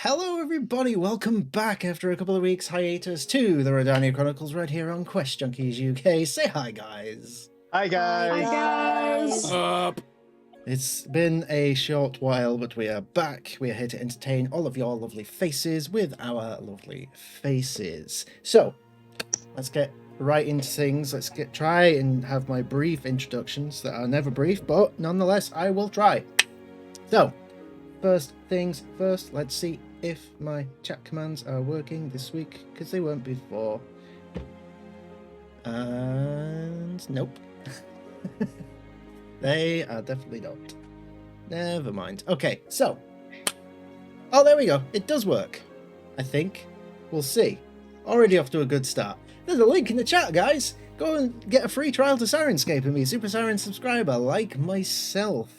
Hello everybody, welcome back after a couple of weeks hiatus to the Rhódania Chronicles right here on QuestJunkiesUK. Say hi guys. Hi guys. Hi guys. What's up? It's been a short while, but we are back. We are here to entertain all of your lovely faces with our lovely faces. So, let's get right into things. Let's try and have my brief introductions that are never brief, but nonetheless, I will try. So, first things first, let's see if my chat commands are working this week, because they weren't before. And nope. They are definitely not. Never mind. Okay, so. Oh, there we go. It does work. I think. We'll see. Already off to a good start. There's a link in the chat, guys. Go and get a free trial to Sirenscape and be a Super Siren subscriber like myself,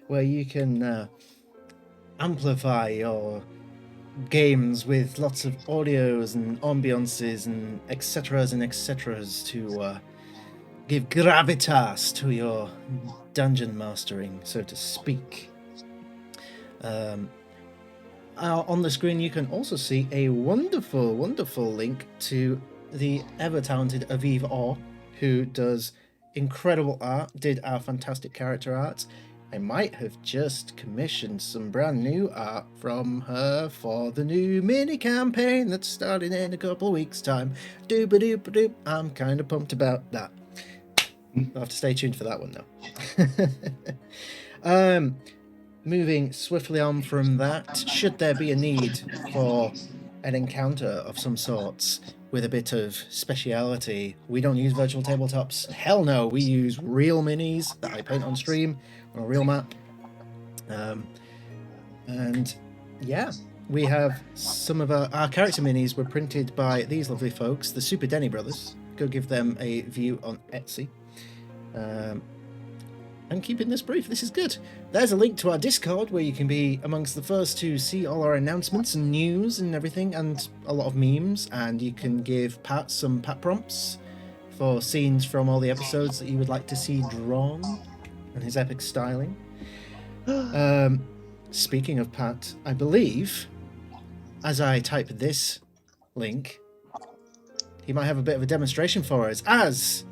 where you can amplify your games with lots of audios and ambiances and etceteras to give gravitas to your dungeon mastering, so to speak. On the screen you can also see a wonderful link to the ever-talented Aviv Orr, who does incredible art, did our fantastic character art. I might have just commissioned some brand new art from her for the new mini campaign that's starting in a couple of weeks' time. Doop-a-doop-a-doop. I'm kind of pumped about that. I'll have to stay tuned for that one though. Moving swiftly on from that, should there be a need for an encounter of some sorts with a bit of speciality, we don't use virtual tabletops. Hell no, we use real minis that I paint on stream on a real map. And yeah, we have some of our character minis were printed by these lovely folks, the Super Denny brothers. Go give them a view on Etsy. And keeping this brief, this is good. There's a link to our Discord where you can be amongst the first to see all our announcements and news and everything, and a lot of memes, and you can give Pat some Pat prompts for scenes from all the episodes that you would like to see drawn and his epic styling. Speaking of Pat, I believe as I type this link, he might have a bit of a demonstration for us, as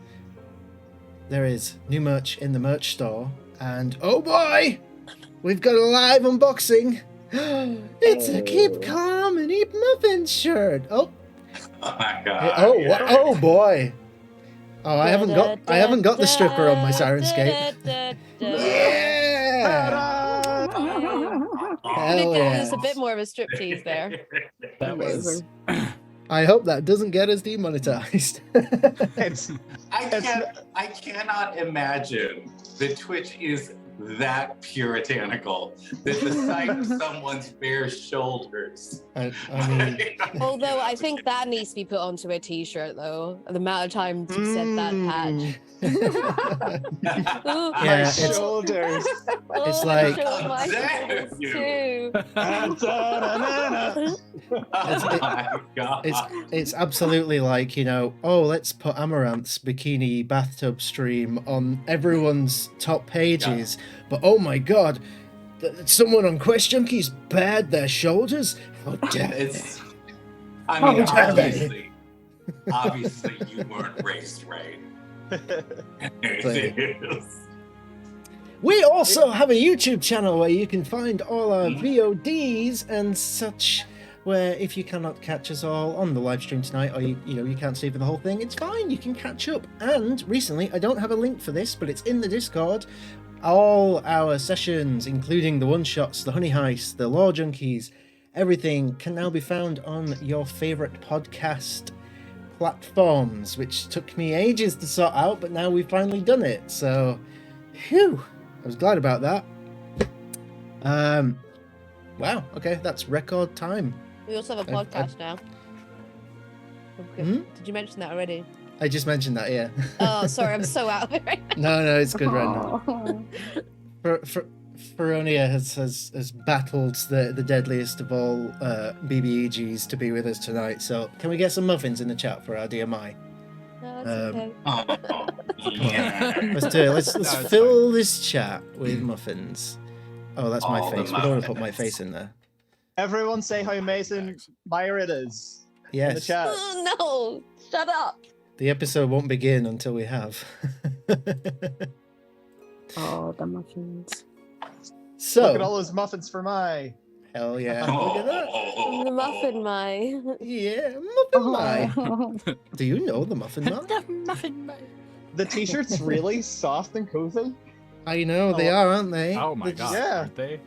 there is new merch in the merch store, and oh boy, we've got a live unboxing. It's a Keep Calm and Eat Muffins shirt. Oh my god! Oh boy! Oh, I haven't got the stripper on my Sirenscape. Yeah! Hell yeah! There's a bit more of a striptease there. That was. I hope that doesn't get us demonetized. I cannot imagine that Twitch is that puritanical that the sight of someone's bare shoulders. I mean, Although I think that needs to be put onto a t-shirt though. The amount of times you said that, Pat. Ooh, Yeah, My it's- shoulders. It's like- my Damn shoulders you. too. Oh my god! it's absolutely like, you know, oh, let's put Amaranth's bikini bathtub stream on everyone's top pages, but oh my god, someone on QuestJunkies bared their shoulders? How dare they? It's. I mean, Oh, damn it. obviously, you weren't raised right. It is. We also have a YouTube channel where you can find all our VODs and such, where if you cannot catch us all on the live stream tonight, or you can't see for the whole thing, it's fine, you can catch up. And recently, I don't have a link for this, but it's in the Discord, all our sessions, including the one-shots, the Honey Heist, the Lore Junkies, everything can now be found on your favorite podcast platforms, which took me ages to sort out, but now we've finally done it. So, phew, I was glad about that. Wow, okay, that's record time. We also have a podcast now. Okay. Hmm? Did you mention that already? I just mentioned that, yeah. Oh, sorry, I'm so out of it right now. No, it's good right now. Rhódania has battled the deadliest of all BBEGs to be with us tonight, so can we get some muffins in the chat for our DMI? No, that's okay. Oh, yeah. Let's do it. Let's fill this chat with muffins. Oh, that's my All the face. We don't want to put my muffins. face in there. Everyone say how amazing Myra is in the Yes. chat. Oh, no, shut up. The episode won't begin until we have. Oh, the muffins. So, Look at all those muffins for my. hell yeah. Look at that. The muffin my. Yeah, Muffin Mai. Oh. Do you know the Muffin Mai? The muffin man. The t-shirt's really soft and cozy. I know, they are, aren't they? Oh my They're god, just Yeah. aren't they?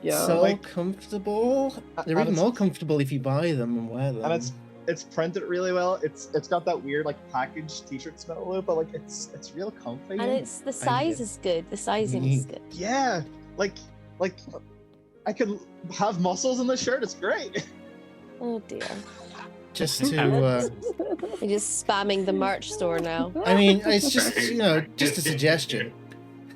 Yeah. so like- comfortable. They're And even it's- more comfortable if you buy them and wear them. And it's printed really well. It's got that weird like packaged t-shirt smell, but like it's real comfy. And it's the size is good. The sizing is good. yeah, like I could have muscles in this shirt. It's great. Oh dear. just to, You're just spamming the merch store now. I mean, it's just, just a suggestion.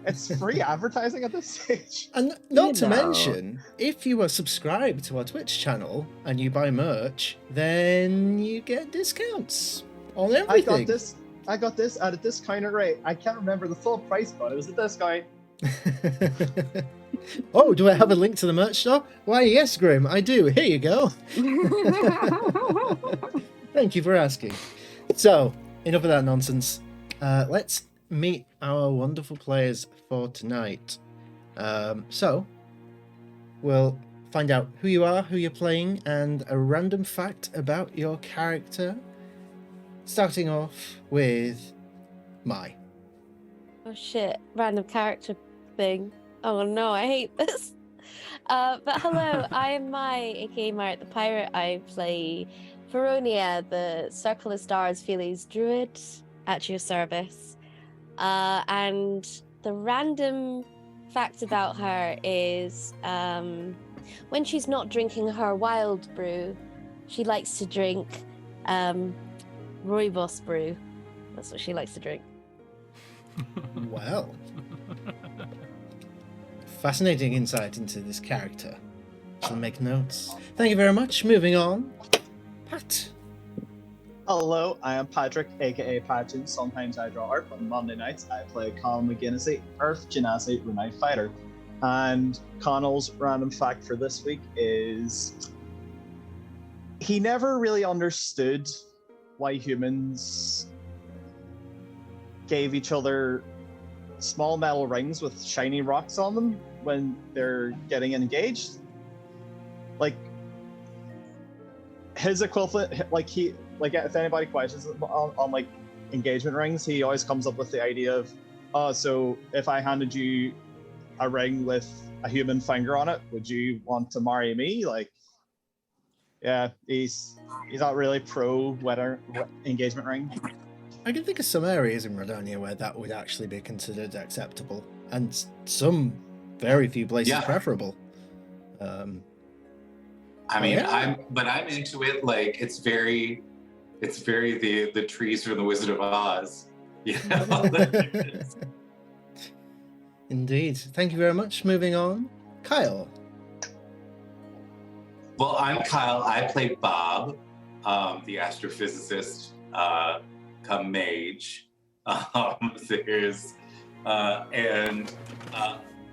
It's free advertising at this stage. And not to You know. mention, if you are subscribed to our Twitch channel and you buy merch, then you get discounts on everything. I got this at a discounted rate. I can't remember the full price, but it was a discount. Oh, do I have a link to the merch store? Why, yes, Grim, I do. Here you go. Thank you for asking. So, enough of that nonsense. Let's meet our wonderful players for tonight. So, we'll find out who you are, who you're playing, and a random fact about your character. Starting off with Mai. Oh shit, random character thing. Oh no, I hate this. But hello, I am Mai, aka Myrick the Pirate. I play Rhódania, the Circle of Stars Feelies Druid, at your service. And the random fact about her is when she's not drinking her wild brew, she likes to drink Rooibos brew. That's what she likes to drink. Well, fascinating insight into this character. Shall make notes. Thank you very much. Moving on. Pat. Hello, I am Patrick, aka Patchin. Sometimes I draw art, but on Monday nights I play Conal McGinnisy, Earth Genasi Runite Fighter. And Conal's random fact for this week is he never really understood why humans gave each other small metal rings with shiny rocks on them when they're getting engaged. Like his equivalent, if anybody questions on like engagement rings, he always comes up with the idea of, oh, so if I handed you a ring with a human finger on it, would you want to marry me? Like, yeah, he's not really pro engagement ring. I can think of some areas in Rhódania where that would actually be considered acceptable, and some very few places Yeah. preferable. I mean, Yeah. I'm into it. Like it's very the trees from the Wizard of Oz. You know? Indeed. Thank you very much. Moving on. Kyle. Well, I'm Kyle. I play Bob, the astrophysicist, come mage.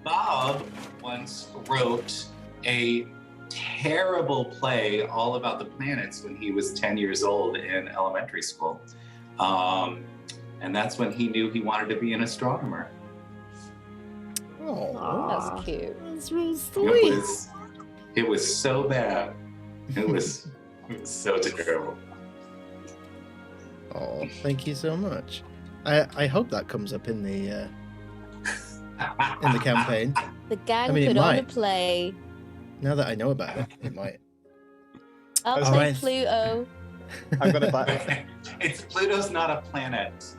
Bob once wrote a terrible play all about the planets when he was 10 years old in elementary school. And that's when he knew he wanted to be an astronomer. Oh, That's cute. that's real sweet. It was so bad. It was so terrible. Oh, thank you so much. I hope that comes up in the campaign. The gang I mean, it put on a might. play. Now that I know about it, it might. I'll All play right. Pluto. I'm gonna buy. Pluto's not a planet.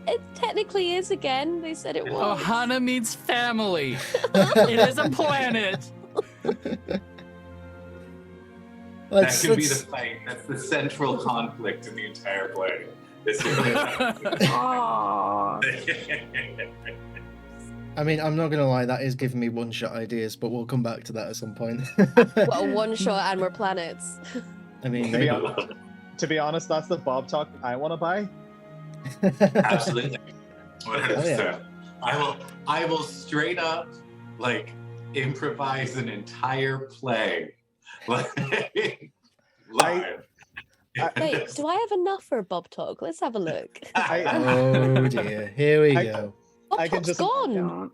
It technically is again. They said it was. Ohana means family. It is a planet. That could be the fight. That's the central conflict in the entire play. Aw. I mean, I'm not gonna lie, that is giving me one-shot ideas, but we'll come back to that at some point. What a one shot and we're planets. I mean, To be maybe. honest, To be honest, that's the Bob talk I want to buy. Absolutely. 100%. I will straight up like improvise an entire play Live. Wait, do I have enough for a Bob Talk? Let's have a look. Oh dear, here we I- go. Bob I can Talk's just- gone. Don't.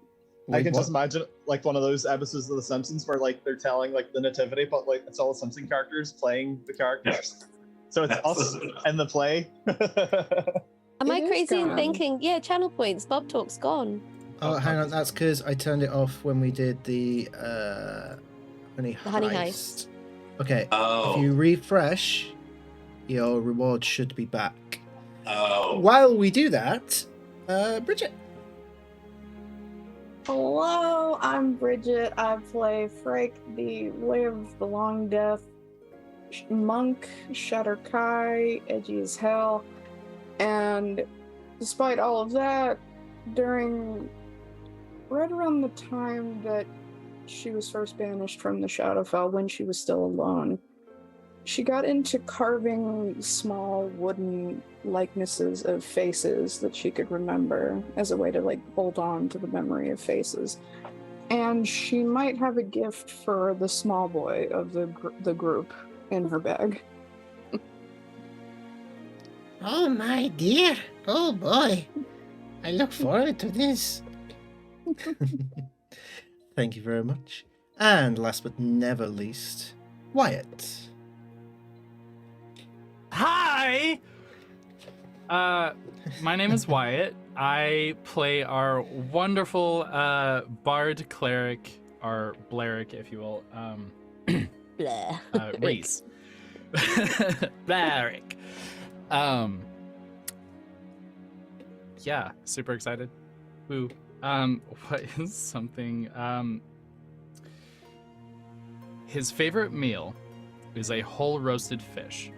I can What? just imagine like one of those episodes of The Simpsons where like they're telling like the nativity, but like it's all the Simpson characters playing the characters. So it's us in the play. Am I It is crazy in gone. thinking, yeah, channel points, Bob Talk's gone? Oh, hang on, that's because I turned it off when we did the honey honey heist. Okay, if Oh. you refresh, your reward should be back. Oh. While we do that, Bridget. Hello, I'm Bridget. I play Frake, the Live the Long Death monk, Shatter Kai, edgy as hell. And despite all of that, right around the time that she was first banished from the Shadowfell when she was still alone, she got into carving small wooden likenesses of faces that she could remember as a way to like hold on to the memory of faces. And she might have a gift for the small boy of the group in her bag. Oh my dear. Oh boy. I look forward to this. Thank you very much. And last but never least, Wyatt. Hi! My name is Wyatt. I play our wonderful bard cleric, or bleric, if you will, Blah. Reese. Bleric. Yeah, super excited. Woo. What is something? His favorite meal is a whole roasted fish.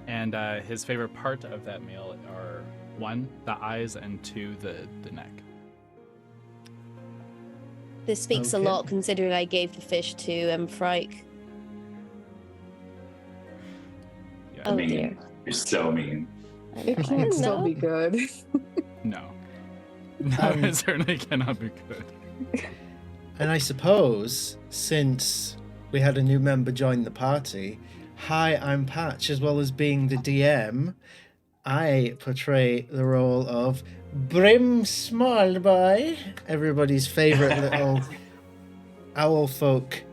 And his favorite part of that meal are 1, the eyes, and 2, the neck. This speaks Okay. a lot considering I gave the fish to Frike. Yeah. Oh mean, dear. You're so mean. It can't still No. be good. No. No, it certainly cannot be good. And I suppose, since we had a new member join the party, hi, I'm Patch, as well as being the DM, I portray the role of Brim Smallboy, everybody's favourite little owl folk,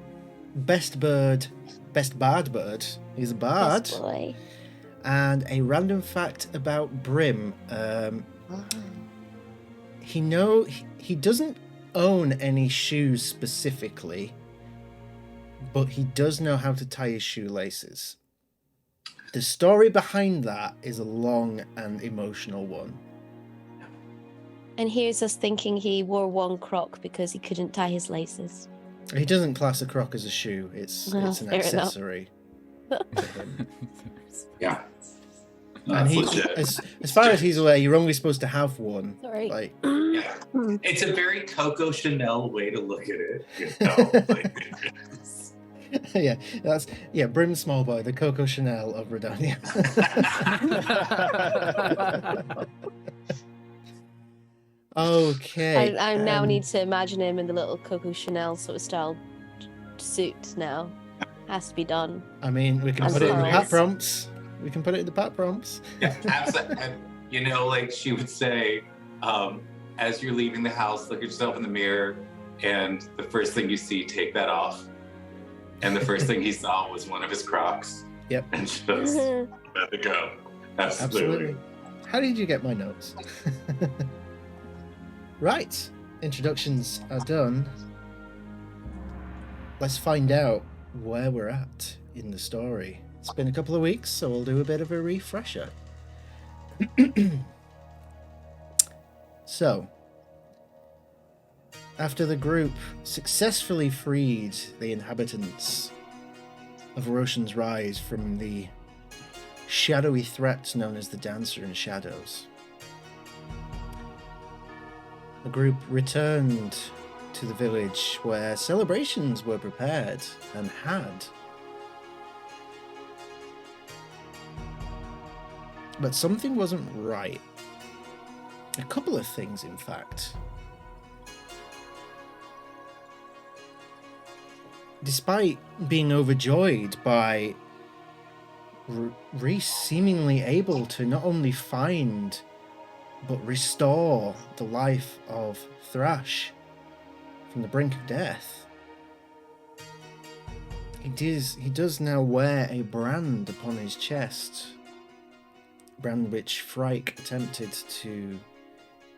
best bard bird. He's a bard. Yes, boy. And a random fact about Brim. He doesn't own any shoes specifically, but he does know how to tie his shoelaces. The story behind that is a long and emotional one. And here's us thinking he wore one croc because he couldn't tie his laces. He doesn't class a croc as a shoe. It's Well, an fair enough. accessory. to him. Yeah. And That's he, legit. as far as he's aware, you're only supposed to have one. Sorry. Like, Yeah. It's a very Coco Chanel way to look at it. You know? Brim Smallboy, the Coco Chanel of Rhódania. Okay. I now need to imagine him in the little Coco Chanel sort of style suit now. Has to be done. I mean, we can And put it in the pearls. pat prompts. We can put it in the pat prompts. Yeah, absolutely. You know, like she would say, as you're leaving the house, look at yourself in the mirror, and the first thing you see, take that off. And the first thing he saw was one of his Crocs. Yep. And just let it go. Absolutely. Absolutely. How did you get my notes? Right. Introductions are done. Let's find out where we're at in the story. It's been a couple of weeks, so we'll do a bit of a refresher. So, after the group successfully freed the inhabitants of Roshan's Rise from the shadowy threat known as the Dancer in Shadows, the group returned to the village where celebrations were prepared and had. But something wasn't right. A couple of things, in fact. despite being overjoyed by Reese seemingly able to not only find but restore the life of Thrash from the brink of death, he does now wear a brand upon his chest, brand which Frike attempted to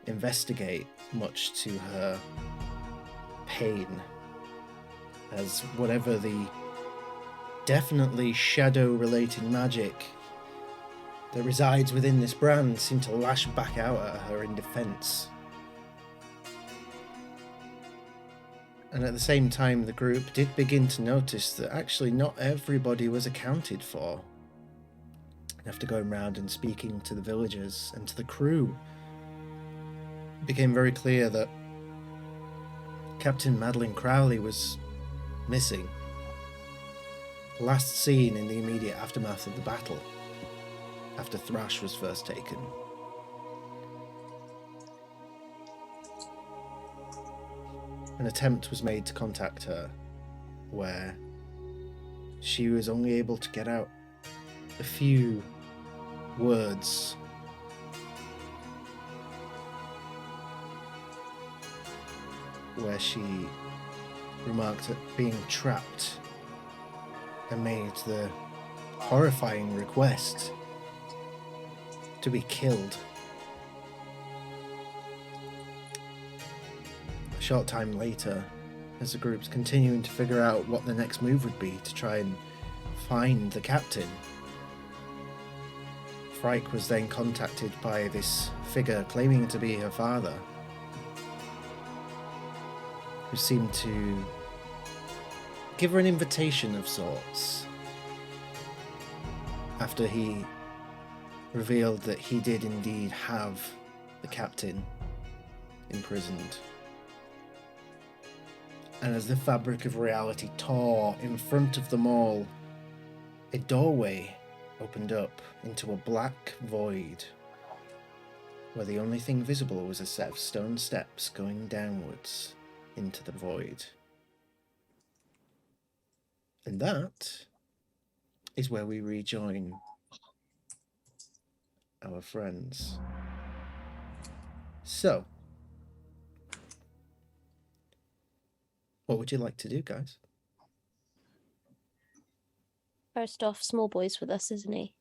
investigate, much to her pain, as whatever the definitely shadow-related magic that resides within this brand seemed to lash back out at her in defense. And at the same time, the group did begin to notice that actually not everybody was accounted for. After going round and speaking to the villagers and to the crew, it became very clear that Captain Madeline Crowley was missing. Last seen in the immediate aftermath of the battle, after Thrash was first taken. An attempt was made to contact her, where she was only able to get out a few words. Where she remarked at being trapped and made the horrifying request to be killed. A short time later, as the group's continuing to figure out what the next move would be to try and find the captain, Frike was then contacted by this figure claiming to be her father, who seemed to give her an invitation of sorts after he revealed that he did indeed have the captain imprisoned. And as the fabric of reality tore in front of them all, a doorway opened up into a black void, where the only thing visible was a set of stone steps going downwards into the void. And that is where we rejoin our friends. So, what would you like to do, guys? First off, Small Boy's with us, isn't he?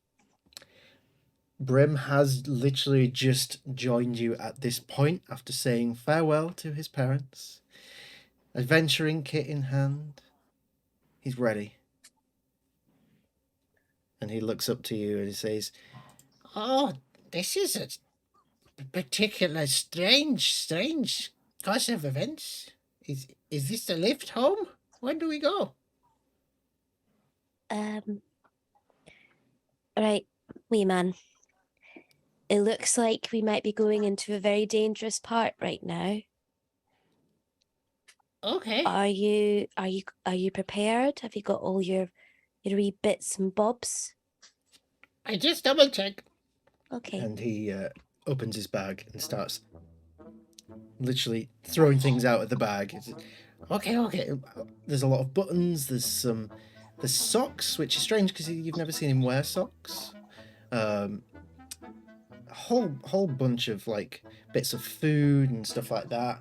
Brim has literally just joined you at this point after saying farewell to his parents. Adventuring kit in hand. He's ready. And he looks up to you and he says, "Oh, this is a particular strange course of events. Is this the lift home? When do we go?" Right, wee man. It looks like we might be going into a very dangerous part right now. Okay. Are you prepared? Have you got all your wee bits and bobs? I just double check. Okay. And he opens his bag and starts literally throwing things out of the bag. Okay. There's a lot of buttons. There's socks, which is strange because you've never seen him wear socks. A whole bunch of like bits of food and stuff like that.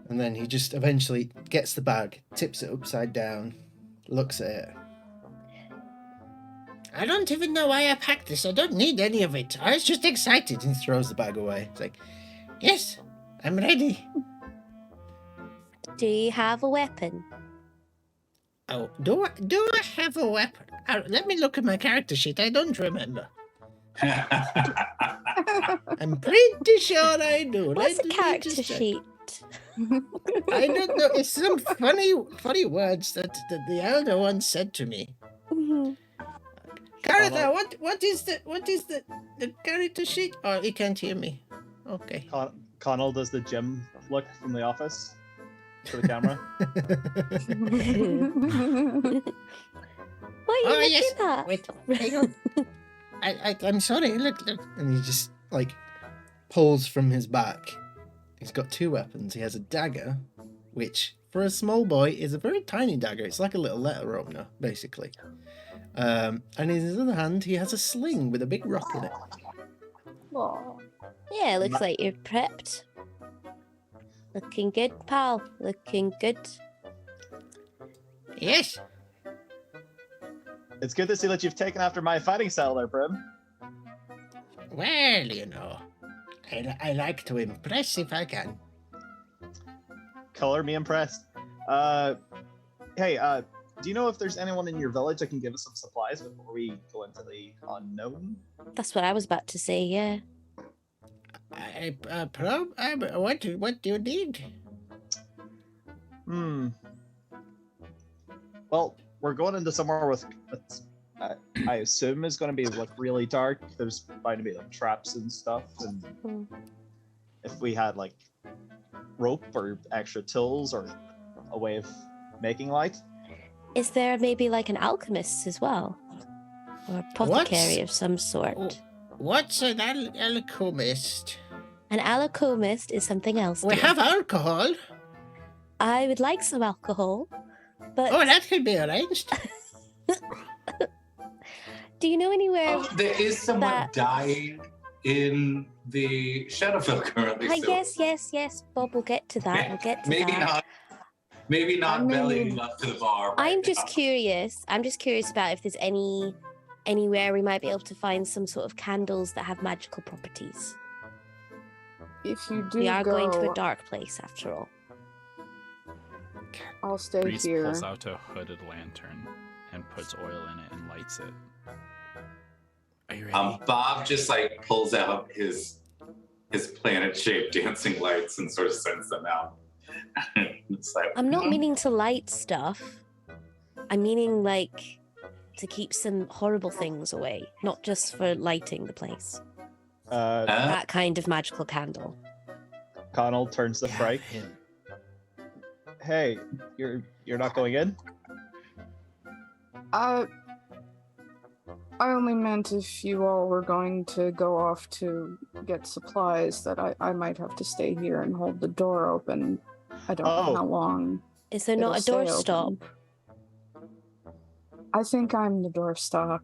And then he just eventually gets the bag, tips it upside down, looks at it. "I don't even know why I packed this. I don't need any of it. I was just excited." And he throws the bag away. It's like, "Yes, I'm ready." Do you have a weapon? "Oh, do I have a weapon? Let me look at my character sheet. I don't remember. I'm pretty sure I do." What's a character sheet? I don't know. It's some funny words that the elder once said to me. Caratha, what is the character sheet? Oh, he can't hear me. Okay. Connell does the Jim look from The Office to the camera. What are you looking at? Wait, hang on. I'm sorry. Look. And he just like pulls from his back. He's got two weapons. He has a dagger, which for a small boy, is a very tiny dagger. It's like a little letter opener, basically. And in his other hand, he has a sling with a big rock in it. Aw. Yeah, looks like you're prepped. Looking good, pal. Looking good. Yes. It's good to see that you've taken after my fighting style there, Brim. Well, you know, I like to impress if I can. Color me impressed. Hey, do you know if there's anyone in your village that can give us some supplies before we go into the unknown? That's what I was about to say, yeah. What do you need? Well, we're going into somewhere with, I assume is going to be like really dark. There's bound to be like traps and stuff, and if we had like rope or extra tools or a way of making light. Is there maybe like an alchemist as well? Or apothecary of some sort? What's an alchemist? An alchemist is something else. We dear. have alcohol. I would like some alcohol, but Oh, that could be arranged. do you know anywhere? There is someone that- dying in the Shadowfell currently. so Yes. Bob, we'll get to that. We'll get to that. Maybe not I mean- bellying up to the bar. I'm right just now. curious. I'm just curious about if there's anywhere we might be able to find some sort of candles that have magical properties. If you do We are going to go, a dark place after all. I'll stay Reese here. pulls out a hooded lantern and puts oil in it and lights it. Are you ready? Bob just like pulls out his planet-shaped dancing lights and sort of sends them out. It's like, I'm not meaning to light stuff. I'm meaning like to keep some horrible things away, not just for lighting the place. That kind of magical candle. Connell turns to Frank. Hey, you're not going in? I only meant if you all were going to go off to get supplies that I might have to stay here and hold the door open. I don't know how long. Is there not a it'll stay doorstop? open. I think I'm the doorstop.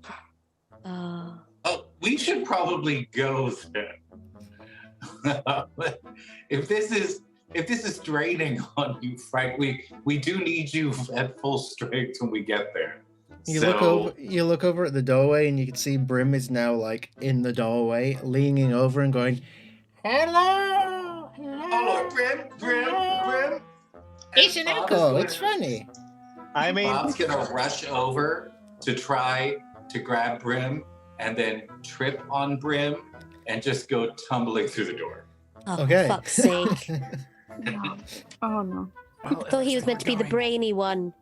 Oh, we should probably go then. If this is draining on you, Frank, we do need you at full strength when we get there. You look over at the doorway, and you can see Brim is now like in the doorway, leaning over and going, "Hello, Hello, Brim. It's an echo. It's funny." I mean, Bob's gonna rush over to try to grab Brim and then trip on Brim and just go tumbling through the door. oh Okay. for fuck's sake. Oh no. I thought he was meant to be the brainy one.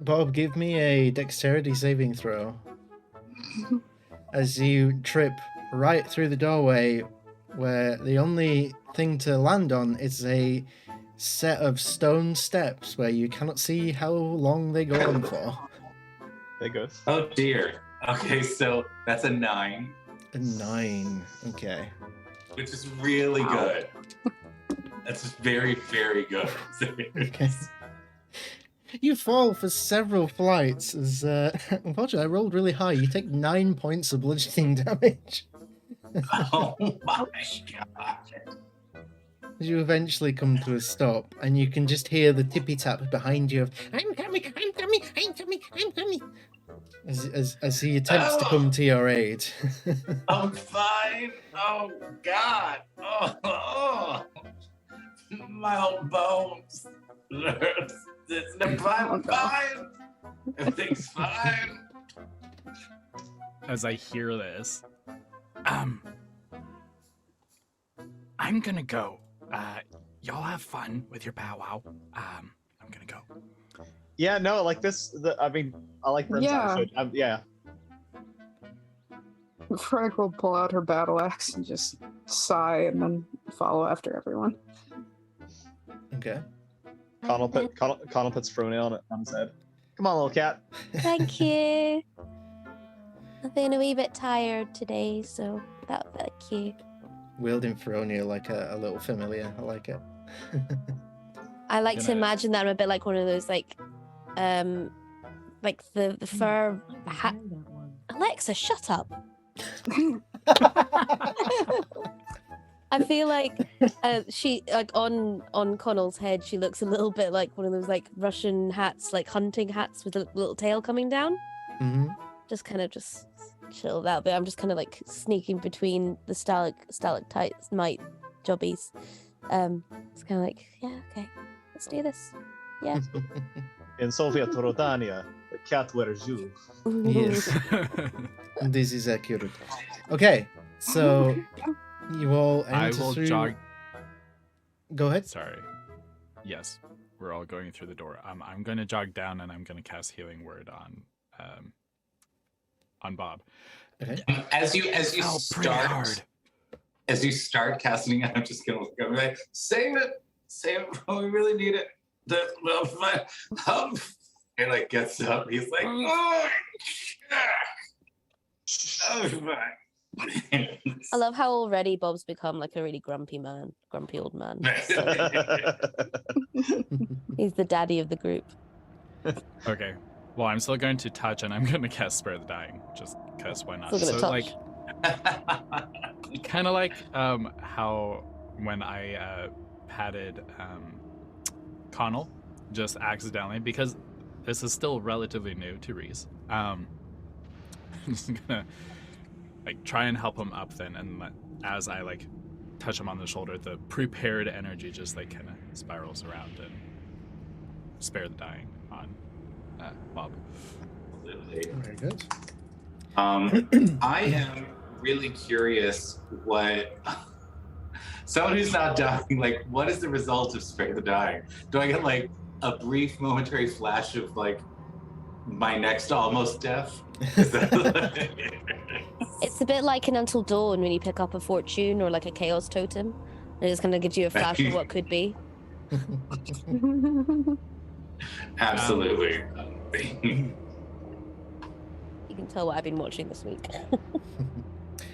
Bob, give me a dexterity saving throw as you trip right through the doorway, where the only thing to land on is a set of stone steps where you cannot see how long they go on for. they go. Oh dear. Okay, so that's a 9, A 9. Okay. which is really good. That's very, very good. Okay. You fall for several flights as, unfortunately, I rolled really high. You take 9 points of bludgeoning damage Oh my god. as you eventually come to a stop, and you can just hear the tippy tap behind you of, I'm coming, as he attempts to come to your aid. I'm fine. Oh god. Oh. My old bones. I'm fine. Everything's fine. As I hear this, I'm gonna go. Y'all have fun with your powwow. I'm gonna go. Yeah, no, like this. I mean, I like Brim's Yeah. outfit. Yeah. Frank will pull out her battle axe and just sigh and then follow after everyone. Okay. Connell puts Fronia on his head. Come on, little cat. Thank you. I'm feeling a wee bit tired today, so thank you. Wielding Feronia like a little familiar. I like it. I like to Gonna- imagine that I'm a bit like one of those like the fur hat. Alexa, shut up. I feel like she like on Connell's head, she looks a little bit like one of those like Russian hats, like hunting hats with a little tail coming down. Hmm. Just kind of just chill out. But I'm just kind of like sneaking between the stalactites, mite jobbies. It's kind of like, yeah, okay, let's do this. Yeah. In Soviet Rhódania, the cat wears you. Yes, this is accurate. Okay, so you all I enter will through... jog. Go ahead. Sorry. Yes, we're all going through the door. I'm going to jog down and I'm going to cast Healing Word on Bob. Okay. As you Fell pretty hard. start, as you start casting it, I'm just gonna look over like, save it when we really need it. He like gets up. He's like, oh, I love how already Bob's become like a really grumpy old man. He's the daddy of the group. Okay. Well, I'm still going to touch and I'm going to cast Spare the Dying, just because why not? Still gonna So, touch. like, kind of like how when I patted Connell just accidentally, because this is still relatively new to Reese. I'm just gonna like try and help him up then, and as I like touch him on the shoulder, the prepared energy just like kind of spirals around and Spare the Dying on Bob. Very good. I am really curious what someone who's not dying, like, what is the result of Spare the Dying? Do I get like a brief momentary flash of like my next almost death? Is that It's a bit like in Until Dawn when you pick up a fortune or like a chaos totem. And it's going to give you a flash of what could be. Absolutely. You can tell what I've been watching this week.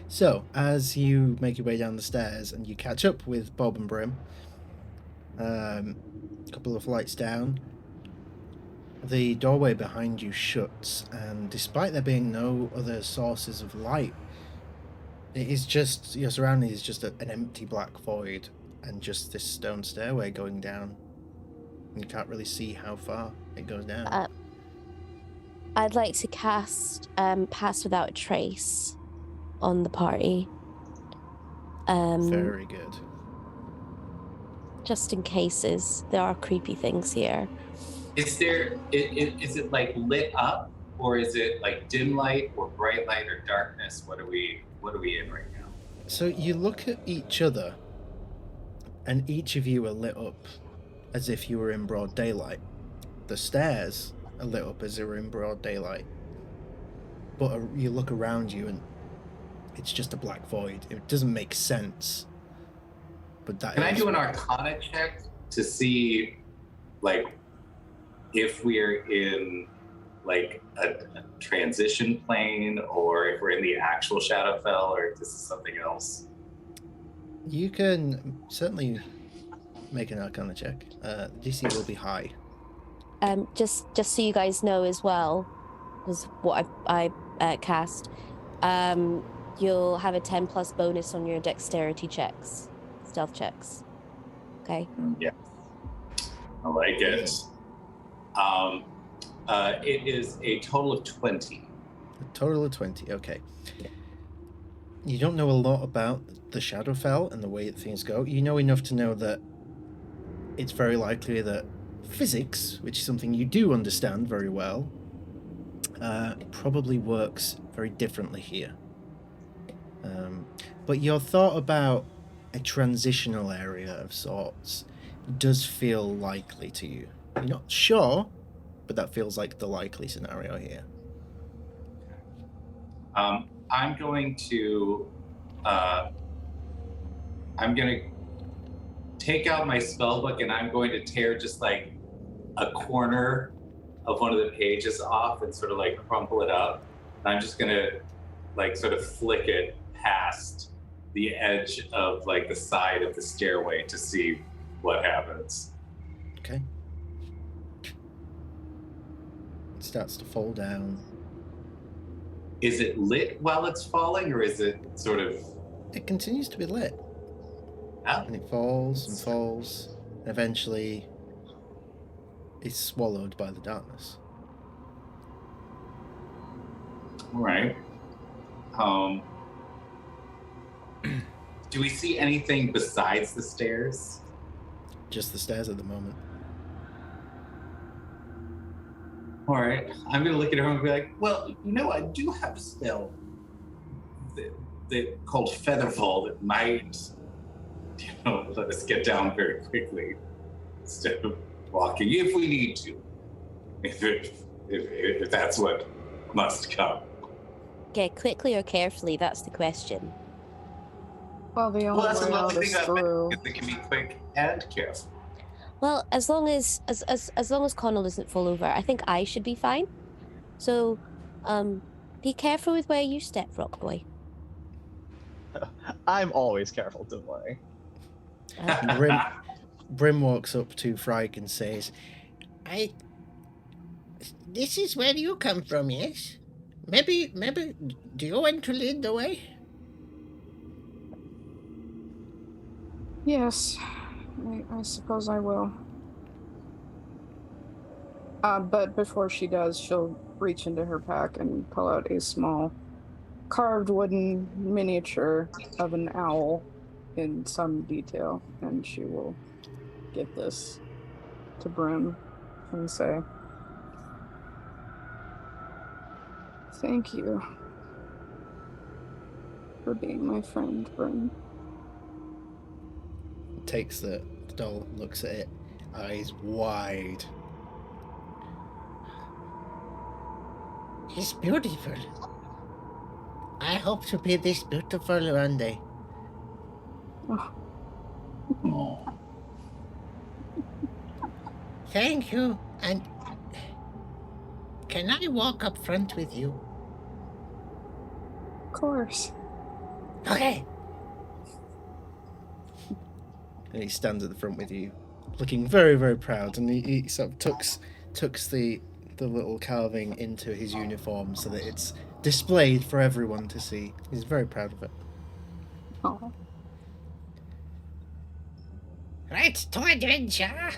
So, as you make your way down the stairs and you catch up with Bob and Brim, a couple of flights down, the doorway behind you shuts, and despite there being no other sources of light, it is just, your surrounding is just an empty black void, and just this stone stairway going down. You can't really see how far it goes down. I'd like to cast Pass Without a Trace on the party. Very good. Just in cases. There are creepy things here. Is it like lit up, or is it like dim light or bright light or darkness? What are we in right now? So you look at each other, and each of you are lit up as if you were in broad daylight. The stairs are lit up as if you were in broad daylight. But you look around you and it's just a black void. It doesn't make sense. But that Can I is do an what- Arcana check to see, like, if we're in like a transition plane, or if we're in the actual Shadowfell, or if this is something else? You can certainly make an Arcana check. DC will be high. Just so you guys know as well, was what I cast. You'll have a 10+ bonus on your dexterity checks, stealth checks. Okay. Yeah, I like it. It is a total of 20. A total of 20, okay. You don't know a lot about the Shadowfell and the way that things go. You know enough to know that it's very likely that physics, which is something you do understand very well, probably works very differently here. But your thought about a transitional area of sorts does feel likely to you. You're not sure, but that feels like the likely scenario here. I'm going to take out my spell book, and I'm going to tear just like a corner of one of the pages off and sort of like crumple it up. And I'm just gonna like sort of flick it past the edge of like the side of the stairway to see what happens. Okay. It starts to fall down. Is it lit while it's falling, or is it sort of... It continues to be lit. Oh, And it falls and falls. And eventually is swallowed by the darkness. all right. Do we see anything besides the stairs? Just the stairs at the moment. All right. I'm going to look at her and be like, well, I do have a spell that called Featherfall that might, let us get down very quickly instead of walking if we need to. If that's what must come. Get quickly or carefully? That's the question. Well, the only Well, that's way another out thing is about through. it can be quick and careful. Well, as long as Connell doesn't fall over, I think I should be fine. So, be careful with where you step, Rock Boy. I'm always careful, don't worry. Brim walks up to Frike and says, This is where you come from, yes? Maybe, do you want to lead the way? Yes, I suppose I will. But before she does, she'll reach into her pack and pull out a small carved wooden miniature of an owl in some detail, and she will give this to Brim and say, "Thank you for being my friend, Brim." Takes the doll, looks at it, eyes wide. It's beautiful. I hope to be this beautiful one day. Oh, Oh. Thank you, and can I walk up front with you? of course. Okay. And he stands at the front with you, looking very, very proud, and he sort of tucks the little carving into his uniform so that it's displayed for everyone to see. He's very proud of it. Oh. Right, to adventure.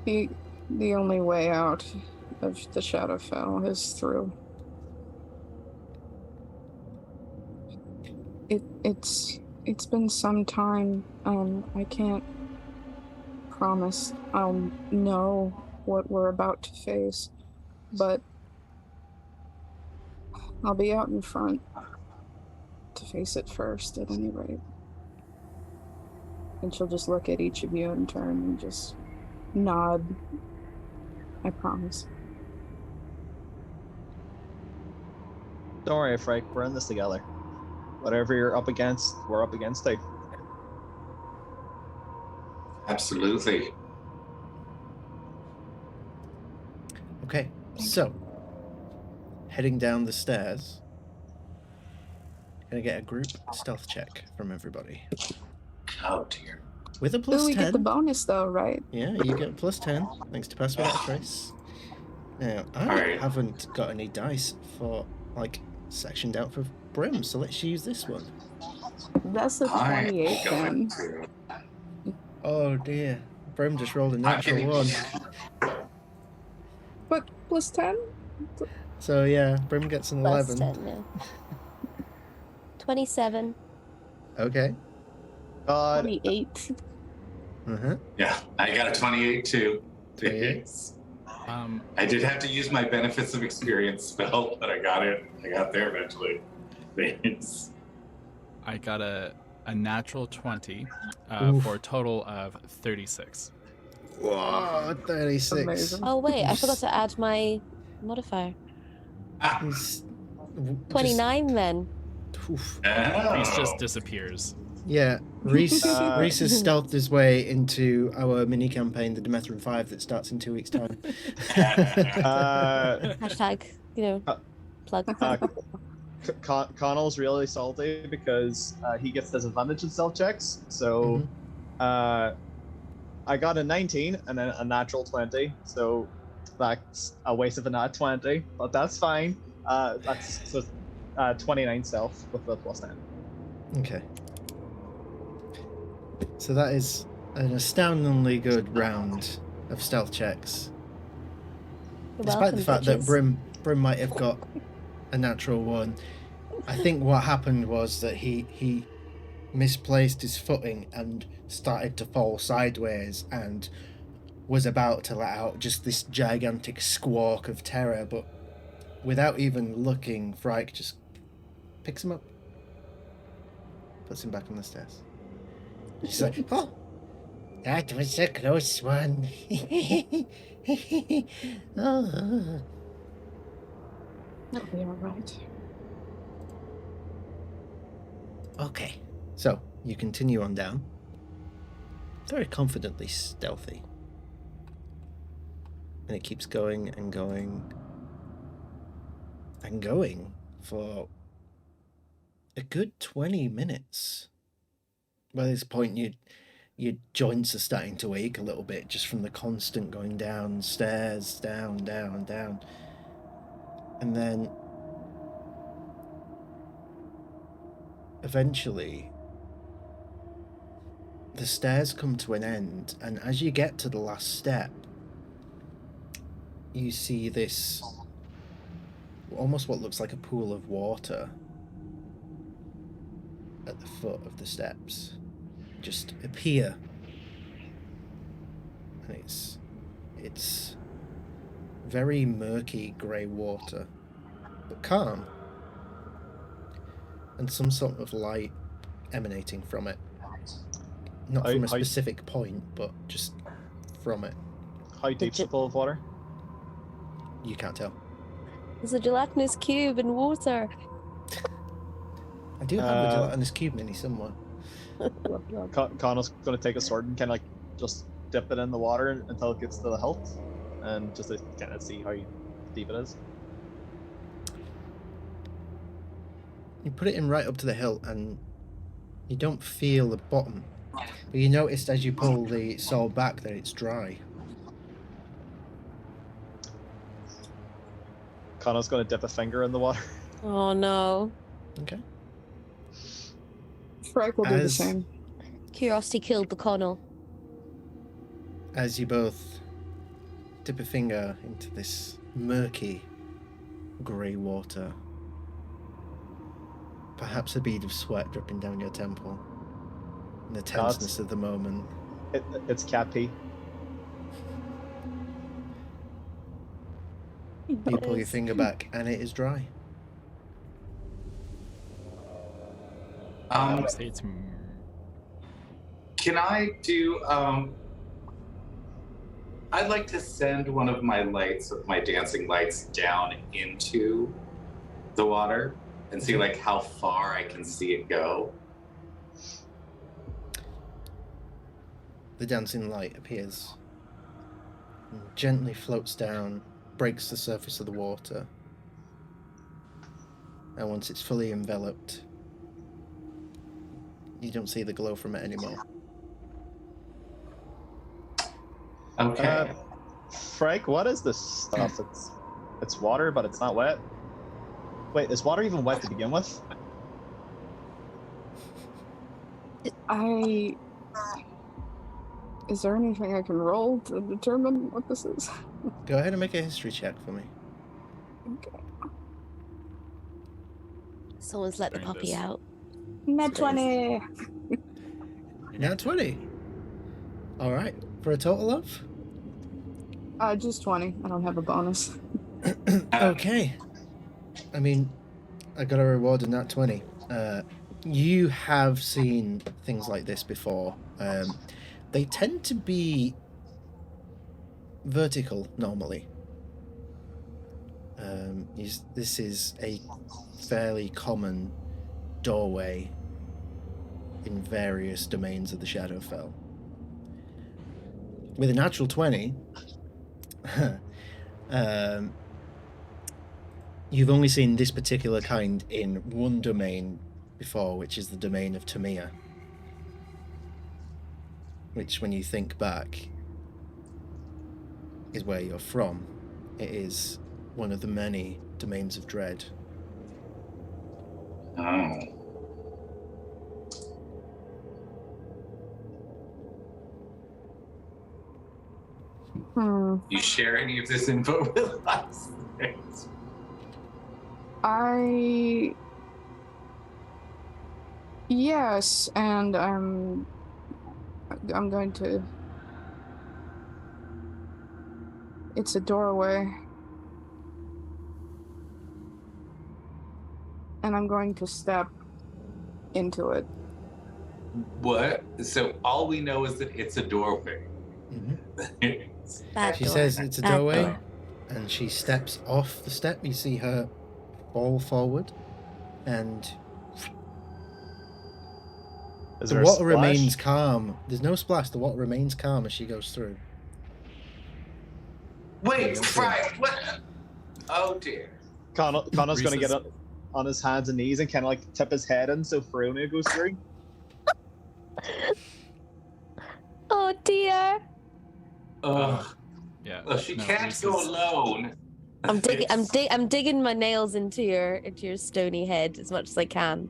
The only way out of the Shadowfell is through. It's been some time. I can't promise I'll know what we're about to face, but I'll be out in front to face it first at any rate. And she'll just look at each of you in turn and just nod. I promise. Don't worry, Frank. We're in this together. Whatever you're up against, we're up against it. Absolutely. Okay, so heading down the stairs. Gonna get a group stealth check from everybody. Oh dear. With a plus Ooh, we 10. get the bonus though, right? Yeah, you get a plus 10, thanks to Pass Without a Trace. Now, I Alright. haven't got any dice for, sectioned out for Brim, so let's use this one. That's a 28 then. Oh dear. Brim just rolled a I'm natural getting- one. But plus 10? So yeah, Brim gets an Plus 11. 10 now. 27. Okay. God, 28. Uh-huh. Yeah, I got a 28 too. 28. I did have to use my benefits of experience spell, but I got it. I got there eventually. Thanks. I got a natural 20 Oof. for a total of 36. Whoa, 36. Amazing. Oh wait, I forgot to add my modifier. Ah. He's- 29 then. Oof. Reese just Oh. disappears. Yeah, Reese Reese has stealthed his way into our mini campaign, the Demetran 5, that starts in 2 weeks' time. uh, Hashtag, Uh, plug. Connell's really salty because he gets disadvantage in stealth checks. So I got a 19 and then a natural 20. So that's a waste of a nat 20, but that's fine. That's so 29 stealth with the plus 10. Okay. So that is an astoundingly good round of stealth checks. You're Despite welcome, the fact that bitches. Brim might have got a natural one, I think what happened was that he misplaced his footing and started to fall sideways and was about to let out just this gigantic squawk of terror, but without even looking, Frike just picks him up, puts him back on the stairs. She's like, oh, that was a close one. Oh. That'll be alright. Okay, so you continue on down, very confidently stealthy, and it keeps going and going and going for a good 20 minutes. By this point, your joints are starting to ache a little bit just from the constant going down stairs, down, down, down. And then eventually the stairs come to an end, and as you get to the last step, you see this almost what looks like a pool of water at the foot of the steps just appear. And it's very murky grey water, but calm, and some sort of light emanating from it. Not from a specific point, but just from it. How deep's the pool of water? You can't tell. There's a gelatinous cube in water. I do have a gelatinous cube mini somewhere. Connell's going to take a sword and kind of like just dip it in the water until it gets to the hilt, and just to kind of see how deep it is. You put it in right up to the hilt, and you don't feel the bottom. But you noticed as you pull the sword back that it's dry. Connell's going to dip a finger in the water. Oh no. Okay. Frike will do the same. Curiosity killed the Connell. As you both dip a finger into this murky grey water, perhaps a bead of sweat dripping down your temple, and the tenseness of the moment. It's cat pee. You pull your finger back, and it is dry. Can I do? I'd like to send one of my lights, my dancing lights, down into the water and see like how far I can see it go. The dancing light appears and gently floats down, breaks the surface of the water, and once it's fully enveloped, you don't see the glow from it anymore. Okay. Frank, what is this stuff? It's water, but it's not wet. Wait, is water even wet to begin with? Is there anything I can roll to determine what this is? Go ahead and make a history check for me. Okay. Someone's let the puppy out. Nat 20! Now 20. Alright, for a total of? Just 20. I don't have a bonus. Okay. I mean, I got a reward in that 20. You have seen things like this before. They tend to be vertical normally. This is a fairly common doorway in various domains of the Shadowfell. With a natural 20, you've only seen this particular kind in one domain before, which is the domain of Tamia. Which, when you think back, is where you're from. It is one of the many domains of dread. Oh. You share any of this info with us? Yes, and I'm going to. It's a doorway. And I'm going to step into it. What? So all we know is that it's a doorway. Bad She door. says it's a Bad doorway, door. and she steps off the step. You see her fall forward, and Is the there a water splash? remains calm. There's no splash. The water remains calm as she goes through. Wait, Frank, what? Oh dear. Connor's going to Reese's. get on his hands and knees and kind of like tip his head in so Feronia goes through. Oh dear. Ugh. Yeah. Well, she no, can't Reese go is- alone. I'm digging my nails into your stony head as much as I can.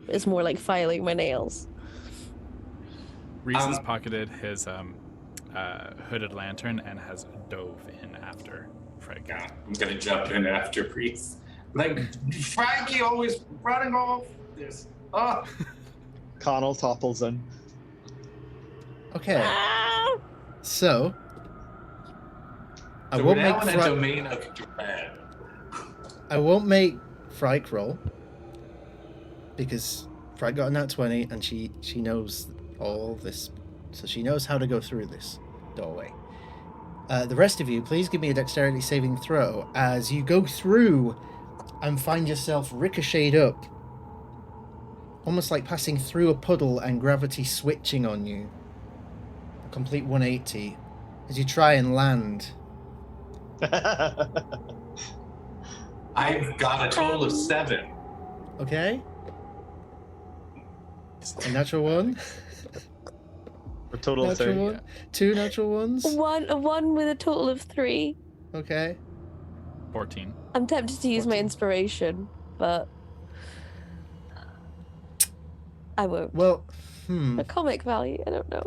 It's more like filing my nails. Reese has pocketed his hooded lantern and has dove in after Frank. Yeah, I'm gonna jump in after Priest. Like Frankie always running off this. Oh. Connell topples in. Okay, Ah! so I So won't we're make now in a domain of dread. I won't make Frike roll because Frike got a nat 20 and she knows all this, so she knows how to go through this doorway. The rest of you, please give me a dexterity saving throw as you go through and find yourself ricocheted up, almost like passing through a puddle and gravity switching on you. A complete 180 as you try and land. I've got a total of 7. Okay? A natural 1? A total of Natural 2. 1? 2 natural ones? One with a total of 3. Okay. 14. I'm tempted to use my 14. inspiration, but I won't. Well, The comic value, I don't know.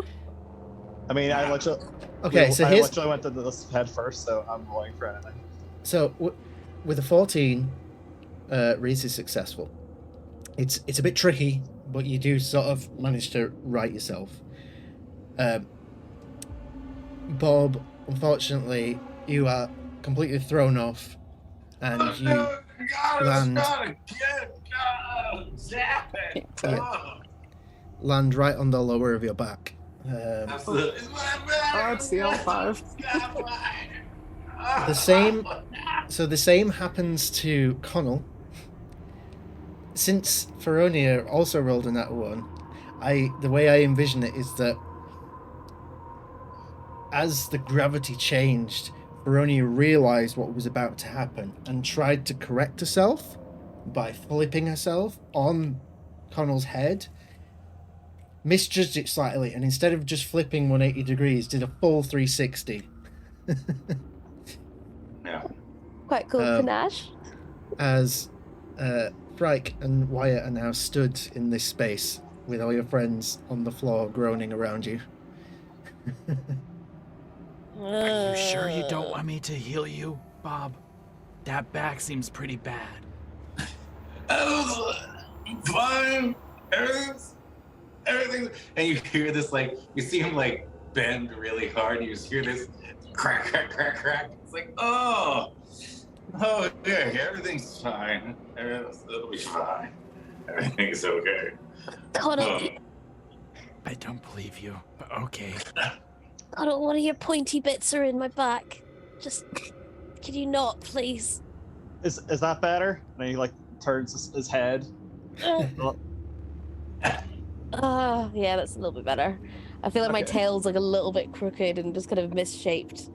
I mean, I literally, Okay, so I here's literally went into this head first, so I'm going for anything. so with a 14, Reese is successful. It's a bit tricky, but you do sort of manage to right yourself. Bob, unfortunately, you are completely thrown off, and you land land right on the lower of your back. Absolutely. Oh, it's the L5. The same. So the same happens to Connell. Since Feronia also rolled a nat 1, the way I envision it is that as the gravity changed, Feronia realized what was about to happen and tried to correct herself by flipping herself on Connell's head. Misjudged it slightly, and instead of just flipping 180 degrees, did a full 360. No. Quite cool panache. As Frike and Wyatt are now stood in this space with all your friends on the floor groaning around you. Are you sure you don't want me to heal you, Bob? That back seems pretty bad. Oh, fine. Everything. And you hear this, like, you see him, like, bend really hard. And you just hear this crack, crack, crack, crack. It's like, oh, yeah, everything's fine. It'll be fine. Everything's okay. Connell, I don't believe you, but okay. Connell, one of your pointy bits are in my back. Just, can you not, please? Is that better? And he like turns his head. Yeah, that's a little bit better. I feel like my Okay. tail's like a little bit crooked and just kind of misshaped.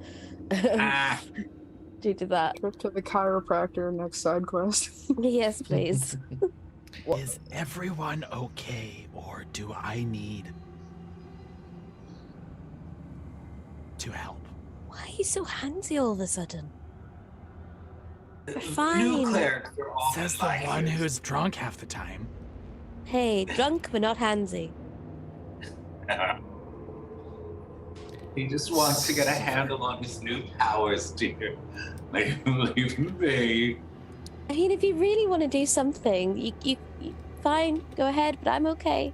due to that. Trip to the chiropractor next side quest. Yes, please. Is everyone okay, or do I need to help? Why are you so handsy all of a sudden? New fine. clerics are all Says the like one you. who's drunk half the time. Hey, drunk but not handsy. He just wants to get a handle on his new powers, dear. Leave him be. I mean, if you really want to do something, you fine, go ahead, but I'm okay.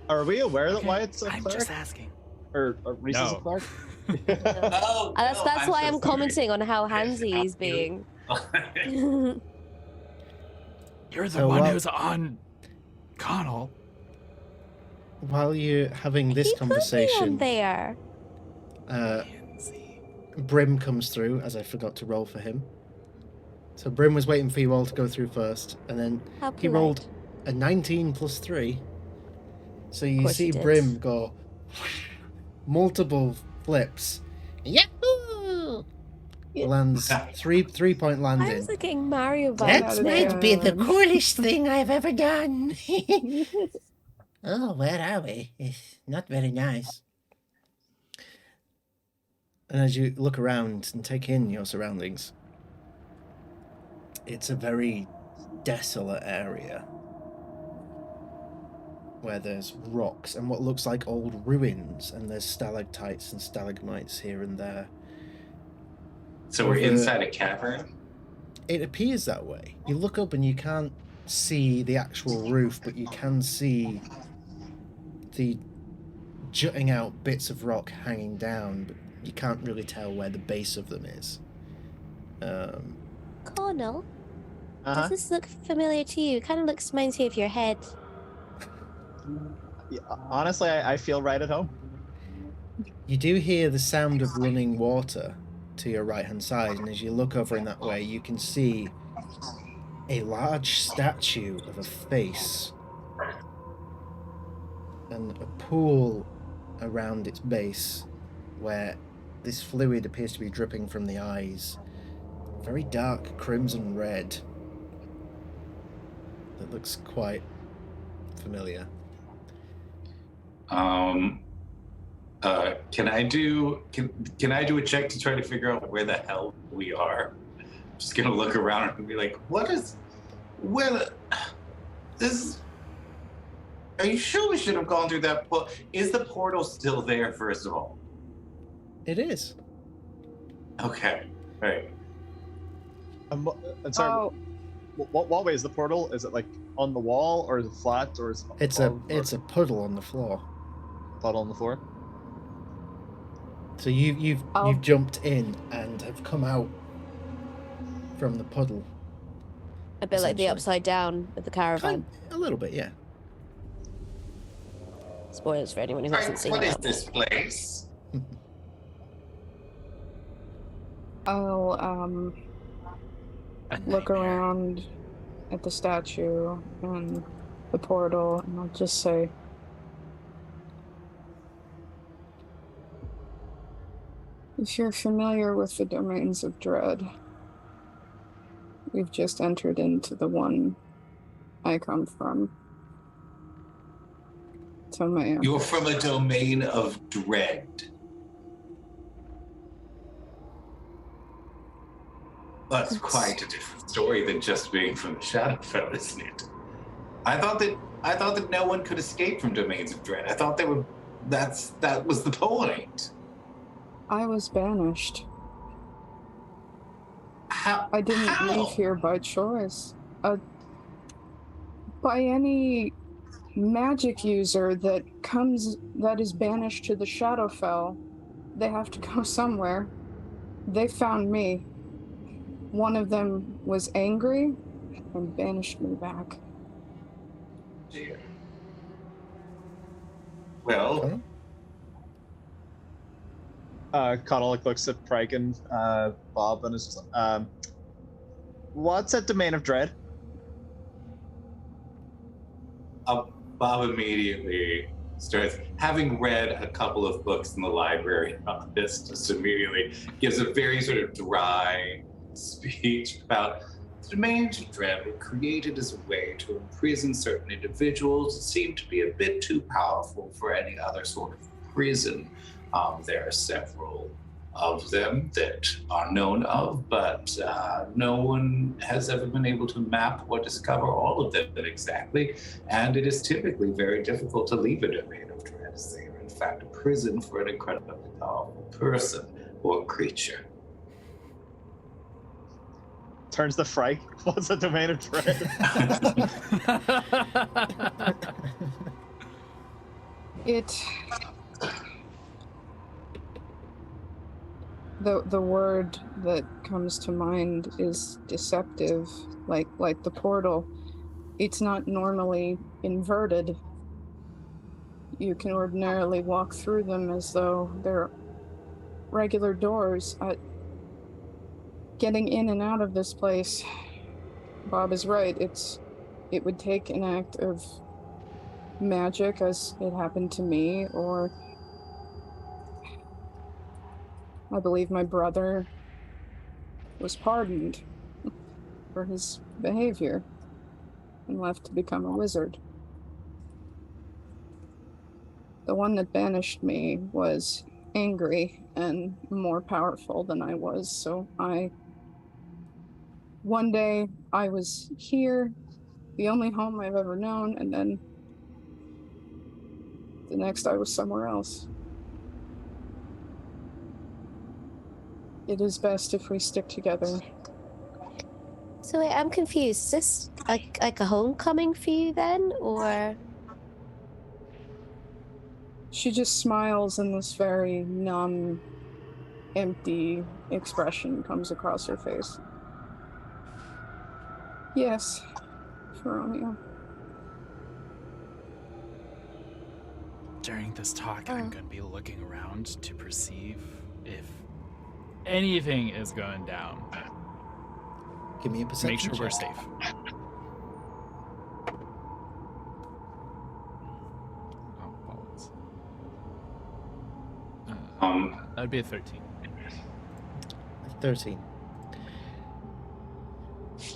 Are we aware that Okay, Wyatt's a I'm cleric? just asking. Or Reese is a No. cleric? Oh, That's no, why so I'm sorry. commenting on how Yes, handsy he's being. You're the So one while- who's on Connell. While you're having this He put me on conversation, there. Pansy. Brim comes through, as I forgot to roll for him. So Brim was waiting for you all to go through first, and then How he rolled polite. a 19 plus 3. So you course he see did. Brim go multiple flips. Yahoo! Lands 3-point I landing. was getting Mario That vibes might there. be the coolest thing I've ever done. Oh, where are we? It's not very nice. And as you look around and take in your surroundings, it's a very desolate area where there's rocks and what looks like old ruins, and there's stalactites and stalagmites here and there. So we're Over- inside a cavern? It appears that way. You look up and you can't see the actual roof, but you can see the jutting out bits of rock hanging down, but you can't really tell where the base of them is. Connell, Uh-huh. does this look familiar to you? Kind of reminds me of your head. Yeah, honestly, I feel right at home. You do hear the sound of running water to your right-hand side, and as you look over in that way, you can see a large statue of a face and a pool around its base where this fluid appears to be dripping from the eyes. Very dark crimson red. That looks quite familiar. Can I do a check to try to figure out where the hell we are? I'm just gonna look around and be like, are you sure we should have gone through that is the portal still there, first of all? It is. Okay. Right. I'm sorry. Oh, What way is the portal? Is it like on the wall, or is it flat, or is it It's a puddle on the floor. puddle on the floor? So you've jumped in and have come out from the puddle. A bit like the Essentially. upside down with the caravan. A little bit, yeah. Spoilers for anyone who hasn't Right, seen what is that. this place? I'll A look nightmare. around at the statue and the portal, and I'll just say, if you're familiar with the domains of dread, we've just entered into the one I come from. So my You're from a domain of dread. That's quite a different story than just being from the Shadowfell, isn't it? I thought that no one could escape from domains of dread. I thought that was the point. I was banished. How? I didn't how? leave here by choice. By any magic user that is banished to the Shadowfell, they have to go somewhere. They found me. One of them was angry and banished me back. Dear. Well, Connell looks at Pryke and Bob and is just like, what's that domain of dread? Bob immediately starts, having read a couple of books in the library on this, just immediately gives a very sort of dry speech about the domains of dread were created as a way to imprison certain individuals. It seemed to be a bit too powerful for any other sort of prison. There are several of them that are known of, but no one has ever been able to map or discover all of them exactly. And it is typically very difficult to leave a domain of dread, as they are in fact a prison for an incredibly powerful person or creature. Turns to Fry. What's a domain of dread? The word that comes to mind is deceptive, like the portal. It's not normally inverted. You can ordinarily walk through them as though they're regular doors. Getting in and out of this place, Bob is right. It would take an act of magic, as it happened to me, or I believe my brother was pardoned for his behavior and left to become a wizard. The one that banished me was angry and more powerful than I was, so one day I was here, the only home I've ever known, and then the next I was somewhere else. It is best if we stick together. So wait, I'm confused. Is this like a homecoming for you then, or? She just smiles and this very numb, empty expression comes across her face. Yes, Rhódania. During this talk, I'm going to be looking around to perceive if anything is going down. Give me a perception Make sure we're check. safe. Oh, balls. That'd be a 13. 13.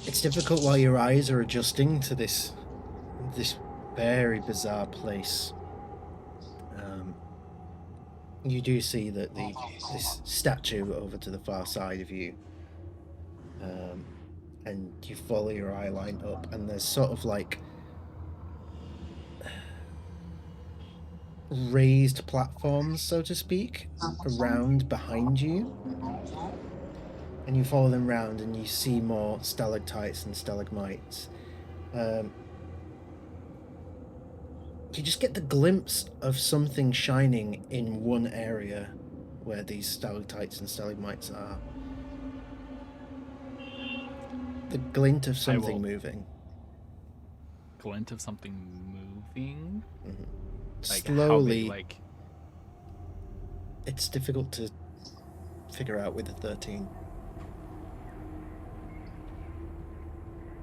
It's difficult while your eyes are adjusting to this very bizarre place. You do see that this statue over to the far side of you, and you follow your eye line up, and there's sort of like raised platforms, so to speak, around behind you. And you follow them round and you see more stalactites and stalagmites. You just get the glimpse of something shining in one area where these stalactites and stalagmites are. The glint of something moving. Glint of something moving? Mm-hmm. Like Slowly. How big, like... It's difficult to figure out with a 13.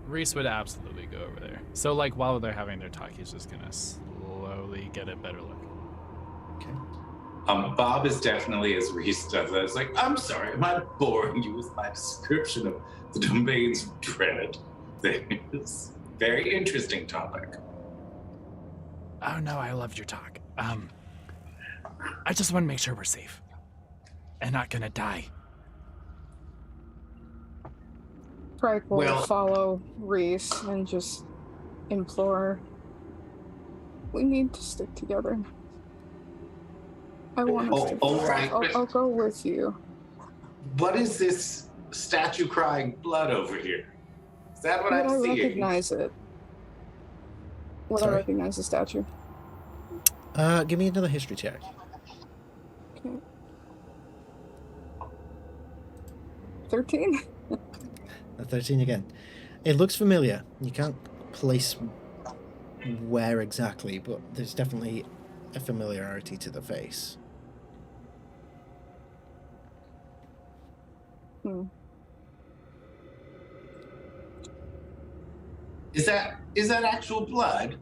Reese would absolutely go over there. So, like, while they're having their talk, he's just gonna slowly get a better look. Okay. Bob is definitely, as Reese does, it's like, I'm sorry, am I boring you with my description of the domains of dread? This very interesting topic. Oh no, I loved your talk. I just want to make sure we're safe and not gonna die. Trike will follow Reese and just implore, we need to stick together. I want us to. Right. I'll go with you. What is this statue crying blood over here? Is that what I'm seeing? I recognize it. Would I recognize the statue? Give me another history check. Okay. 13? A 13 again. It looks familiar. You can't place where exactly, but there's definitely a familiarity to the face. Is that actual blood?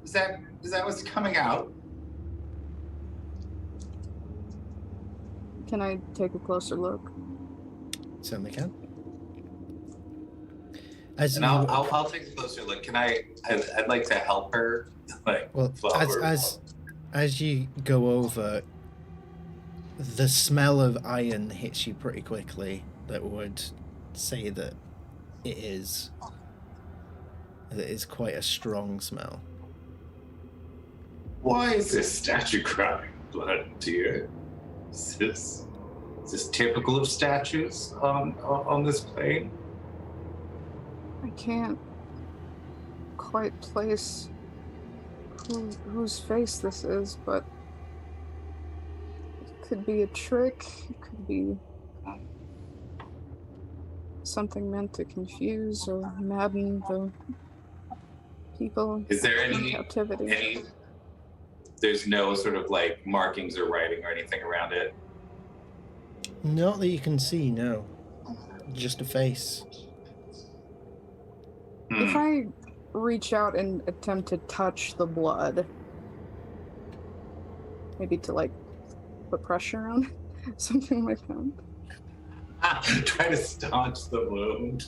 Is that what's coming out? Can I take a closer look? Certainly can. As And you, I'll take a closer look. I'd like to help her. Like, well, flower. as you go over, the smell of iron hits you pretty quickly. That would say that it is quite a strong smell. Why is this statue crying blood, dear? Is this typical of statues on this plane? I can't quite place whose face this is, but it could be a trick. It could be something meant to confuse or madden the people Is there in any captivity. There's no sort of like markings or writing or anything around it? Not that you can see, no. Just a face. If I reach out and attempt to touch the blood, maybe to like put pressure on it, something like that. Try to staunch the wound.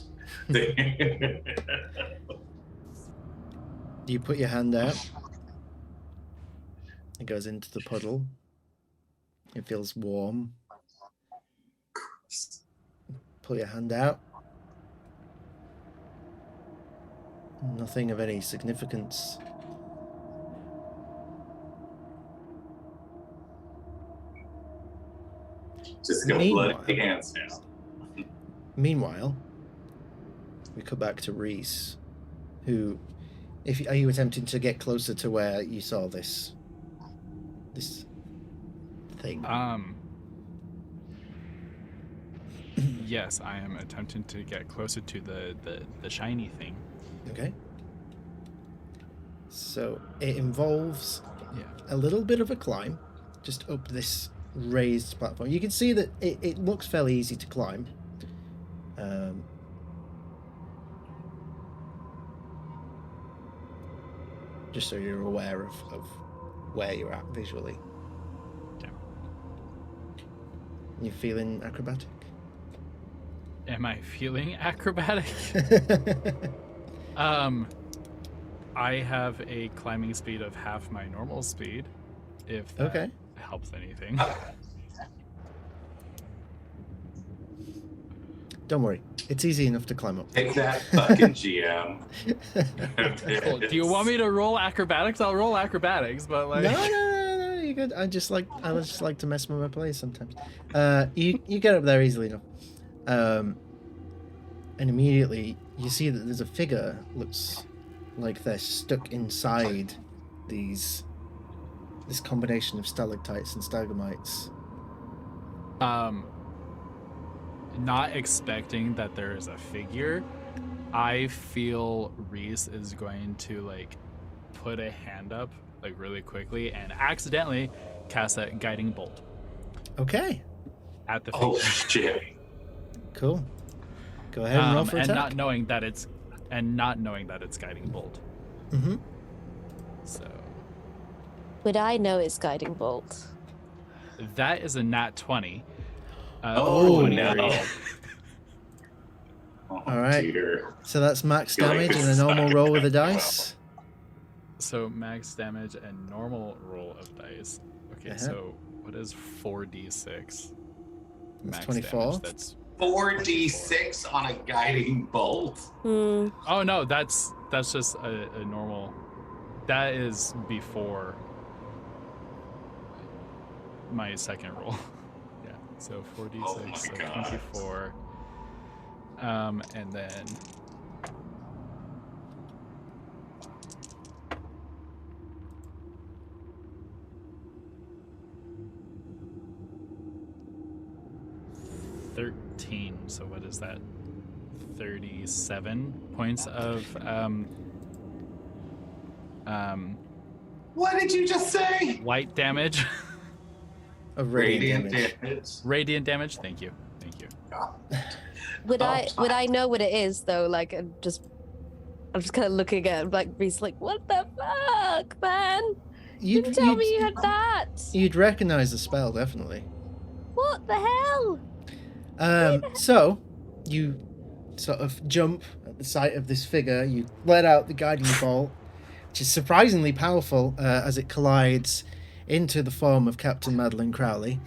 You put your hand out. It goes into the puddle. It feels warm. Pull your hand out. Nothing of any significance. Just got bloody hands now. Meanwhile, we come back to Reese, who, are you attempting to get closer to where you saw this thing? Yes, I am attempting to get closer to the shiny thing. Okay. So it involves Yeah. a little bit of a climb, just up this raised platform. You can see that it looks fairly easy to climb. Just so you're aware of where you're at visually. Yeah. You feeling acrobatic? Am I feeling acrobatic? I have a climbing speed of half my normal speed, if that helps anything. Don't worry, it's easy enough to climb up. Take that, fucking GM. Cool. Do you want me to roll acrobatics? I'll roll acrobatics, but like No, you're good. I just like to mess with my plays sometimes. You get up there easily enough. And immediately you see that there's a figure. Looks like they're stuck inside this combination of stalactites and stalagmites. Not expecting that there is a figure, I feel Reese is going to like put a hand up like really quickly and accidentally cast a guiding bolt. Okay. At the figure. Oh shit. Cool. Go ahead and roll for and attack. not knowing that it's guiding bolt. Mm-hmm. So Would I know it's guiding bolt? that is a nat 20. Oh, 23. no. Oh, All right. dear. So that's max Feel like damage and a this normal sucks. roll with a dice. So max damage and normal roll of dice. Okay, so what is 4d6? Max 24. damage. That's 4d6 on a guiding bolt. Hmm. oh no, that's just a normal. That is before my second roll. Yeah, so 4d6, Oh my so God. 24. And then $13. So what is that? 37 points of What did you just say? light damage. Of Radiant damage. damage. Radiant damage. Thank you. Would Oh, I know what it is though? Like I'm just kind of looking at like Reese, like what the fuck, man? You didn't tell me you had that. You'd recognize the spell, definitely. What? What the hell? So you sort of jump at the sight of this figure. You let out the guiding bolt, which is surprisingly powerful as it collides into the form of Captain Madeline Crowley.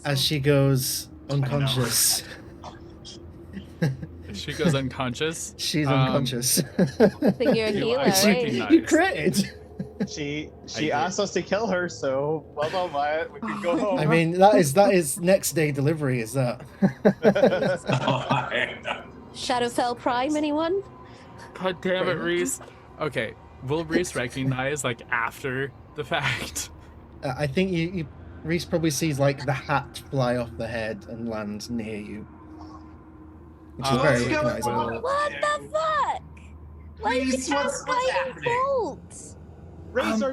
As she goes unconscious. She goes unconscious. She's unconscious. I think you're a healer, right? You critted. She I asked us to kill her, so well done, Wyatt. We can go home. I mean, that is next day delivery, is that? Shadowfell Prime, anyone? God damn it, Reese. Okay, will Reese recognize like after the fact? I think Reese probably sees like the hat fly off the head and land near you, which is very What's going recognizable. on? What the fuck? Why you Reese, what's happening? bolts? Reese,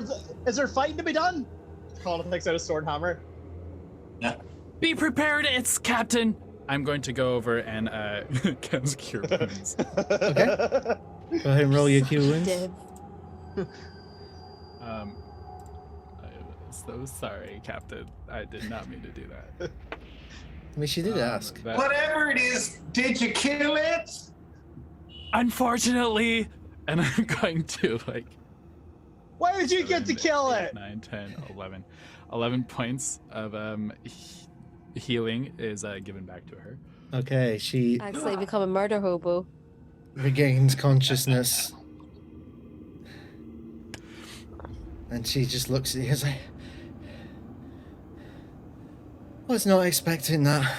is there fighting to be done? Colin takes out a sword and hammer. Be prepared, it's Captain. I'm going to go over and Ken's cure wounds. Okay. Go ahead and roll your Q wounds. I'm so sorry, Captain. I did not mean to do that. I mean, she did ask. Whatever it is, did you kill it? Unfortunately, and I'm going to like. Why did you get to kill it? 9, 10, 11. 11 points of healing is given back to her. Okay, she Actually become a murder hobo. regains consciousness. And she just looks at you and like, was not expecting that.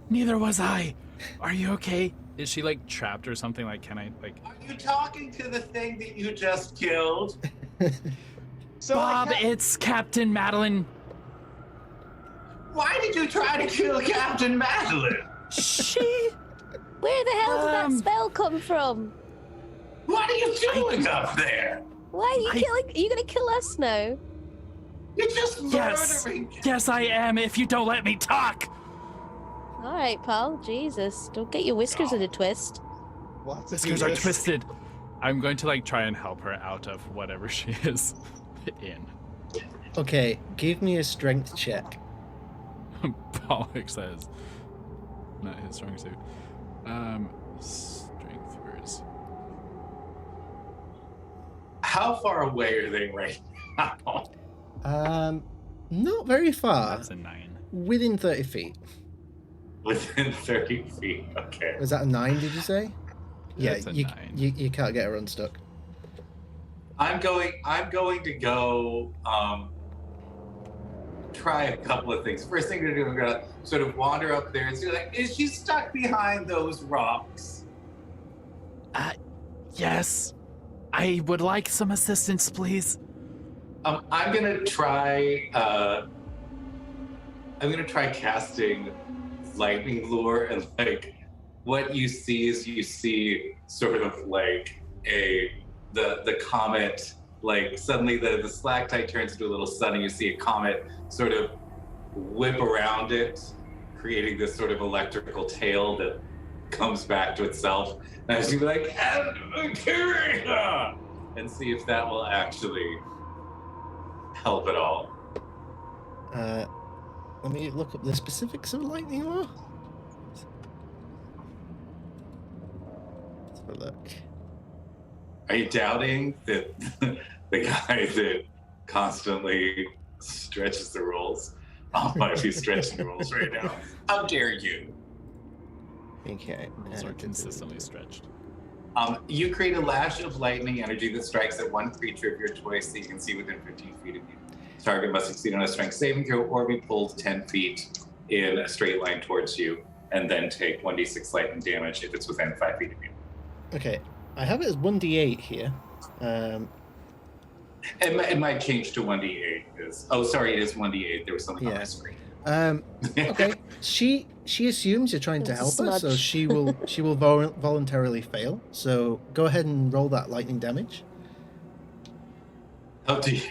Neither was I. Are you okay? Is she like trapped or something? Like, can I like? Are you talking to the thing that you just killed? So Bob, it's Captain Madeline. Why did you try to kill Captain Madeline? She. Where the hell did that spell come from? What are you doing up there? Why are you killing? Are you gonna kill us now? You're just Yes. murdering. Yes, I am. If you don't let me talk. All right, pal. Jesus, don't get your whiskers in a twist. What? Whiskers are twisted. I'm going to like try and help her out of whatever she is in. Okay, give me a strength check. Pollock says, not his strong suit. Strength where's? How far away are they right now? Not very far. That's a 9. Within 30 feet. Within 30 feet. Okay. Was that a 9, did you say? That's Yeah, a you, 9. you can't get her unstuck. I'm going to go try a couple of things. First thing to do, I'm gonna sort of wander up there and see like, is she stuck behind those rocks? Yes. I would like some assistance, please. I'm gonna try casting lightning lure, and like what you see is you see sort of like the comet, like suddenly the stalactite turns into a little sun and you see a comet sort of whip around it, creating this sort of electrical tail that comes back to itself. And I was gonna be like, and see if that will actually help at all. Let me look up the specifics of lightning law. Let's have a look. Are you doubting that the guy that constantly stretches the rules might be stretching the rules right now? How dare you? Okay. Rules are consistently stretched. You create a lash of lightning energy that strikes at one creature of your choice that you can see within 15 feet of you. Target must succeed on a strength saving throw or be pulled 10 feet in a straight line towards you, and then take 1d6 lightning damage if it's within 5 feet of you. Okay. I have it as 1d8 here. It might change to 1d8. It is 1d8. There was something on my screen. Okay. She assumes you're trying to It's a help her, so smudge. she will voluntarily fail. So go ahead and roll that lightning damage. Oh dear.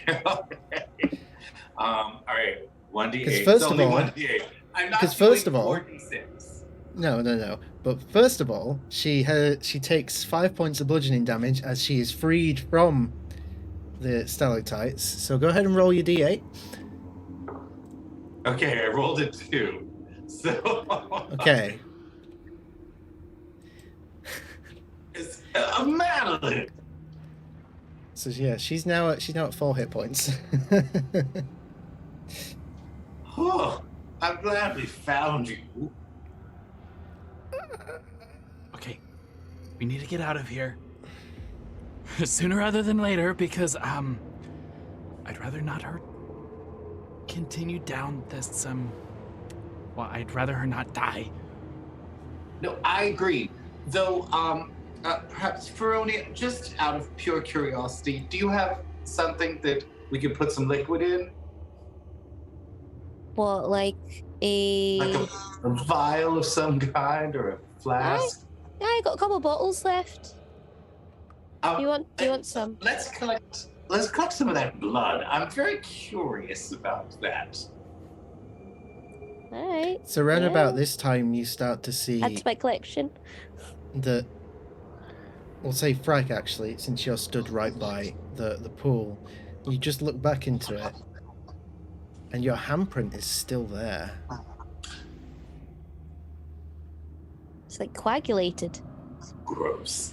All right. 1d8. 'Cause first It's of only all- 1d8. I'm not 'cause first doing of all- 4d6. No. But first of all, she takes 5 points of bludgeoning damage as she is freed from the stalactites. So go ahead and roll your d8. Okay, I rolled a 2. So Okay. It's Madeline. So yeah, she's now at 4 hit points. Oh, I'm glad we found you. Okay, we need to get out of here sooner rather than later because I'd rather not her continue down this well, I'd rather her not die. No, I agree. Though, perhaps Rhódania, just out of pure curiosity, do you have something that we could put some liquid in? What, like a... Like a vial of some kind or a flask? I got a couple bottles left. Do you want some? Let's collect some of that blood. I'm very curious about that. Alright. So around about this time, you start to see Add to my collection. that. We'll say Frag actually, since you're stood right by the pool. You just look back into it, and your handprint is still there. It's like coagulated. Gross.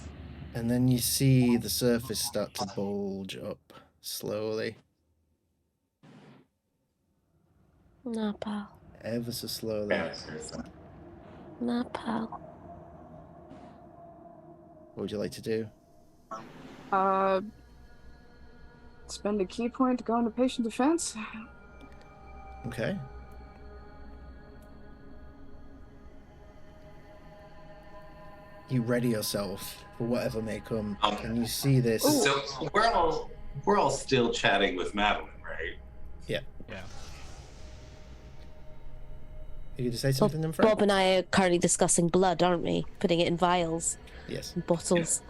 And then you see the surface start to bulge up slowly, Nah, pal. ever so slowly. Nah, pal. What would you like to do? Spend a key point to go into patient defense. Okay. You ready yourself for whatever may come, and you see this. So we're all still chatting with Madeline, right? Yeah. Yeah. You gonna say something, then, Frank? Bob and I are currently discussing blood, aren't we? Putting it in vials Yes. and bottles.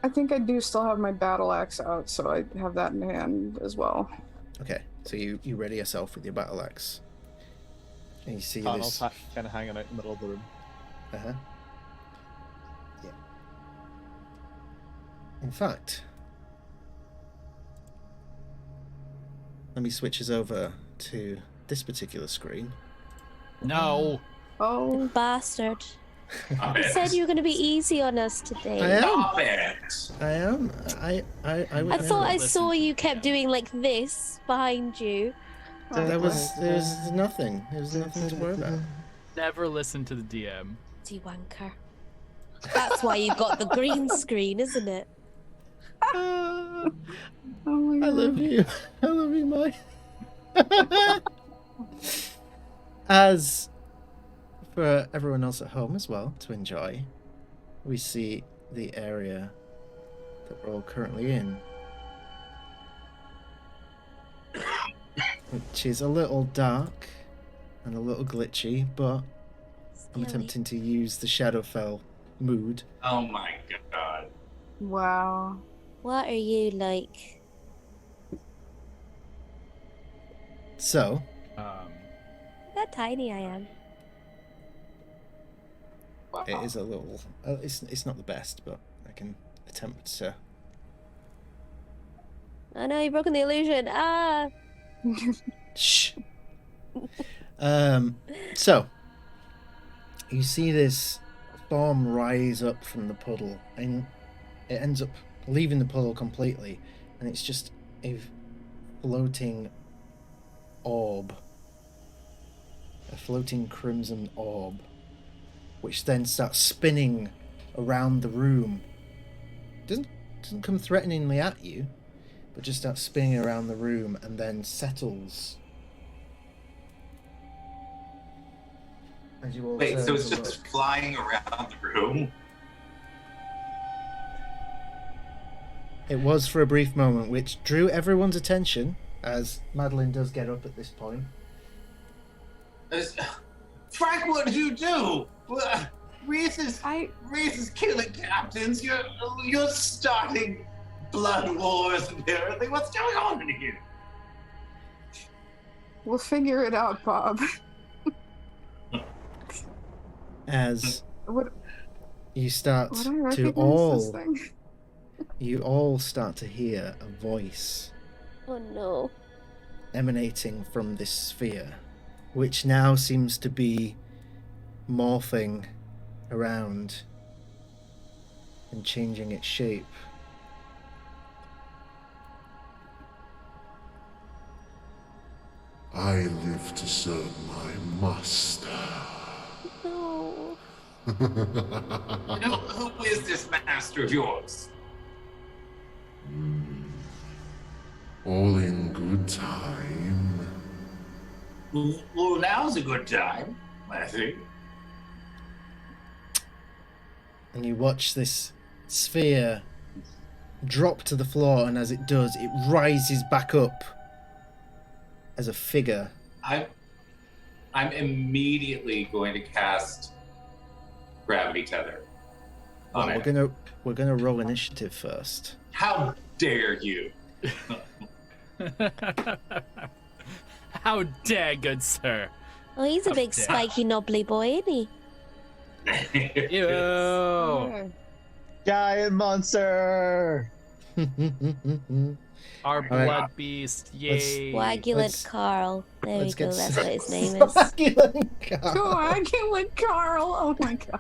I think I do still have my battle axe out, so I have that in hand as well. Okay. So you ready yourself with your battle axe, and you see Panel's this. kind of hanging out in the middle of the room. Yeah. In fact, let me switch us over to this particular screen. No. Oh, Bastard. Stop You it. said you were going to be easy on us today. I am. Stop it. I am. I I would thought I know. saw you kept doing like this behind you. There was nothing. There was nothing to worry about. Never listen to the DM. You wanker. That's why you've got the green screen, isn't it? oh my I God. love you. I love you, Mike. As for everyone else at home as well to enjoy, we see the area that we're all currently in, which is a little dark and a little glitchy, but I'm attempting to use the Shadowfell mood. Oh my god. Wow. What are you like? So, How tiny I am. it is a little. It's not the best, but I can attempt to. I know, you've broken the illusion. Ah! Shh. So you see this form rise up from the puddle, and it ends up leaving the puddle completely, and it's just a floating orb, a floating crimson orb, which then starts spinning around the room. Doesn't come threateningly at you, but just starts spinning around the room and then settles. As you all Wait, turn so it's to just look. flying around the room? It was for a brief moment, which drew everyone's attention, as Madeline does get up at this point. Frank, what did you do? Reese is killing captains. You're starting blood wars apparently. What's going on in here? We'll figure it out, Bob. As Would you start I to recognize this all thing? you all start to hear a voice Oh no. emanating from this sphere, which now seems to be morphing around and changing its shape. I live to serve my master. No. Who is this master of yours? All in good time. Well, now's a good time, I think. And you watch this sphere drop to the floor, and as it does, it rises back up as a figure. I'm immediately going to cast Gravity Tether on it. We're gonna roll initiative first. How dare you? How dare, good sir. Oh, he's a big dare. spiky knobbly boy, isn't he? Ew. Giant monster! Our right. blood beast. Yay. Coagulant Carl. There we let's go, get that's what his name is. Coagulant Carl. Coagulant Carl. Oh my god.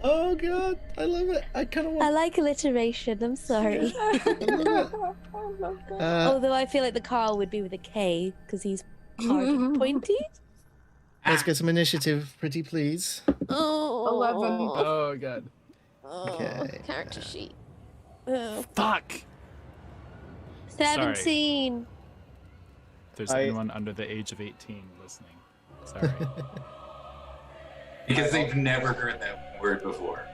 Oh god, I love it. I kind of I want. like alliteration, I'm sorry. Although I feel like the Carl would be with a K, because he's hard and pointy. Let's get some initiative, pretty please. Oh. 11. Oh, god. Oh, Okay. character sheet. Oh. Fuck. 17. If there's I- anyone under the age of 18 listening, sorry. Because they've never heard that word before.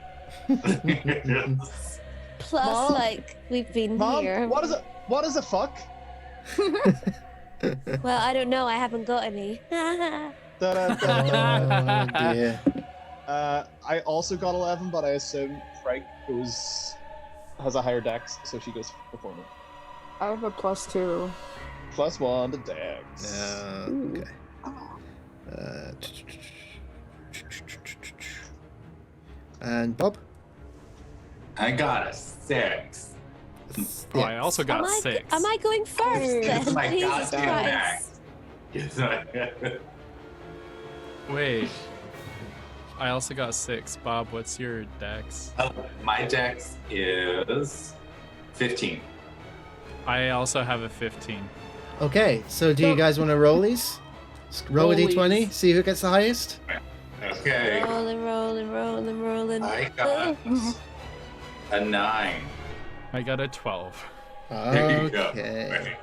Plus, Mom? like, we've been Mom, here. what is it? What is a fuck? Well, I don't know, I haven't got any. Oh dear. I also got 11, but I assume Frank has a higher dex, so she goes before me. I have a +2. +1 to dex. Okay. And Bob? I got a 6. Oh, I also got 6. Am I going first then? It's my Jesus goddamn Christ. max. Yes, Wait. I also got 6. Bob, what's your dex? my dex is 15. I also have a 15. Okay, so do you guys want to roll these? Roll a Roll d20, these. see who gets the highest? Okay. Rolling, rolling, rolling, rolling. I got a 9. I got a 12. There you go. Okay. Right.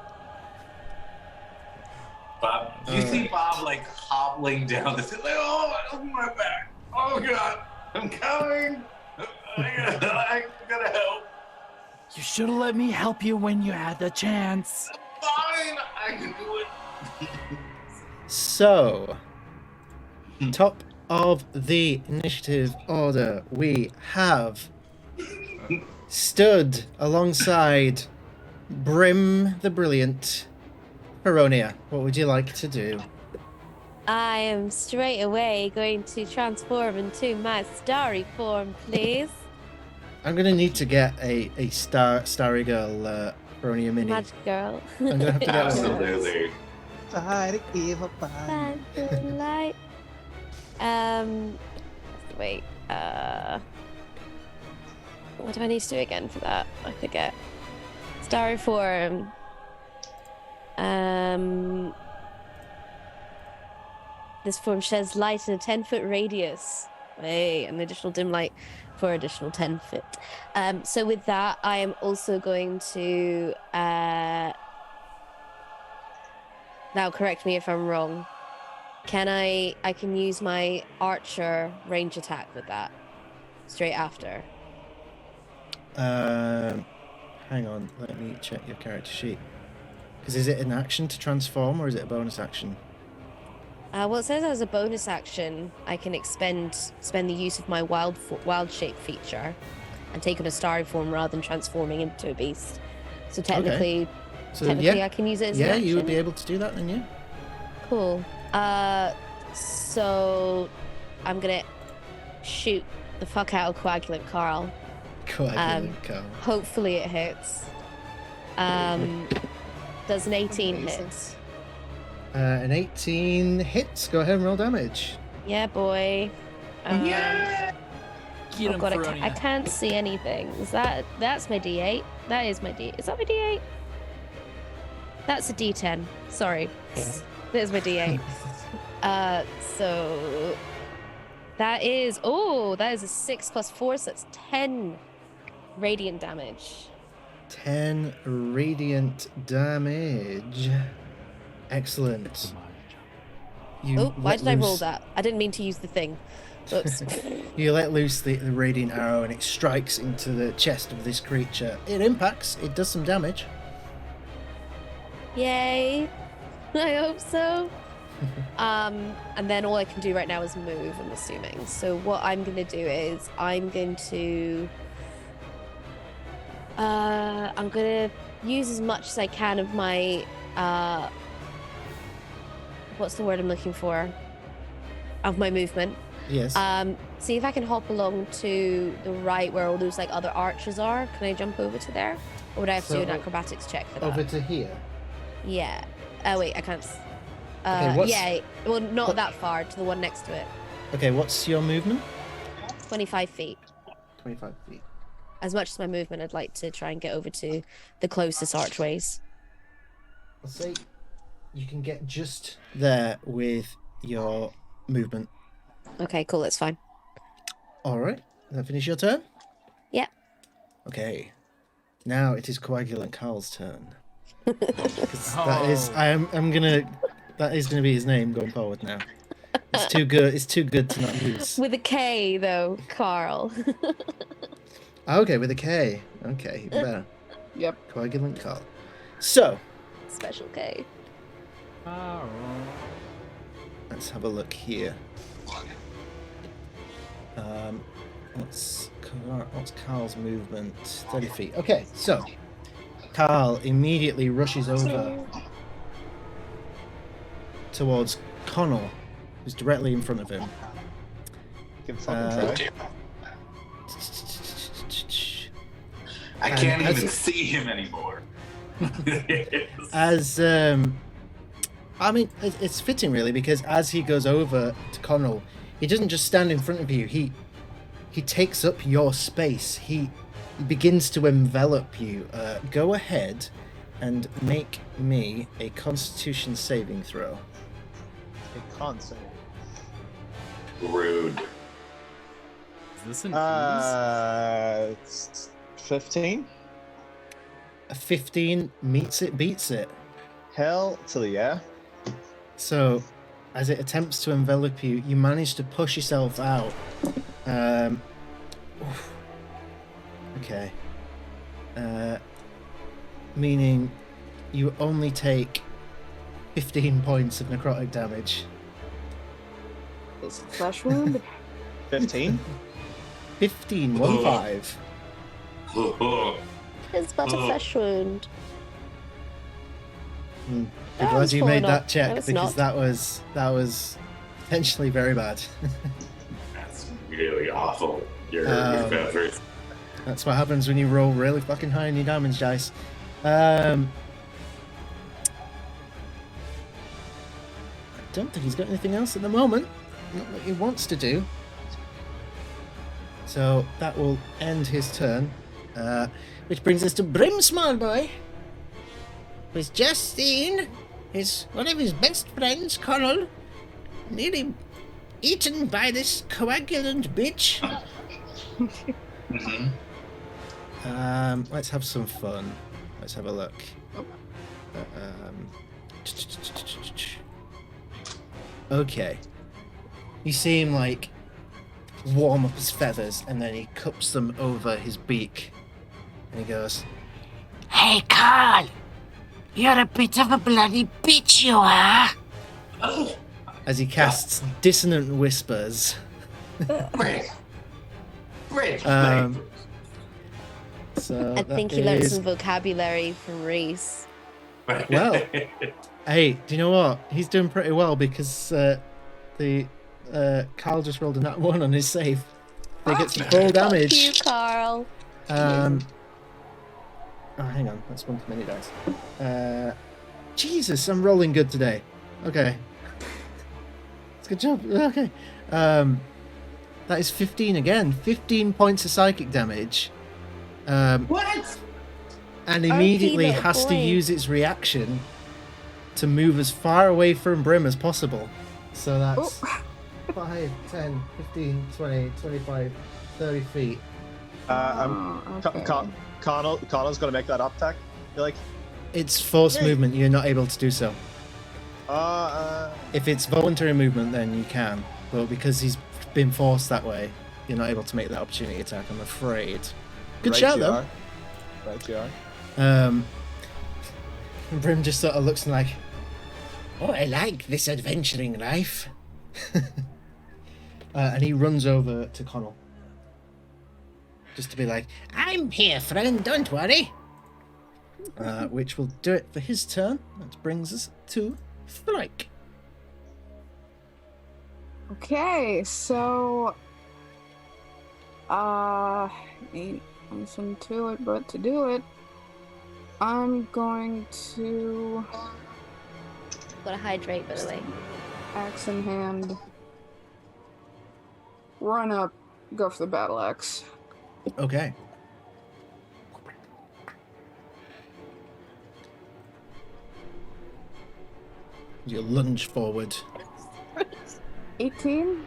Bob, you see Bob like hobbling down the stairs, like, oh my back. Oh god, I'm coming. I gotta help. You should have let me help you when you had the chance. Fine, I can do it. So, top of the initiative order, we have stood alongside Brim the Brilliant. Rhódania, what would you like to do? I am straight away going to transform into my starry form, please. I'm gonna need to get a starry girl Rhódania mini. Magic girl. I'm gonna have to get one. Absolutely. Find the light. Wait. What do I need to do again for that? I forget. Starry form. This form sheds light in a 10-foot radius. Hey, an additional dim light for additional 10 foot. So with that, I am also going to. Now, correct me if I'm wrong. I can use my archer range attack with that straight after. Hang on, let me check your character sheet. Because is it an action to transform or is it a bonus action? Well, it says as a bonus action, I can spend the use of my wild shape feature and take on a starry form rather than transforming into a beast. So technically, So I can use it as an action. you would be able to do that then, yeah? Cool. So I'm gonna shoot the fuck out of Coagulant Carl. Coagulant Carl. Hopefully it hits. Does an 18 hit? An 18 hits. Go ahead and roll damage. Yeah, boy. Get Oh him, god, I Rhódania. can't see anything. That's my D8? That is my D. Is that my D8? That's a D10. Sorry. There's my D8. So that is a 6 plus 4, so that's 10 radiant damage. 10 radiant damage. Excellent. You Why let did I roll loose- that? I didn't mean to use the thing. Oops. You let loose the radiant arrow and it strikes into the chest of this creature. It impacts, it does some damage. Yay. I hope so. And then all I can do right now is move, I'm assuming. So what I'm going to do is I'm going to use as much as I can of my what's the word I'm looking for? Of my movement. Yes. See if I can hop along to the right where all those like other archers are. Can I jump over to there? Or would I have to do an So, acrobatics check for that? Over to here. Yeah. Oh wait, I can't. Okay, what's- Yeah. Well, not what- that far. To the one next to it. Okay, what's your movement? 25 feet. 25 feet. As much as my movement, I'd like to try and get over to the closest archways. I'll say you can get just there with your movement. Okay, cool. That's fine. Alright, does that finish your turn? Yeah. Okay. Now it is Coagulant Carl's turn. 'Cause that is that is gonna be his name going forward now. It's too good to not use. With a K though, Carl. Okay, with a K. Okay, even better. Yep. Coagulant Carl. So, Special K. let's have a look here. What's Carl's movement? 30 feet. Okay, so Carl immediately rushes over towards Connell, who's directly in front of him. Can fucking try. I can't as- even see him anymore. As I mean, it's fitting really, because as he goes over to Connell, he doesn't just stand in front of you. He takes up your space. He begins to envelop you. Go ahead and make me a Constitution saving throw. I can't say. Rude. Is this an It's 15. A 15 meets it, beats it. Hell to the yeah. So, as it attempts to envelop you, you manage to push yourself out. Okay. Meaning you only take 15 points of necrotic damage. Is it flesh wound? 15. 15, 1-5. It's but a flesh wound. I'm That glad was you pulling made up. that check, No, it's because not. that was potentially very bad. That's really awful. Your Um, efforts. That's what happens when you roll really fucking high on your damage dice. I don't think he's got anything else at the moment. Not that he wants to do. So that will end his turn. Which brings us to Brim Smallboy, who's just seen one of his best friends, Connell, nearly eaten by this coagulant bitch. Mhm. Let's have some fun. Let's have a look. Okay. You see him like warm up his feathers, and then he cups them over his beak, and he goes, "Hey, Carl, you're a bit of a bloody bitch, you are." As he casts dissonant whispers. Great. Great. So I that think he learned is- some vocabulary from Reese. Well, hey, do you know what? He's doing pretty well, because Carl just rolled a nat 1 on his save. They get some full Fuck you, damage. Carl. Oh, hang on. That's one too many dice. Jesus, I'm rolling good today. Okay. It's a good job. Okay. That is 15 again. 15 points of psychic damage. What? And immediately little has to boy. use its reaction to move as far away from Brim as possible. So that's 5, 10, 15, 20, 25, 30 feet. Okay. Connell's gonna make that up attack. You're like, It's forced Yay. movement. You're not able to do so. uh, If it's voluntary movement, then you can. But because he's been forced that way, you're not able to make that opportunity attack, I'm afraid. Good right shout, you though. are. Right you are. Brim just sort of looks like, oh, I like this adventuring life. And he runs over to Connell. Just to be like, I'm here, friend, don't worry. Which will do it for his turn. That brings us to Thrike. Okay, so ain't nothing to it but to do it. I'm going to Gotta hydrate, by the way. axe in hand, run up, go for the battle axe. Okay. You lunge forward. 18?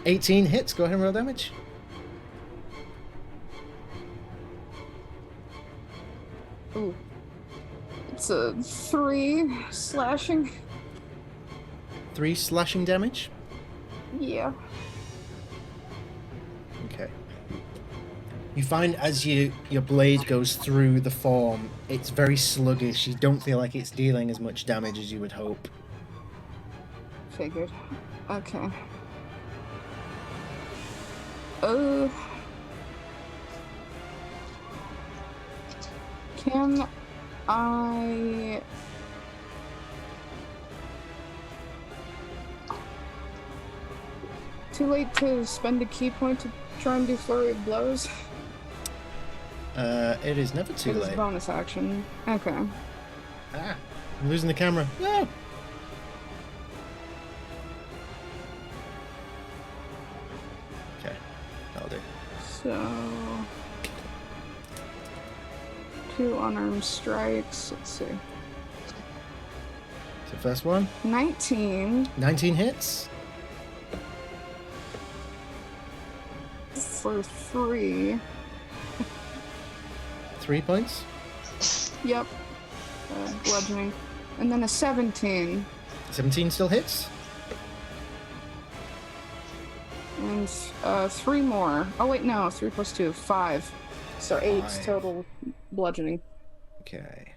18 hits. Go ahead and roll damage. Ooh. It's a 3 slashing. 3 slashing damage. Yeah. Okay. You find as your blade goes through the form, it's very sluggish. You don't feel like it's dealing as much damage as you would hope. Figured. Okay. Can I... Too late to spend a key point to try and do flurry of blows? It is never too It is late. bonus action. Okay. Ah, I'm losing the camera. No! Okay, that'll do. So... 2 unarmed strikes. Let's see. So first one, 19 19 hits. for 3. 3 points. Yep. Bludgeoning. And then a 17. 17 still hits. And 3 more. Oh wait, no. 3 plus 2. 5. So 8 5. total bludgeoning. Okay.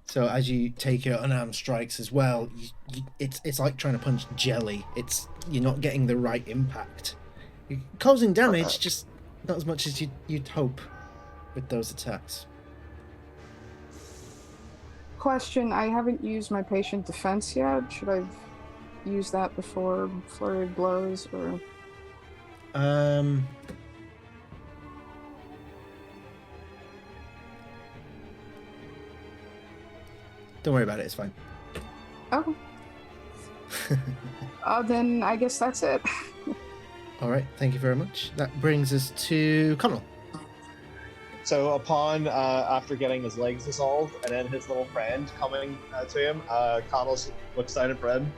So as you take your unarmed strikes as well, it's like trying to punch jelly. You're not getting the right impact. You're causing damage, just not as much as you'd hope with those attacks. Question, I haven't used my patient defense yet. Should I use that before flurry of blows, or... Don't worry about it, it's fine. Okay. Then I guess that's it. Alright, thank you very much. That brings us to Connell. So upon after getting his legs dissolved and then his little friend coming to him, Connell looks down at Brim,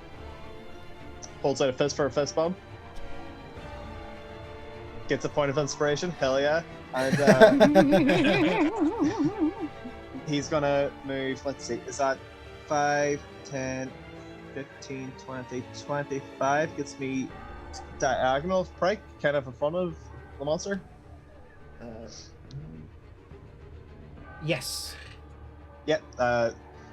holds out a fist for a fist bump, gets a point of inspiration, hell yeah, and he's gonna move, let's see, is that 5, 10, 15, 20, 25, gets me diagonal break, kind of in front of the monster. Yes. Yep.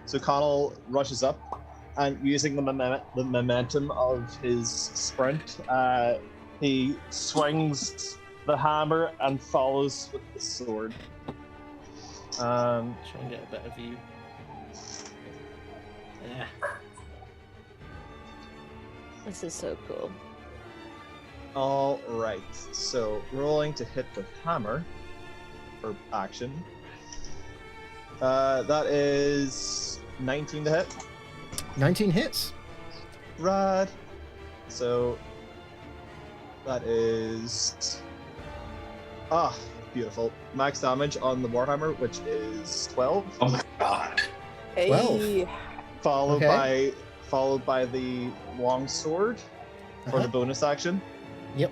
So Connell rushes up, and using the momentum of his sprint, he swings the hammer and follows with the sword. Try and get a better view. Yeah. This is so cool. All right. So rolling to hit with hammer for action. That is 19 to hit. 19 hits. Rad. So that is beautiful. Max damage on the warhammer, which is 12. Oh my god. Hey. Followed Okay. by the long sword for the bonus action. Yep.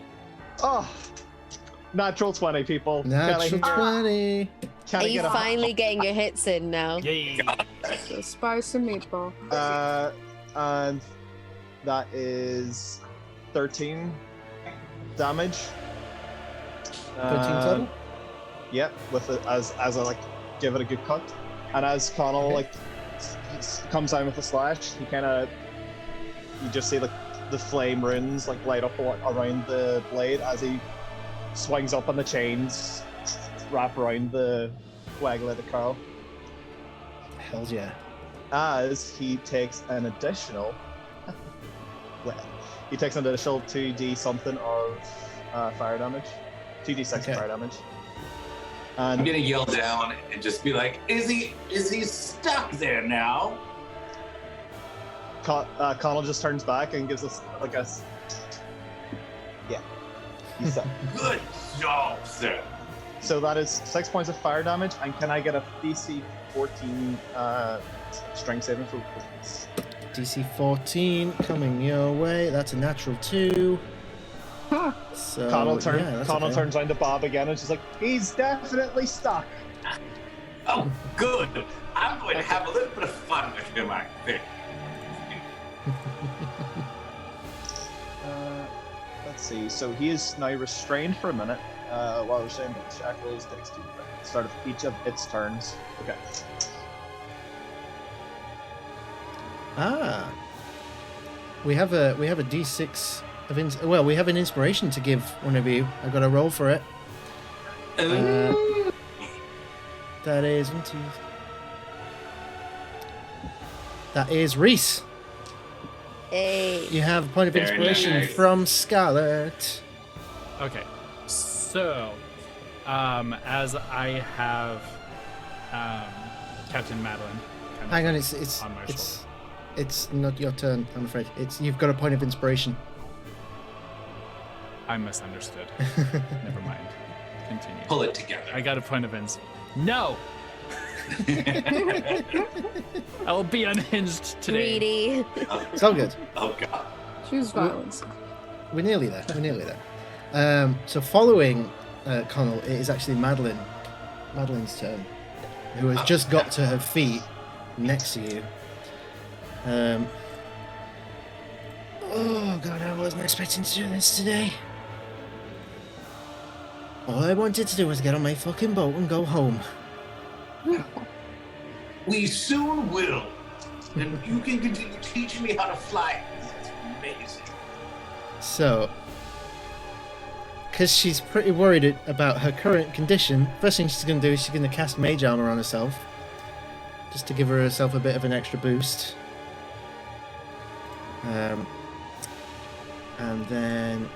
Natural 20, people. Natural 20. Can Are I you get a finally getting your hits in now? Yay! So spice and meatball. and that is 13 damage. 13 total. Yep, with it as I like give it a good cut, and as Connell Okay. like comes down with the slash, you just see like the flame runes like light up around the blade as he swings up, and the chains wrap around the coagulated cow. Hells yeah. As he takes an additional, he takes an additional 2d something of fire damage, 2d6 Okay. fire damage. I'm And gonna yell down and just be like, "Is he stuck there now?" Connell just turns back and gives us like a, yeah, he's up. Good job, sir. So that is 6 points of fire damage, and can I get a DC 14 strength saving throw, please? DC 14 coming your way. That's a natural 2. Huh. So Connell yeah, that's Connell okay. turns around to Bob again, and she's like, "He's definitely stuck." Oh, good. I'm going to have a little bit of fun with him, I think. Let's see. So he is now restrained for a minute. While restrained by shackles, takes 2 minutes. Start of each of its turns. Okay. Ah. We have a D6 of we have an inspiration to give one of you. I got a roll for it. That is 1, 2. That is Reese. Hey. You have a point of Very inspiration nice. from Scarlet. Okay, so as I have Captain Madeline. kind of Hang on, it's on my it's not your turn. I'm afraid. You've got a point of inspiration. I misunderstood. Never mind. Continue. Pull it together. I got a point of No! I will be unhinged today. Greedy. It's all good. Oh god. Choose violence. We're nearly there. We're nearly there. So following Connell, it is actually Madeline's turn, who has just got to her feet next to you. Oh god, I wasn't expecting to do this today. All I wanted to do was get on my fucking boat and go home. We soon will. And you can continue teaching me how to fly. It's amazing. So, because she's pretty worried about her current condition, first thing she's going to do is she's going to cast Mage Armor on herself, just to give herself a bit of an extra boost. And then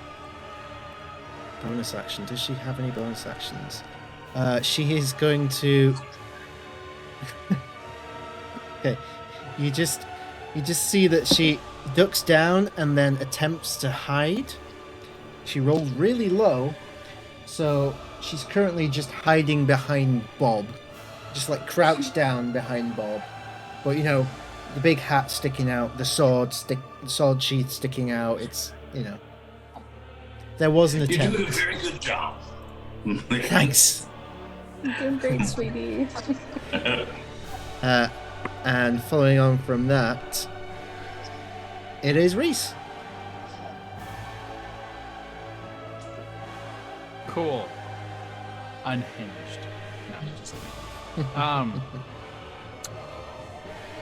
bonus action. Does she have any bonus actions? She is going to. Okay, you just see that she ducks down and then attempts to hide. She rolled really low, so she's currently just hiding behind Bob, just like crouched down behind Bob. But you know, the big hat sticking out, the sword sheath sticking out. It's, you know, there was an You're attempt. doing a very good job. Thanks. You're doing great, sweetie. And following on from that, it is Reese. Cool. Unhinged. No, just kidding.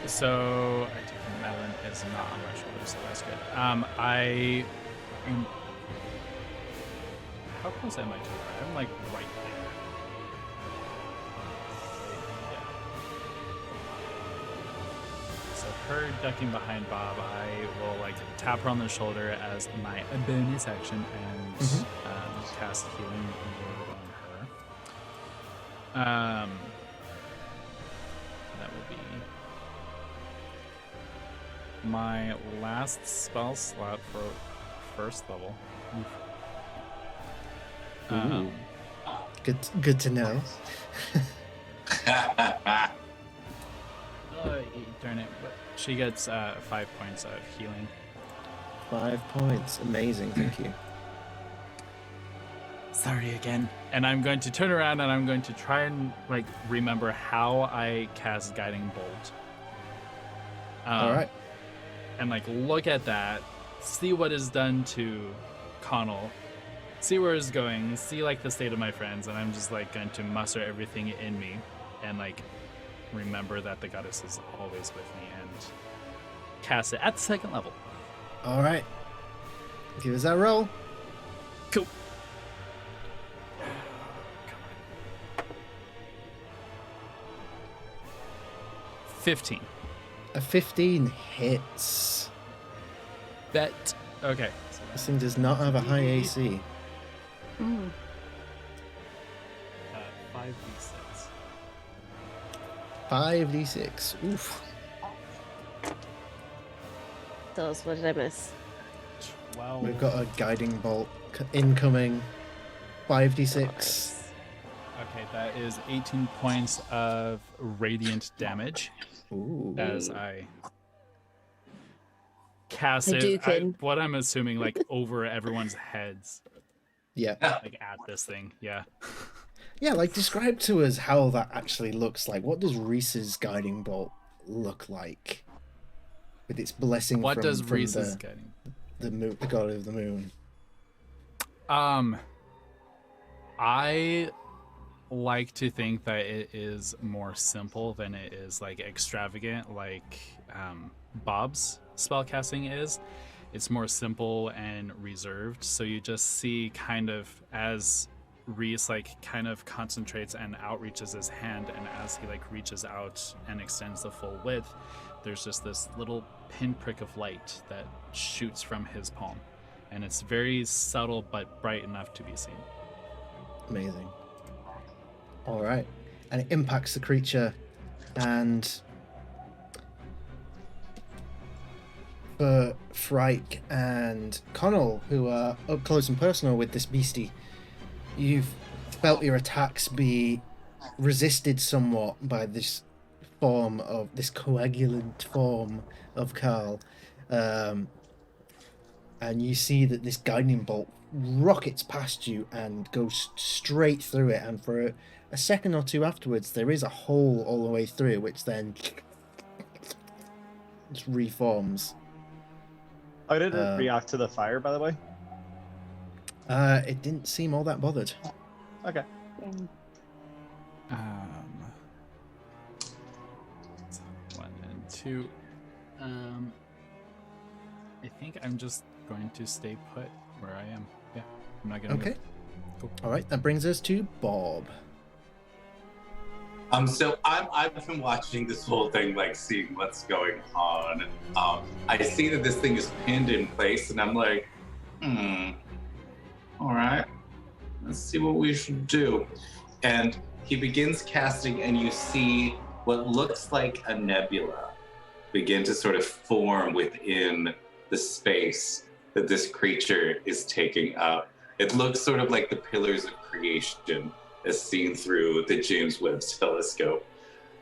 So I take it Madeline is not on my shoulder, so that's good. I am. How close am I to her? I'm like right there. Yeah. So her ducking behind Bob, I will like tap her on the shoulder as my bonus action and cast healing word on her. That will be my last spell slot for first level. Good to know. Darn it. But she gets 5 points of healing. 5 points. Amazing. Thank you. Sorry again. And I'm going to turn around and I'm going to try and like remember how I cast Guiding Bolt. All right. And like look at that, see what is done to Connell, see where it's going, see like the state of my friends, and I'm just like going to muster everything in me and like remember that the goddess is always with me and cast it at the 2nd level. All right. Give us that roll. Cool. 15. A 15 hits. Bet. Okay. So This thing does not have a high AC. 5d6. 5d6. Oof. Those, what did I miss? 12. We've got a guiding bolt incoming. 5d6. Okay, that is 18 points of radiant damage Ooh. as I cast it. Hadouken. What I'm assuming, like over everyone's heads, Yeah. like at this thing. Yeah. Yeah, like describe to us how that actually looks like. What does Reese's guiding bolt look like? With its blessing What from, does from Reese's getting? the god of the moon. I like to think that it is more simple than it is like extravagant, like Bob's spellcasting is. It's more simple and reserved. So you just see kind of as Reese like kind of concentrates and outreaches his hand, and as he like reaches out and extends the full width, there's just this little pinprick of light that shoots from his palm, and it's very subtle but bright enough to be seen. Amazing. All right, and it impacts the creature, and for Frike and Connell, who are up close and personal with this beastie, you've felt your attacks be resisted somewhat by this form of this coagulant form of Carl, and you see that this guiding bolt rockets past you and goes straight through it, and for a second or two afterwards there is a hole all the way through, which then just reforms. How did it react to the fire, by the way? It didn't seem all that bothered. Okay. So 1 and 2. I think I'm just going to stay put where I am. Yeah, I'm not gonna. Okay. Move. Cool. All right, that brings us to Bob. So I've been watching this whole thing, like seeing what's going on. I see that this thing is pinned in place, and I'm like, all right, let's see what we should do. And he begins casting, and you see what looks like a nebula begin to sort of form within the space that this creature is taking up. It looks sort of like the pillars of creation as seen through the James Webb telescope.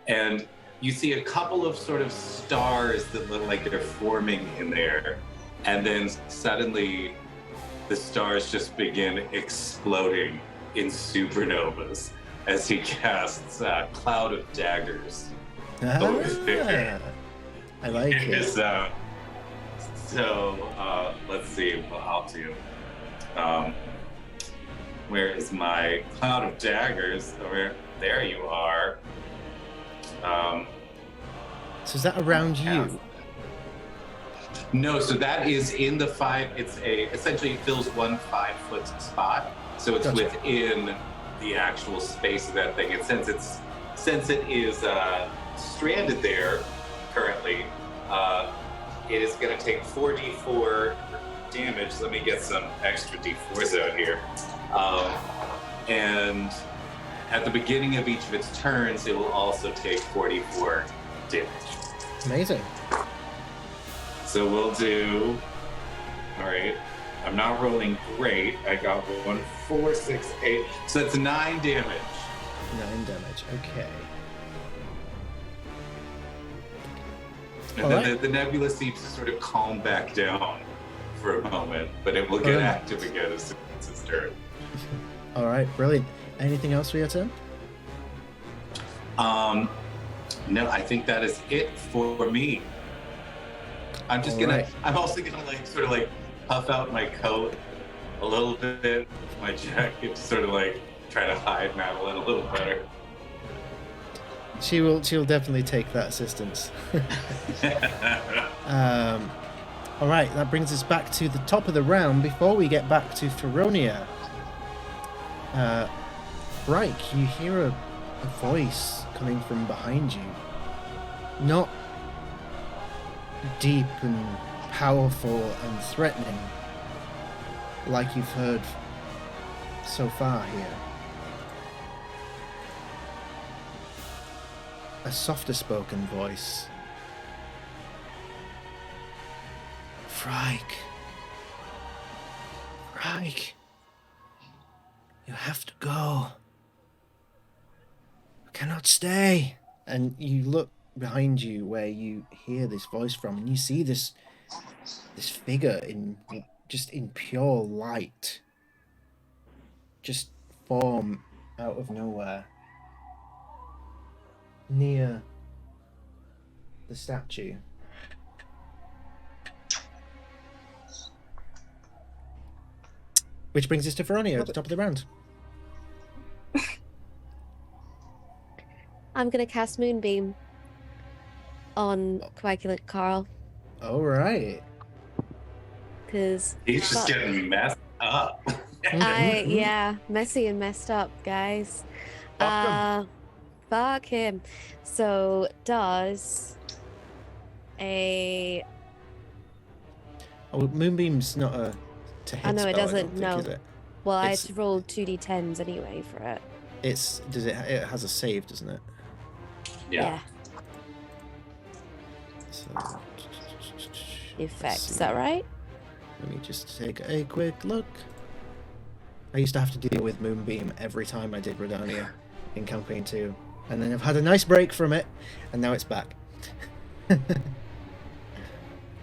And you see a couple of sort of stars that look like they're forming in there. And then suddenly the stars just begin exploding in supernovas as he casts a cloud of daggers over there. I like it. So let's see what I'll do. Where is my cloud of daggers? There you are. So is that around you? No, so that is in the 5. Essentially it fills 1 5-foot spot. So it's Gotcha. within the actual space of that thing. And since it is stranded there currently, It is going to take 4d4 damage. Let me get some extra d4s out here. And at the beginning of each of its turns, it will also take 44 damage. Amazing. So we'll do... All right. I'm not rolling great. I got 1, 4, 6, 8. So that's 9 damage. 9 damage. Okay. And All then right. the nebula seems to sort of calm back down for a moment, but it will get active again as soon as it's turn. All right. Brilliant. Anything else for your turn? No, I think that is it for me. I'm just All I'm also gonna like sort of like puff out my coat a little bit, my jacket, to sort of like try to hide Madeline a little better. She'll definitely take that assistance. All right, that brings us back to the top of the round. Before we get back to Rhódania, Bryke, you hear a voice coming from behind you. Not deep and powerful and threatening like you've heard so far here. A softer spoken voice. Bryke, you have to go. You cannot stay. And you look behind you where you hear this voice from, and you see this figure in pure light just form out of nowhere near the statue. Which brings us to Rhódania at the top of the round. I'm gonna cast Moonbeam on Coagulant Carl, All right. because He's just getting messed up. messy and messed up, guys. Fuck Fuck him. So does a Oh, Moonbeam's not a to hit I know it spell, doesn't, don't think, no. is it? well, I had It's- to roll 2d10s anyway for it. It has a save, doesn't it? Yeah. So, Effect. let's Is that see. right? Let me just take a quick look. I used to have to deal with Moonbeam every time I did Rhódania in Campaign 2. And then I've had a nice break from it, and now it's back. Well,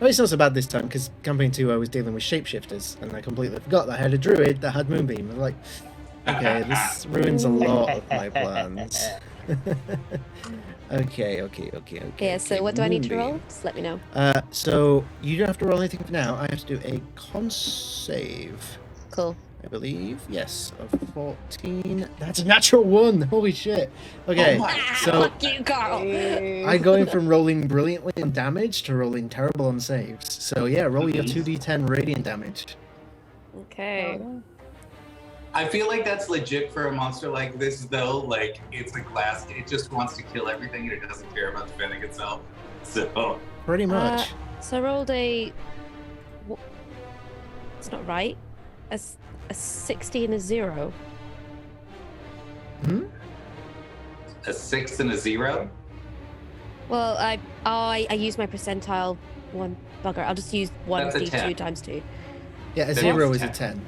it's not so bad this time, because Campaign 2 I was dealing with shapeshifters, and I completely forgot that I had a druid that had Moonbeam. I was like, okay, this ruins a lot of my plans. Okay. Yeah, so okay, what do I need to roll? Moonbeam. Just let me know. So you don't have to roll anything for now. I have to do a con save, Cool. I believe. Yes, of 14. That's a natural 1. Holy shit. Okay, Oh my so Fuck you, Carl. I'm going from rolling brilliantly in damage to rolling terrible on saves. So yeah, roll your 2d10 radiant damage. Okay. I feel like that's legit for a monster like this, though. Like, it's a glass, it just wants to kill everything and it doesn't care about defending itself. So, Pretty much. So I rolled a. It's not right. A 60 and a 0. a 6 and a 0. Well, I used my percentile one bugger. I'll just use one That's a d2 10. times 2. Yeah, a Then 0 it's is a 10. 10.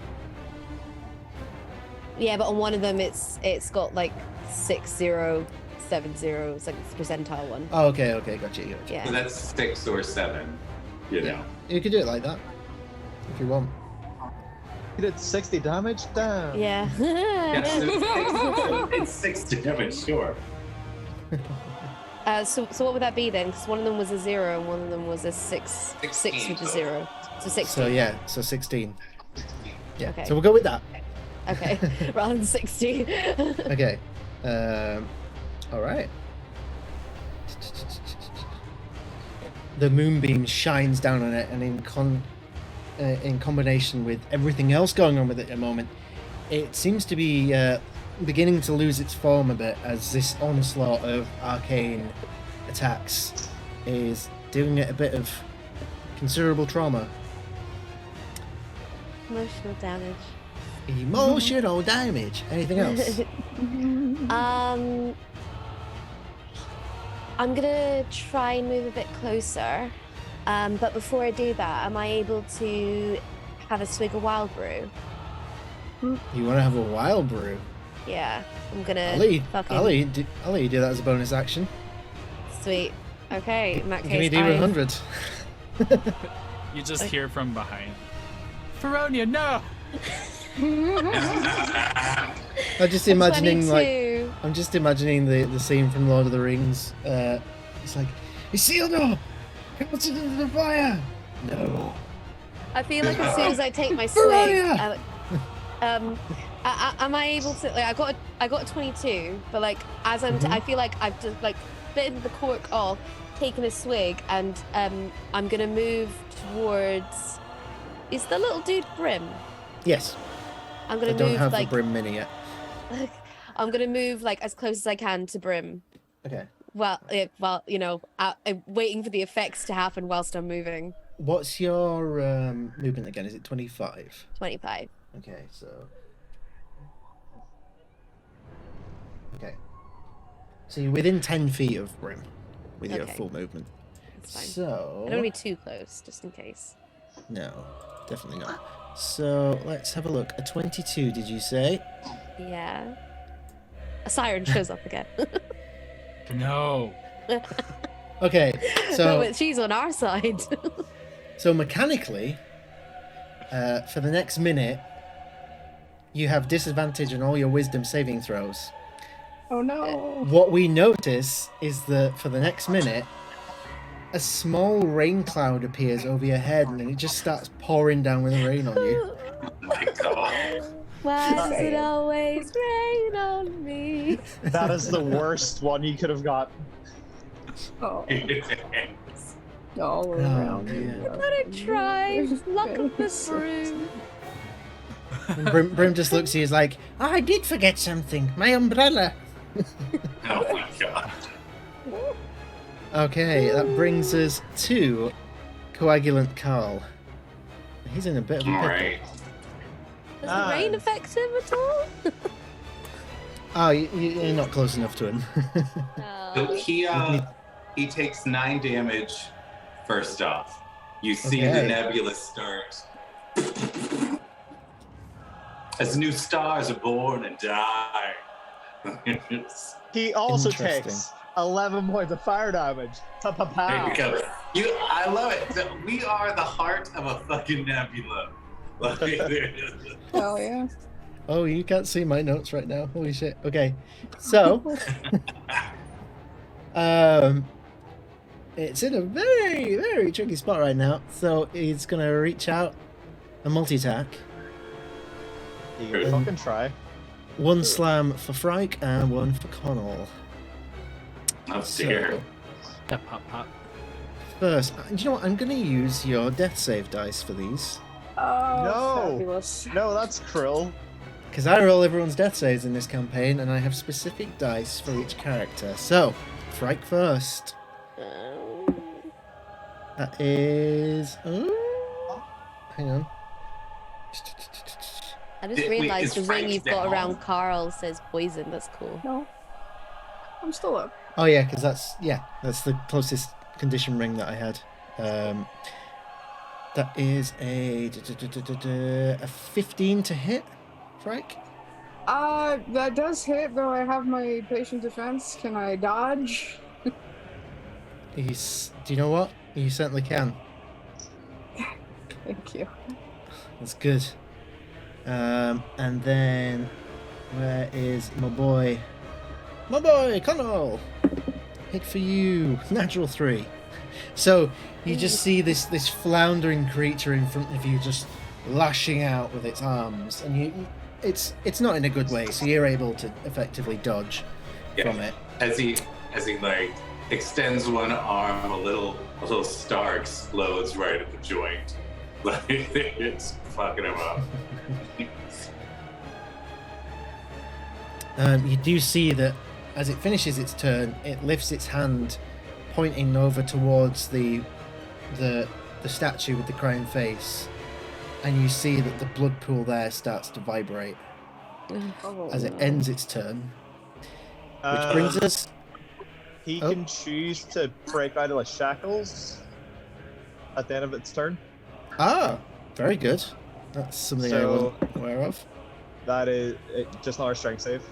Yeah, but on one of them it's got like 6 0 7 0. It's like the percentile one. Oh, okay, gotcha. Yeah. So that's 6 or 7. You know. You could do it like that, if you want. You did 60 damage? Damn. Yeah. Yeah, so it's 6 damage, sure. So what would that be then? Because one of them was a 0 and one of them was a 6. 6 16 with a total. 0. So 16. So yeah, so 16. Yeah, Okay. so we'll go with that. Okay. Rather than 60. Okay. All right. The moonbeam shines down on it, and in combination with everything else going on with it at the moment, it seems to be beginning to lose its form a bit as this onslaught of arcane attacks is doing it a bit of considerable trauma. Emotional damage. Emotional damage. Anything else? I'm gonna try and move a bit closer. But before I do that, am I able to have a swig of wild brew? You want to have a wild brew? Yeah, I'm gonna. I'll let you do that as a bonus action. Sweet. Okay, in that Give me case, D100. You just hear from behind. Feronia, no! I'm just imagining 22. I'm just imagining the scene from Lord of the Rings. It's like, Isildur, what's it into the fire? No. I feel like as soon as I take my swig, Feronia! am I able to? Like, I got a 22, but like as I feel like I've just like bitten the cork off, taken a swig, and I'm gonna move towards. Is the little dude Brim? Yes. I'm gonna I don't move have like the Brim Mini yet. I'm gonna move like as close as I can to Brim. Okay. Well, you know, I'm waiting for the effects to happen whilst I'm moving. What's your movement again? Is it 25? 25. Okay, so. Okay. So you're within 10 feet of Brim with your Okay. full movement. That's fine. So. I don't want to be too close, just in case. No, definitely not. So let's have a look. A 22, did you say? Yeah. A siren shows up again. No. Okay, No, so but she's on our side. so mechanically, for the next minute, you have disadvantage on all your wisdom saving throws. Oh no. What we notice is that for the next minute, a small rain cloud appears over your head, and then it just starts pouring down with rain on you. Oh my god. Why does it always rain on me? That is the worst one you could have got. Oh, all around. dear. Let it try. Luck of the broom. And Brim just looks at you, he's like, I did forget something. My umbrella. Oh my god. Okay, that brings us to Coagulant Carl. He's in a bit of a pickle. Alright. Does the rain affect him at all? Oh, you're not close enough to him. So Oh. he takes 9 damage first off. You see the Okay. nebula start. As new stars are born and die. He also Interesting. takes 11 points of fire damage. There Pa-pa-pow. you go. I love it. So we are the heart of a fucking nebula. Hell yeah. Oh, you can't see my notes right now. Holy shit. Okay, so it's in a very, very tricky spot right now. So he's gonna reach out and multi-attack. You can fucking try. One slam for Frike and one for Connell. Oh dear. Pop, pop, pop. First, do you know what? I'm gonna use your death save dice for these. Oh, No. fabulous. No, that's Krill. Because I roll everyone's death saves in this campaign, and I have specific dice for each character. So, Frike first. That is... Oh, hang on. I just Wait, realised is the ring Frank you've got down? around Carl says poison. That's cool. No. I'm still up. Oh yeah, because that's the closest condition ring that I had. That is a 15 to hit, Frike. That does hit, though I have my patient defense. Can I dodge? Do you know what? You certainly can. Thank you. That's good. And then where is my boy? My boy, Connell! Hit for you. Natural 3. So you just see this floundering creature in front of you just lashing out with its arms, and it's not in a good way, so you're able to effectively dodge from it. As he like extends one arm, a little star explodes right at the joint. Like it's fucking him up. You do see that as it finishes its turn, it lifts its hand pointing over towards the statue with the crying face, and you see that the blood pool there starts to vibrate as it ends its turn. Which brings us... He can choose to break out of the shackles at the end of its turn. Ah, very good. That's something I wasn't aware of. That is just not our strength save.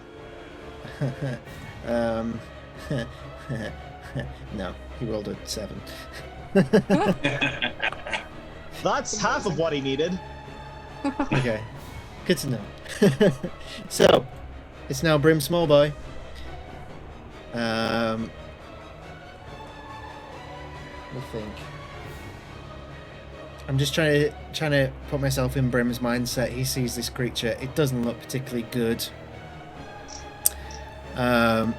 No, he rolled a 7. That's half of what he needed. Okay, good to know. So, it's now Brim Smallboy. I think I'm just trying to put myself in Brim's mindset. He sees this creature. It doesn't look particularly good. And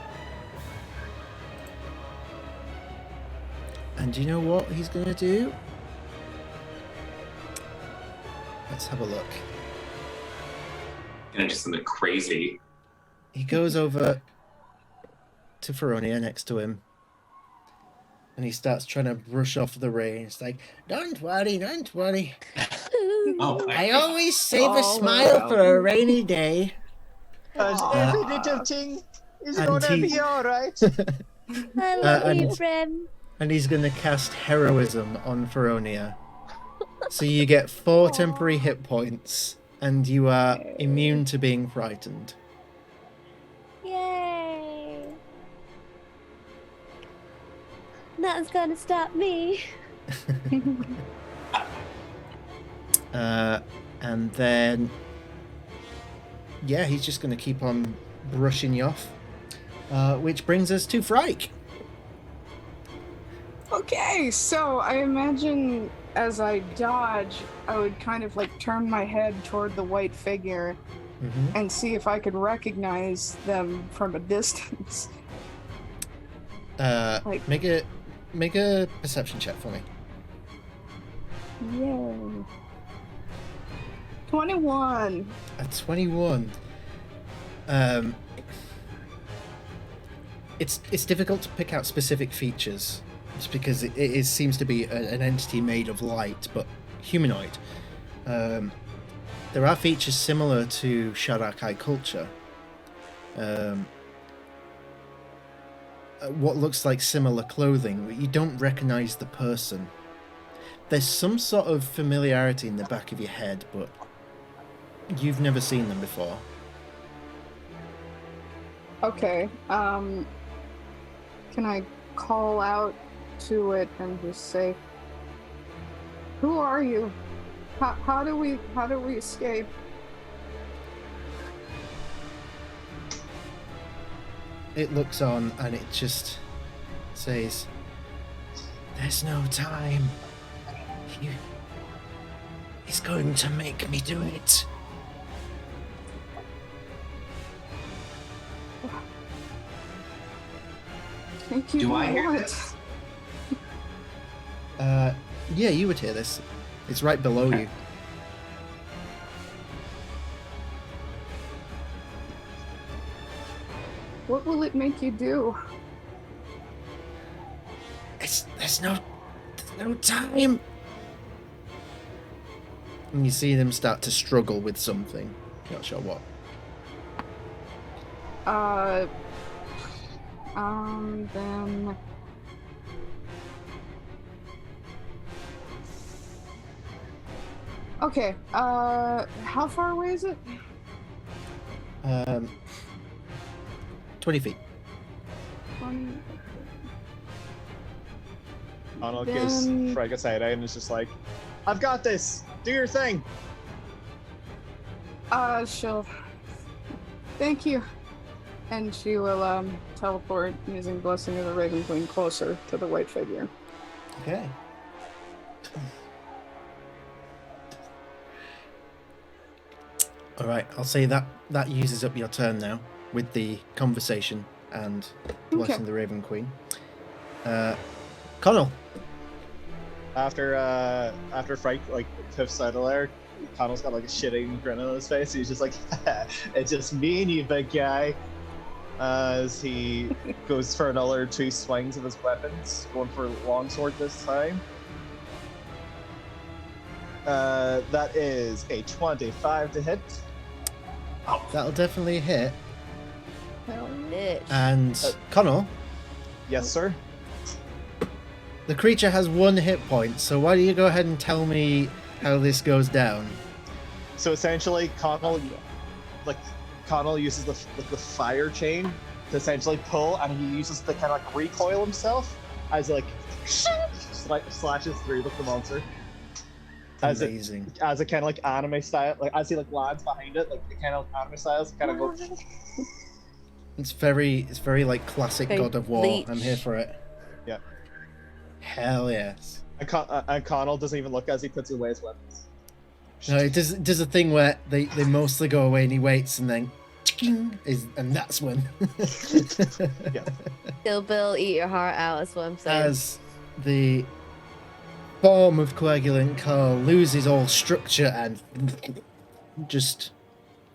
you know what he's gonna do? Let's have a look. Gonna do something crazy. He goes over to Rhódania next to him, and he starts trying to brush off the rain. It's like, don't worry, don't worry. Oh, I always save a smile for a rainy day. Every little thing is and gonna he- be alright. I love you, and- Brim. And he's going to cast Heroism on Rhódania. So you get 4 temporary hit points, and you are immune to being frightened. Yay! Nothing's gonna stop me. And then, yeah, he's just going to keep on brushing you off. Which brings us to Frike. Okay, so I imagine as I dodge, I would kind of like turn my head toward the white figure Mm-hmm. and see if I could recognize them from a distance. Like- Make a perception check for me. Yay. 21. At 21. It's difficult to pick out specific features, just because it seems to be an entity made of light, but humanoid. There are features similar to Sharakai culture. What looks like similar clothing, but you don't recognize the person. There's some sort of familiarity in the back of your head, but you've never seen them before. Okay, can I call out to it and just say, "Who are you? How do we escape?" It looks on and it just says, "There's no time. He's going to make me do it." Thank you. Do I for hear what? this? Yeah, you would hear this. It's right below you. What will it make you do? There's no time. And you see them start to struggle with something. Not sure what. Then... Okay, how far away is it? 20 feet. 20... Arnold gives Then- Frag a side eye and is just like, I've got this! Do your thing! She'll... Thank you. And she will, teleport using Blessing of the Raven Queen closer to the white figure. Okay. Alright, I'll say that uses up your turn now with the conversation and Blessing Okay. the Raven Queen. Connell. After Frank like tips out of there, Connell's got like a shitting grin on his face. He's just like, it's just me and you, big guy. as he goes for another 2 swings of his weapons, going for longsword this time. That is a 25 to hit. That'll definitely hit. Bitch. And Connell, Yes, sir. the creature has 1 hit point, so why don't you go ahead and tell me how this goes down? So essentially, Connell uses the fire chain to essentially pull, and he uses to kind of like recoil himself as he slashes through with the monster. Amazing. As a kind of like anime style, like as he like lands behind it, like the kind of anime styles kind of go. It's very like classic Very God of War. Bleach. I'm here for it. Yeah. Hell yes. And Connell doesn't even look as he puts away his weapons. No, it does a thing where they mostly go away and he waits and then and that's when Yeah. Still, Bill, eat your heart out, is what I'm saying. as the form of Coagulant Carl loses all structure and just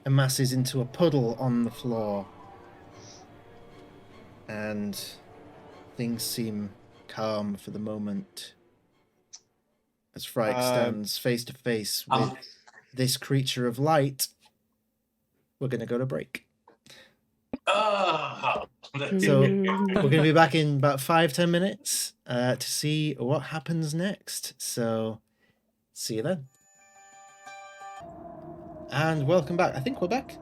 amasses into a puddle on the floor. And things seem calm for the moment. As Frike stands face to face with this creature of light, we're going to go to break. Oh. So we're going to be back in about 5-10 minutes to see what happens next. So see you then. And welcome back. I think we're back.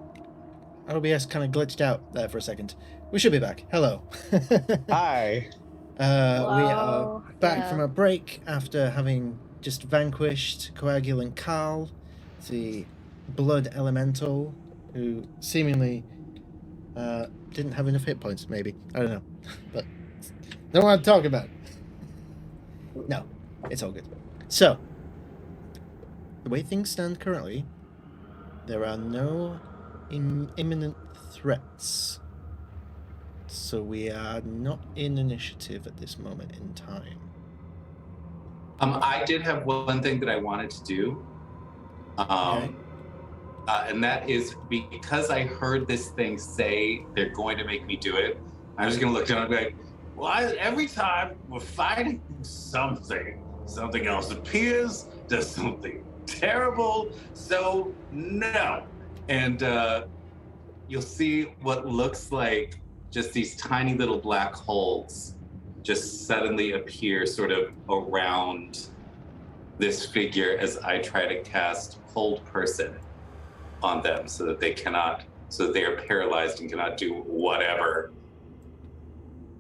OBS kind of glitched out there for a second. We should be back. Hello. Hi. We are Hello. back from a break after having just vanquished Coagulant Carl, the blood elemental, who seemingly didn't have enough hit points, maybe. I don't know. But don't want to talk about it. No, it's all good. So, the way things stand currently, there are no imminent threats. So we are not in initiative at this moment in time. I did have one thing that I wanted to do. Okay. And that is because I heard this thing say they're going to make me do it. I'm just going to look down and be like, well, every time we're fighting something else appears, does something terrible. So no. And you'll see what looks like just these tiny little black holes just suddenly appear sort of around this figure as I try to cast Hold Person on them so that they are paralyzed and cannot do whatever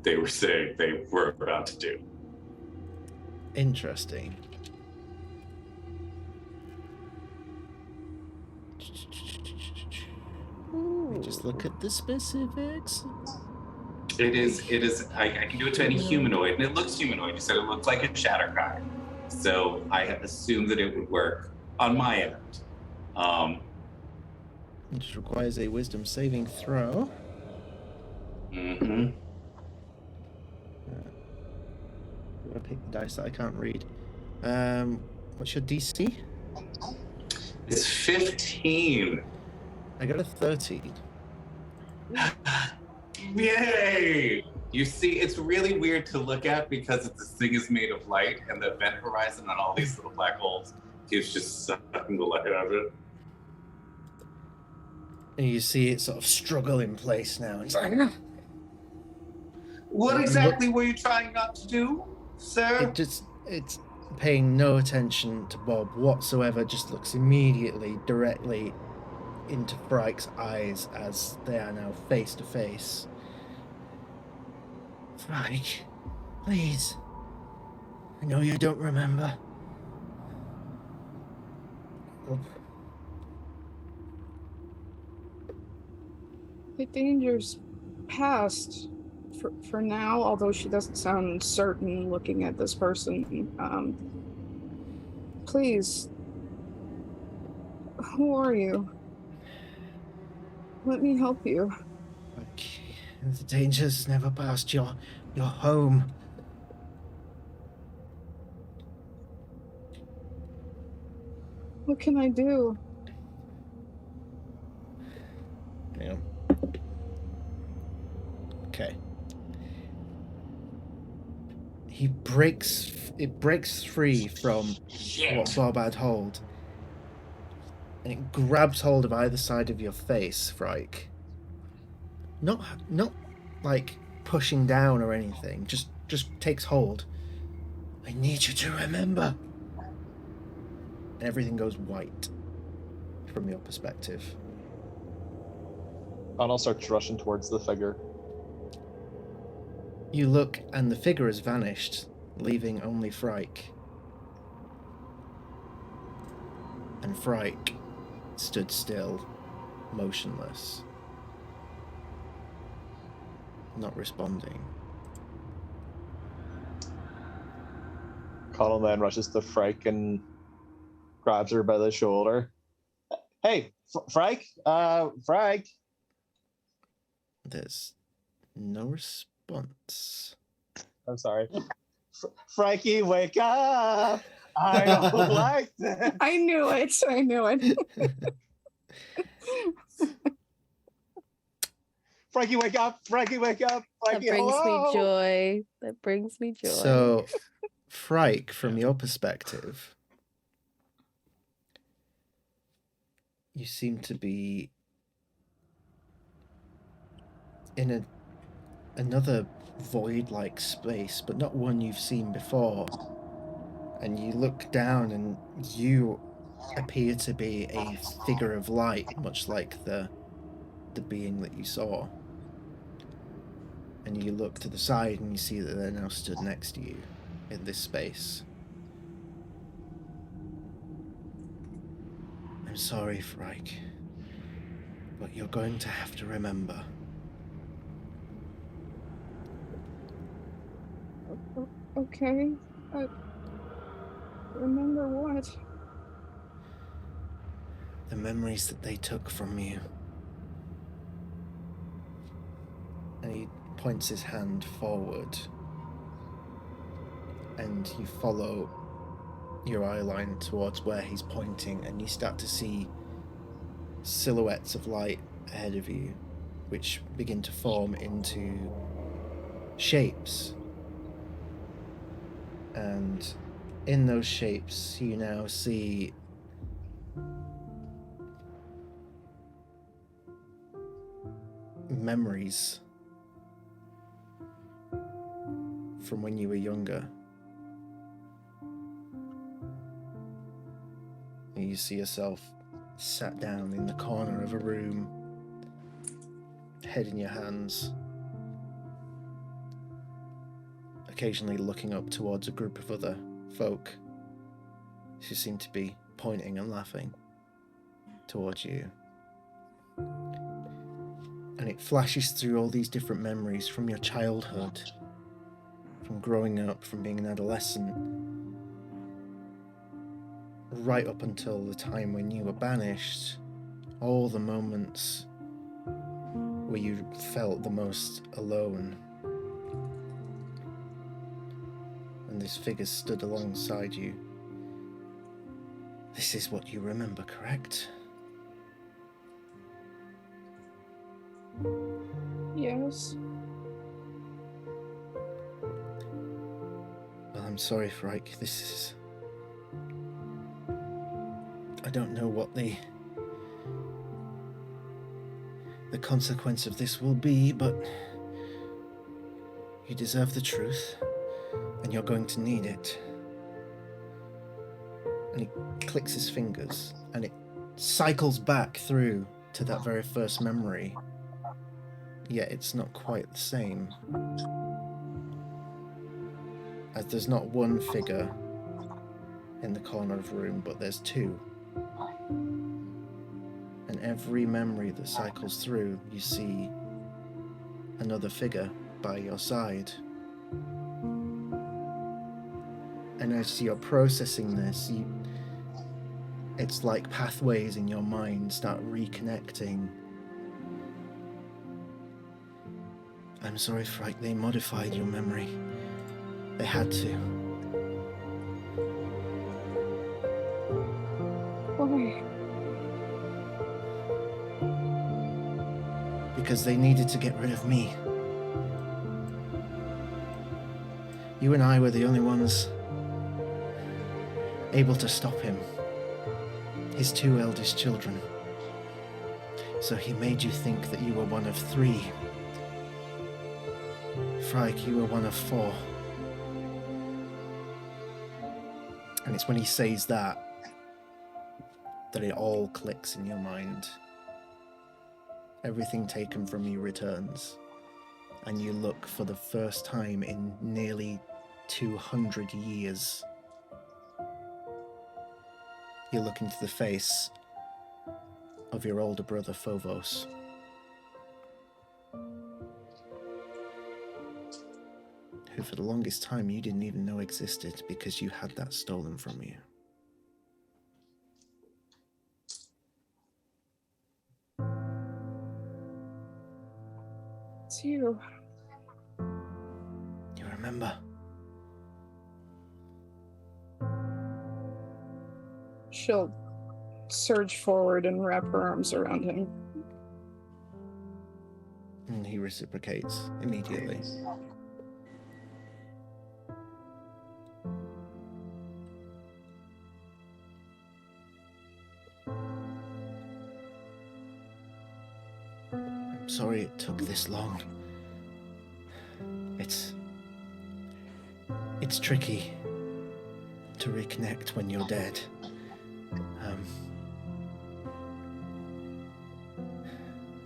they were saying they were about to do. Interesting. Let me just look at the specifics. It is, I can do it to any humanoid, and it looks humanoid. You said it looks like a Shattercry. So I assumed that it would work on my end. It just requires a wisdom saving throw. Mm-hmm. I'm gonna pick the dice that I can't read. What's your DC? It's 15. I got a 13. Yay! You see, it's really weird to look at because this thing is made of light, and the event horizon on all these little black holes keeps just sucking the light out of it. And you see it sort of struggle in place now. It's like, What exactly were you trying not to do, sir? it's paying no attention to Bob whatsoever, just looks immediately directly into Frike's eyes as they are now face to face. Frike, please. I know you don't remember. The danger's past for now, although she doesn't sound certain looking at this person. Please. Who are you? Let me help you. Okay. The danger's never past your home. What can I do? Yeah. it breaks free from what Bob had hold, and it grabs hold of either side of your face, Frike. Not like pushing down or anything, just takes hold. I need you to remember. And everything goes white from your perspective. Connell starts rushing towards the figure. You look, and the figure has vanished, leaving only Frike. And Frike stood still, motionless, not responding. Connell then rushes to Frike and grabs her by the shoulder. Hey, Frike! Frike! There's no response. I'm sorry. Frankie, wake up! I don't like this! I knew it. Frankie, wake up! Frankie, wake up! Frankie, That brings hello! me joy. That brings me joy. So, Frike, from your perspective, you seem to be in another void-like space, but not one you've seen before. And you look down, and you appear to be a figure of light, much like the being that you saw. And you look to the side, and you see that they're now stood next to you in this space. I'm sorry, Frike, but you're going to have to remember. Okay. Remember what? The memories that they took from you. And he points his hand forward, and you follow your eye line towards where he's pointing, and you start to see silhouettes of light ahead of you, which begin to form into shapes. And in those shapes, you now see memories from when you were younger. And you see yourself sat down in the corner of a room, head in your hands, occasionally looking up towards a group of other folk who seem to be pointing and laughing towards you. And it flashes through all these different memories from your childhood, from growing up, from being an adolescent, right up until the time when you were banished, all the moments where you felt the most alone. And this figure stood alongside you. This is what you remember, correct? Yes. Well, I'm sorry, Frike. This is... I don't know what the consequence of this will be, but you deserve the truth, and you're going to need it. And he clicks his fingers, and it cycles back through to that very first memory, yet it's not quite the same. As there's not one figure in the corner of the room, but there's two. And every memory that cycles through, you see another figure by your side. And as you're processing this, it's like pathways in your mind start reconnecting. I'm sorry, Frike, they modified your memory. They had to. Why? Because they needed to get rid of me. You and I were the only ones able to stop him. His 2 eldest children. So he made you think that you were one of 3. Frike, you were one of 4. And it's when he says that it all clicks in your mind. Everything taken from you returns, and you look for the first time in nearly 200 years. You look into the face of your older brother, Phobos. Who for the longest time you didn't even know existed because you had that stolen from you. It's you. You remember? She'll surge forward and wrap her arms around him. And he reciprocates immediately. I'm sorry it took this long. It's tricky to reconnect when you're dead.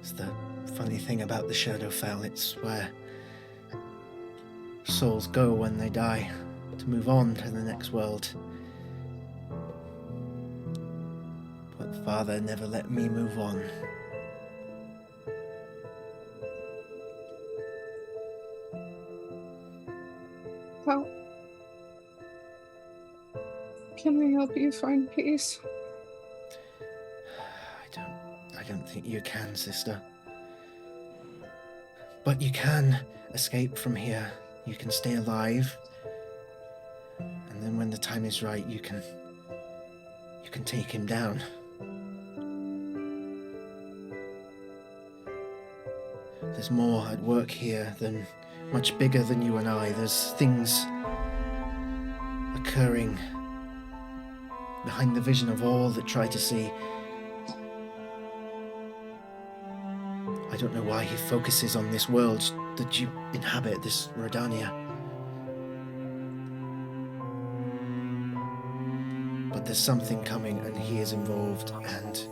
It's the funny thing about the Shadowfell. It's where souls go when they die to move on to the next world. But Father never let me move on. How can we help you find peace? I don't think you can, sister. But you can escape from here. You can stay alive. And then when the time is right, you can take him down. There's more at work here than much bigger than you and I. There's things occurring behind the vision of all that try to see. I don't know why he focuses on this world that you inhabit, this Rhódania. But there's something coming and he is involved, and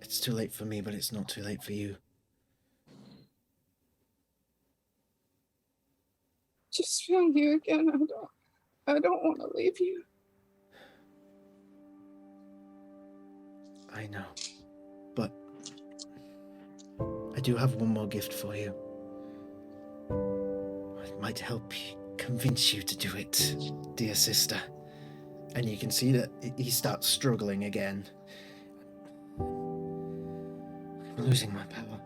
it's too late for me, but it's not too late for you. Just found you again. I don't want to leave you. I know, but I do have one more gift for you. It might help convince you to do it, dear sister. And you can see that he starts struggling again. I'm losing my power.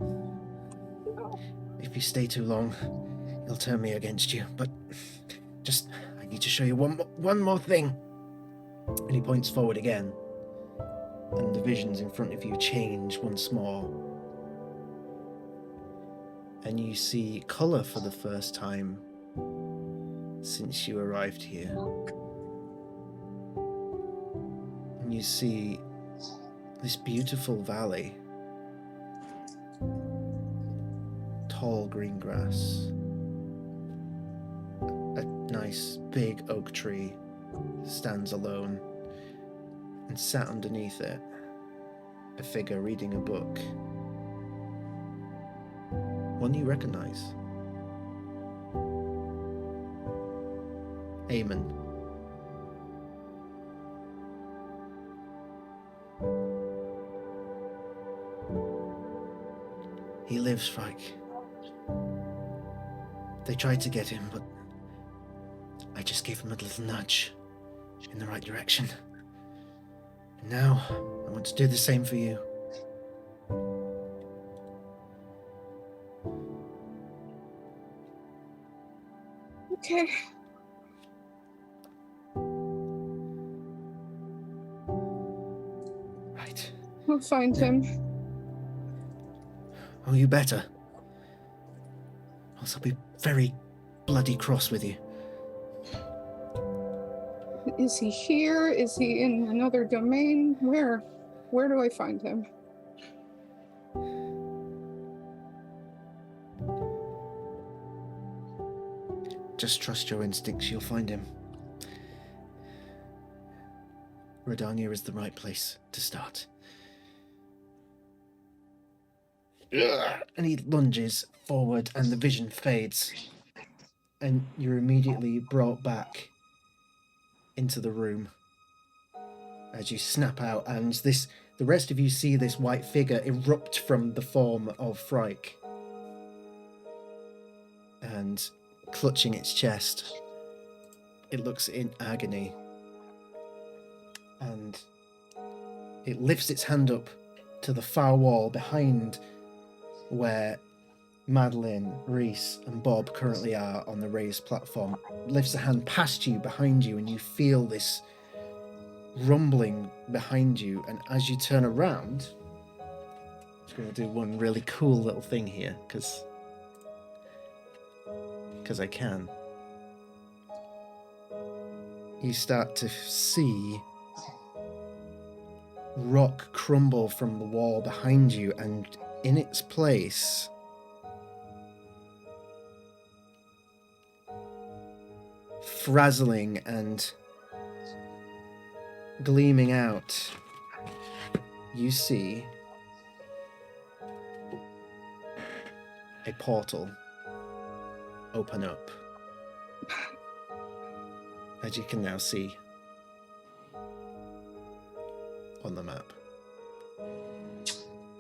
No. If you stay too long, he'll turn me against you. But I need to show you one more thing. And he points forward again. And the visions in front of you change once more. And you see colour for the first time since you arrived here. And you see this beautiful valley. Tall green grass. A nice big oak tree stands alone. And sat underneath it, a figure reading a book. One you recognize. Eamon. He lives, Frike. They tried to get him, but I just gave him a little nudge in the right direction. And now, I want to do the same for you. Okay. Right. We'll find him. Oh, you better. else I'll be very bloody cross with you. Is he here? Is he in another domain? Where do I find him? Just trust your instincts, you'll find him. Rhódania is the right place to start. And he lunges forward and the vision fades. And you're immediately brought back into the room as you snap out, and the rest of you see this white figure erupt from the form of Frike. And clutching its chest, it looks in agony. And it lifts its hand up to the far wall behind where Madeline, Reese, and Bob currently are on the raised platform. Lifts a hand past you, behind you, and you feel this rumbling behind you. And as you turn around, I'm just going to do one really cool little thing here, because I can. You start to see rock crumble from the wall behind you, and in its place, frazzling and gleaming out, you see a portal open up, as you can now see on the map.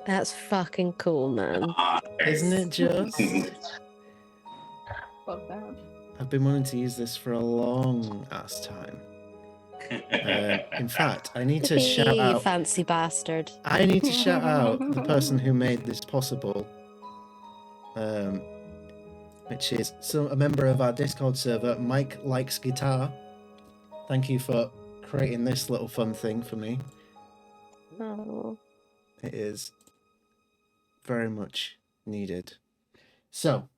That's fucking cool, man. Isn't it just? Love that. I've been wanting to use this for a long ass time. In fact, I need to shout You out. fancy bastard. I need to shout out the person who made this possible, which is a member of our Discord server, Mike Likes Guitar. Thank you for creating this little fun thing for me. Oh. It is very much needed. So,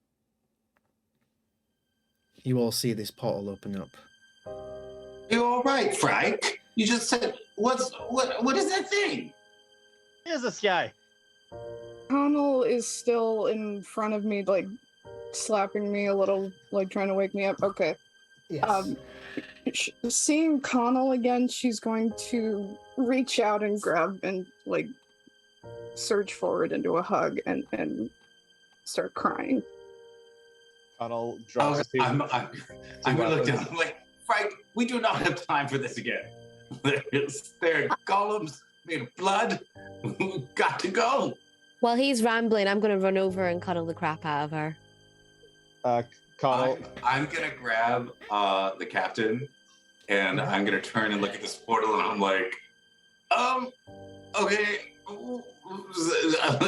you all see this portal open up. You all right, Frank? You just said, what is that thing? Who is this guy? Connell is still in front of me, like slapping me a little, like trying to wake me up. Okay. Yes. Seeing Connell again, she's going to reach out and grab and like surge forward into a hug and start crying. Connell drops his I'm gonna look down. I'm like, Frank, we do not have time for this again. There are golems made of blood. We've got to go. While he's rambling, I'm going to run over and cuddle the crap out of her. Connell. I'm gonna grab the captain, and I'm gonna turn and look at this portal, and I'm like, okay,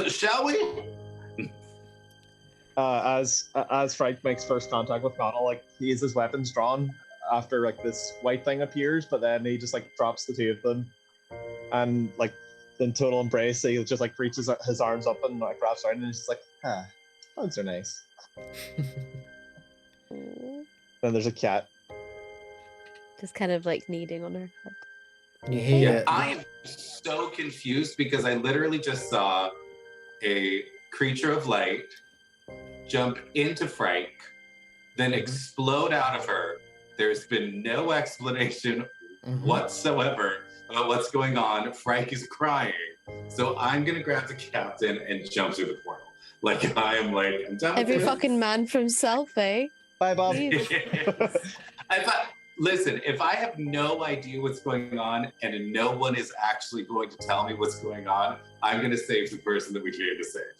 shall we? As Frank makes first contact with Connell, like he has his weapons drawn after like this white thing appears, but then he just like drops the two of them, and like in total embrace, he just like reaches his arms up and like wraps around, and he's just like, hugs are nice. Then there's a cat. Just kind of like kneading on her head. You hear Yeah, I am so confused because I literally just saw a creature of light jump into Frank, then explode out of her. There's been no explanation whatsoever about what's going on. Frank is crying. So I'm going to grab the captain and jump through the portal. Like, I'm done Every with fucking man for himself, eh? Bye, Bob. this. I thought, listen, if I have no idea what's going on and no one is actually going to tell me what's going on, I'm going to save the person that we came to save.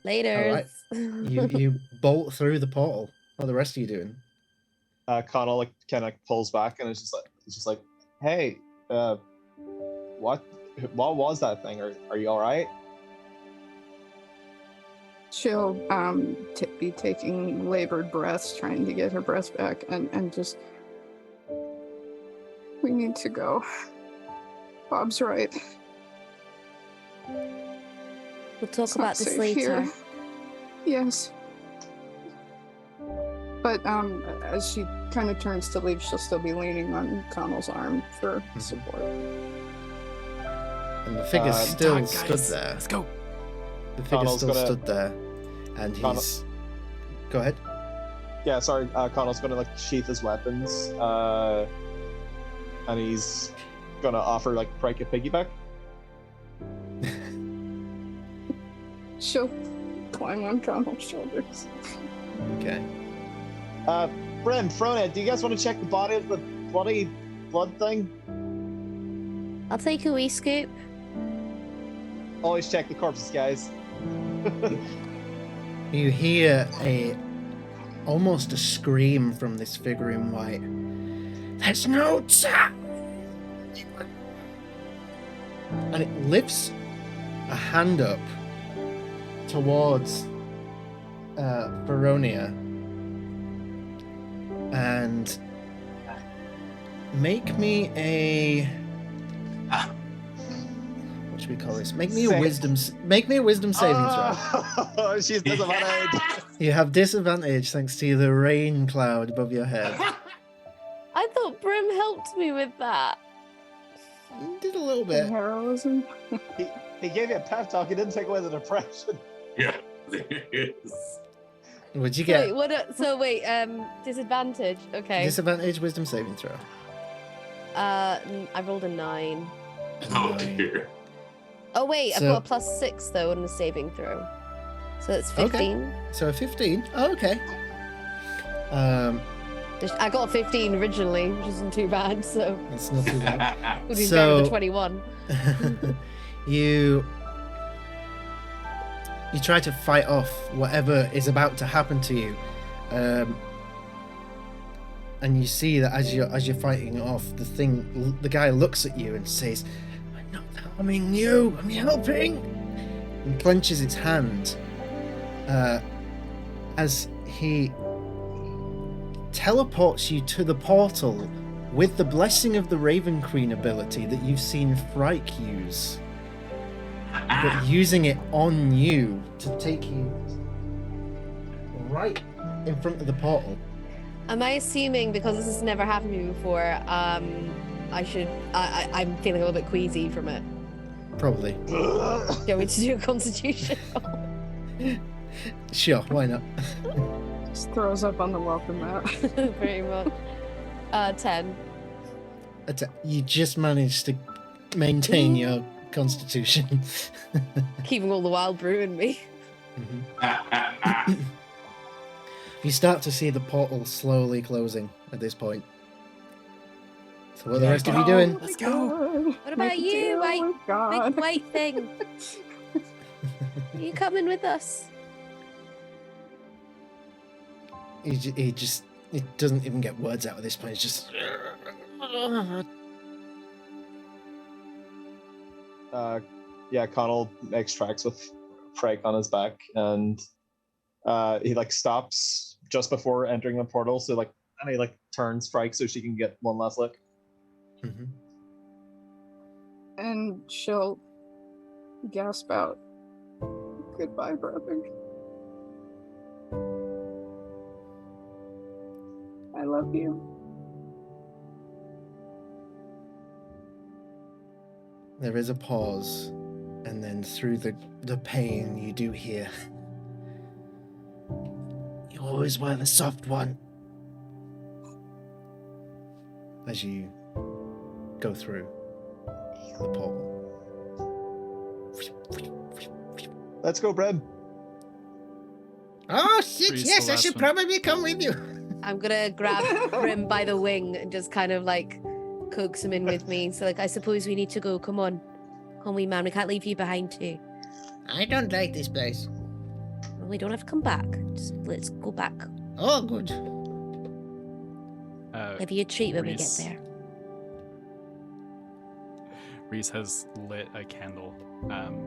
Later. Right. You bolt through the portal. What are the rest of you doing? Connell like kind of pulls back and it's just like, hey, what was that thing? Are you all right? She'll be taking labored breaths, trying to get her breath back, and just, we need to go. Bob's right. We'll talk It's not about this safe later. here. Yes. But as she kind of turns to leave, she'll still be leaning on Connell's arm for support. And the figure still Talk, stood guys. there. Let's go. The figure Connell's still gonna- stood there, and he's. Go ahead. Yeah, sorry. Connell's gonna like sheath his weapons, and he's gonna offer like Pryke a piggyback. She'll climb on Connell's shoulders. Okay. Brim, Frona, do you guys want to check the body of the bloody blood thing? I'll take a wee scoop. Always check the corpses, guys. You hear almost a scream from this figure in white. There's no time. And it lifts a hand up towards Rhódania and make me a what should we call this? Make me a wisdom saving throw. Oh, she's disadvantaged. You have disadvantage thanks to the rain cloud above your head. I thought Brim helped me with that. You did a little bit. Heroism. He gave you a pep talk. He didn't take away the depression. Yeah, there is. What'd you get? Wait, disadvantage. Okay. Disadvantage wisdom saving throw. I rolled a 9. Oh dear. Oh wait, I've So- got a +6 though on the saving throw. So that's Okay. 15. So a 15. Oh, okay. I got a 15 originally, which isn't too bad, so That's not too bad. would be better So- than 21. you try to fight off whatever is about to happen to you, and you see that as you're fighting it off, the guy looks at you and says, "I'm not harming you. I'm helping," and clenches its hand as he teleports you to the portal with the blessing of the Raven Queen ability that you've seen Frike use. But using it on you to take you right in front of the portal. Am I assuming because this has never happened to me before, I'm feeling a little bit queasy from it. Probably. Do you want me to do a constitution roll? Sure, why not? Just throws up on the welcome mat. Pretty much. 10. You just managed to maintain your constitution. Keeping all the wild brew in me. You start to see the portal slowly closing at this point. So what are the rest of you doing? Let's go. What about you, big white thing? Are you coming with us? He doesn't even get words out at this point. It's just... Yeah, Connell makes tracks with Pryke on his back, and he like stops just before entering the portal. So and he turns Pryke so she can get one last look. Mhm. And she'll gasp out, "Goodbye, brother. I love you." There is a pause, and then through the pain you do hear, "You always were the soft one," as you go through the portal. Let's go, Brim. Oh shit, Freeze yes, the I last should one. probably come with you. I'm gonna grab Brim by the wing and just kind of coax him in with me. So I suppose we need to go. Come on, wee man. We can't leave you behind too. I don't like this place. Well, we don't have to come back. Just let's go back. Oh, good. Give you a treat when we get Reese. there. Reese has lit a candle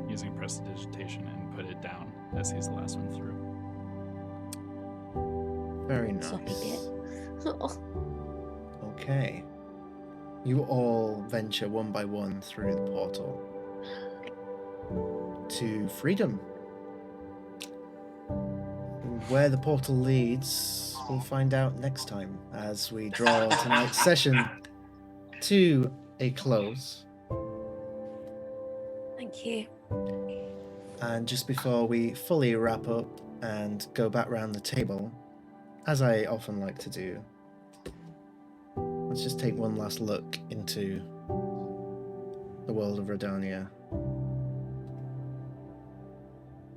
using prestidigitation and put it down as he's the last one through. Very nice. Soppy bit. Oh, Okay. You all venture one by one through the portal to freedom. where the portal leads, we'll find out next time as we draw tonight's session to a close. Thank you. And just before we fully wrap up and go back round the table, as I often like to do, let's just take one last look into the world of Rhódania.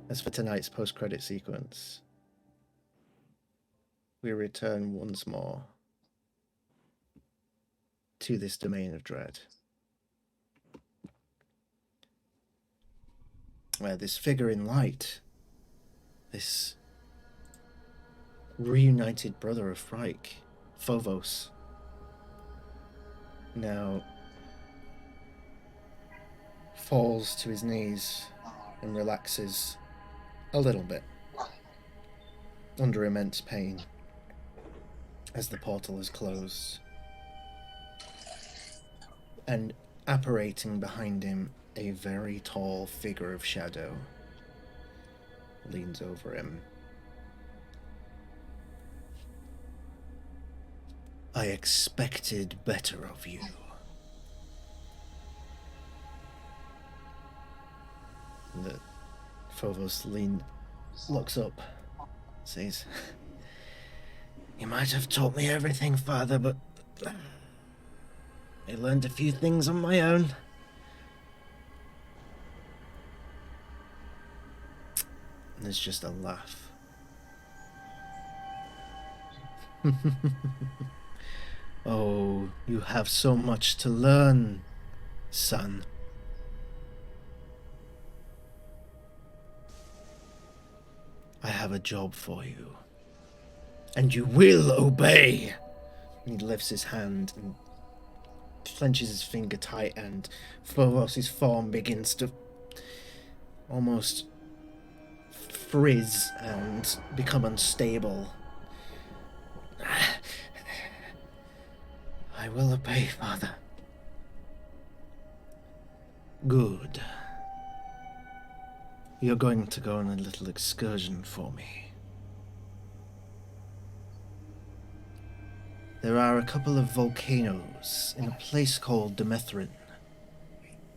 As for tonight's post-credit sequence, we return once more to this domain of dread, where this figure in light, this reunited brother of Frike, Phobos, now falls to his knees and relaxes a little bit under immense pain as the portal is closed, and apparating behind him a very tall figure of shadow leans over him. I expected better of you. The Phobos looks up, says, "You might have taught me everything, Father, but I learned a few things on my own." And there's just a laugh. "Oh, you have so much to learn, son. I have a job for you, and you will obey." He lifts his hand and clenches his finger tight, and Phobos' form begins to almost frizz and become unstable. "I will obey, Father." "Good. You're going to go on a little excursion for me. There are a couple of volcanoes in a place called Demethrin,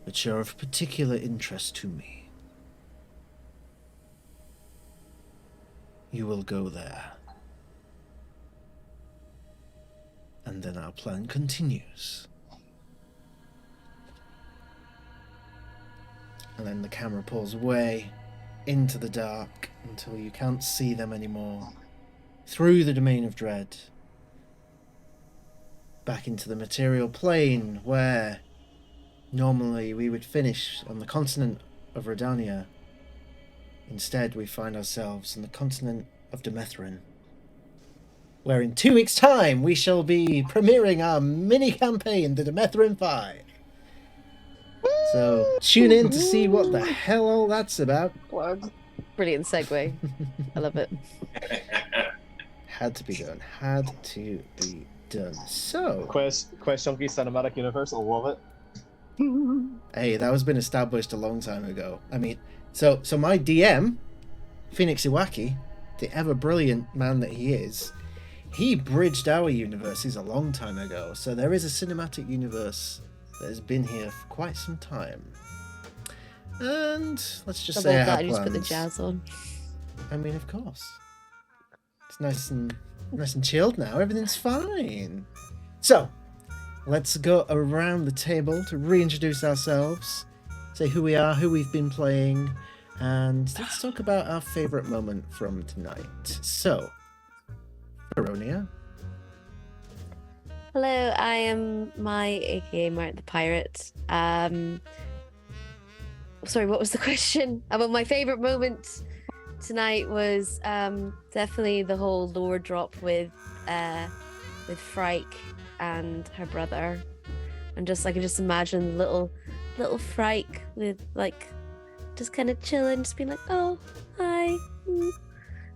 which are of particular interest to me. You will go there. And then our plan continues." And then the camera pulls away into the dark until you can't see them anymore. Through the domain of dread. Back into the material plane where normally we would finish on the continent of Rhódania. Instead, we find ourselves on the continent of Demethrin, where in 2 weeks' time we shall be premiering our mini-campaign, the Demethrin 5. So tune in to see what the hell all that's about. Plug. Brilliant segue. I love it. Had to be done. Had to be done. So, QuestJunkies Cinematic Universe, I love it. hey, that was been established a long time ago. I mean, so my DM, Phoenix Iwaki, the ever brilliant man that he is, he bridged our universes a long time ago. So there is a cinematic universe that has been here for quite some time. And let's just say I have just put the plans. jazz on. I mean, of course. It's nice and chilled now. Everything's fine. So, let's go around the table to reintroduce ourselves, say who we are, who we've been playing, and let's talk about our favourite moment from tonight. So, Rhódania. Hello, I am aka Mark the Pirate. Sorry, what was the question? Well, my favourite moment tonight was definitely the whole lore drop with Frike and her brother, and I can just imagine little Frike with like just kind of chilling, just being like, "Oh, hi,"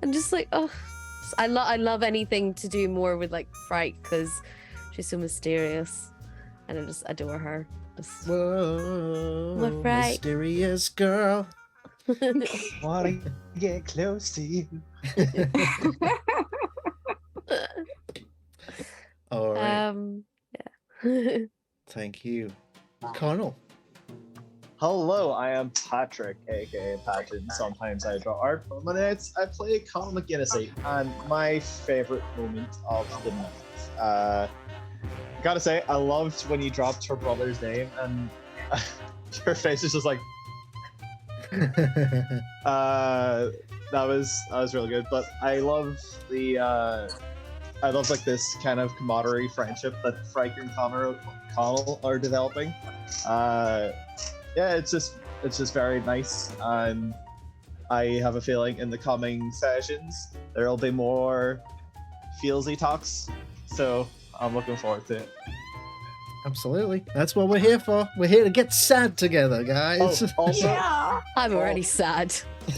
and just like, oh, I love anything to do more with like Frike because she's so mysterious, and I just adore her. Whoa, What, right? mysterious girl. Wanna get close to you. All right. Yeah. Thank you. Connell. Hello, I am Patrick, aka Patton. Sometimes I draw art, but when I play Colin McGinnis, and my favorite moment of the night. Gotta say, I loved when you dropped her brother's name, and your face is just like. That was really good. But I love like this kind of camaraderie friendship that Frank and Connell are developing. Yeah, it's just very nice, and I have a feeling in the coming sessions there'll be more feelsy talks. So I'm looking forward to it. Absolutely. That's what we're here for. We're here to get sad together, guys. Oh, also, Yeah. I'm already sad.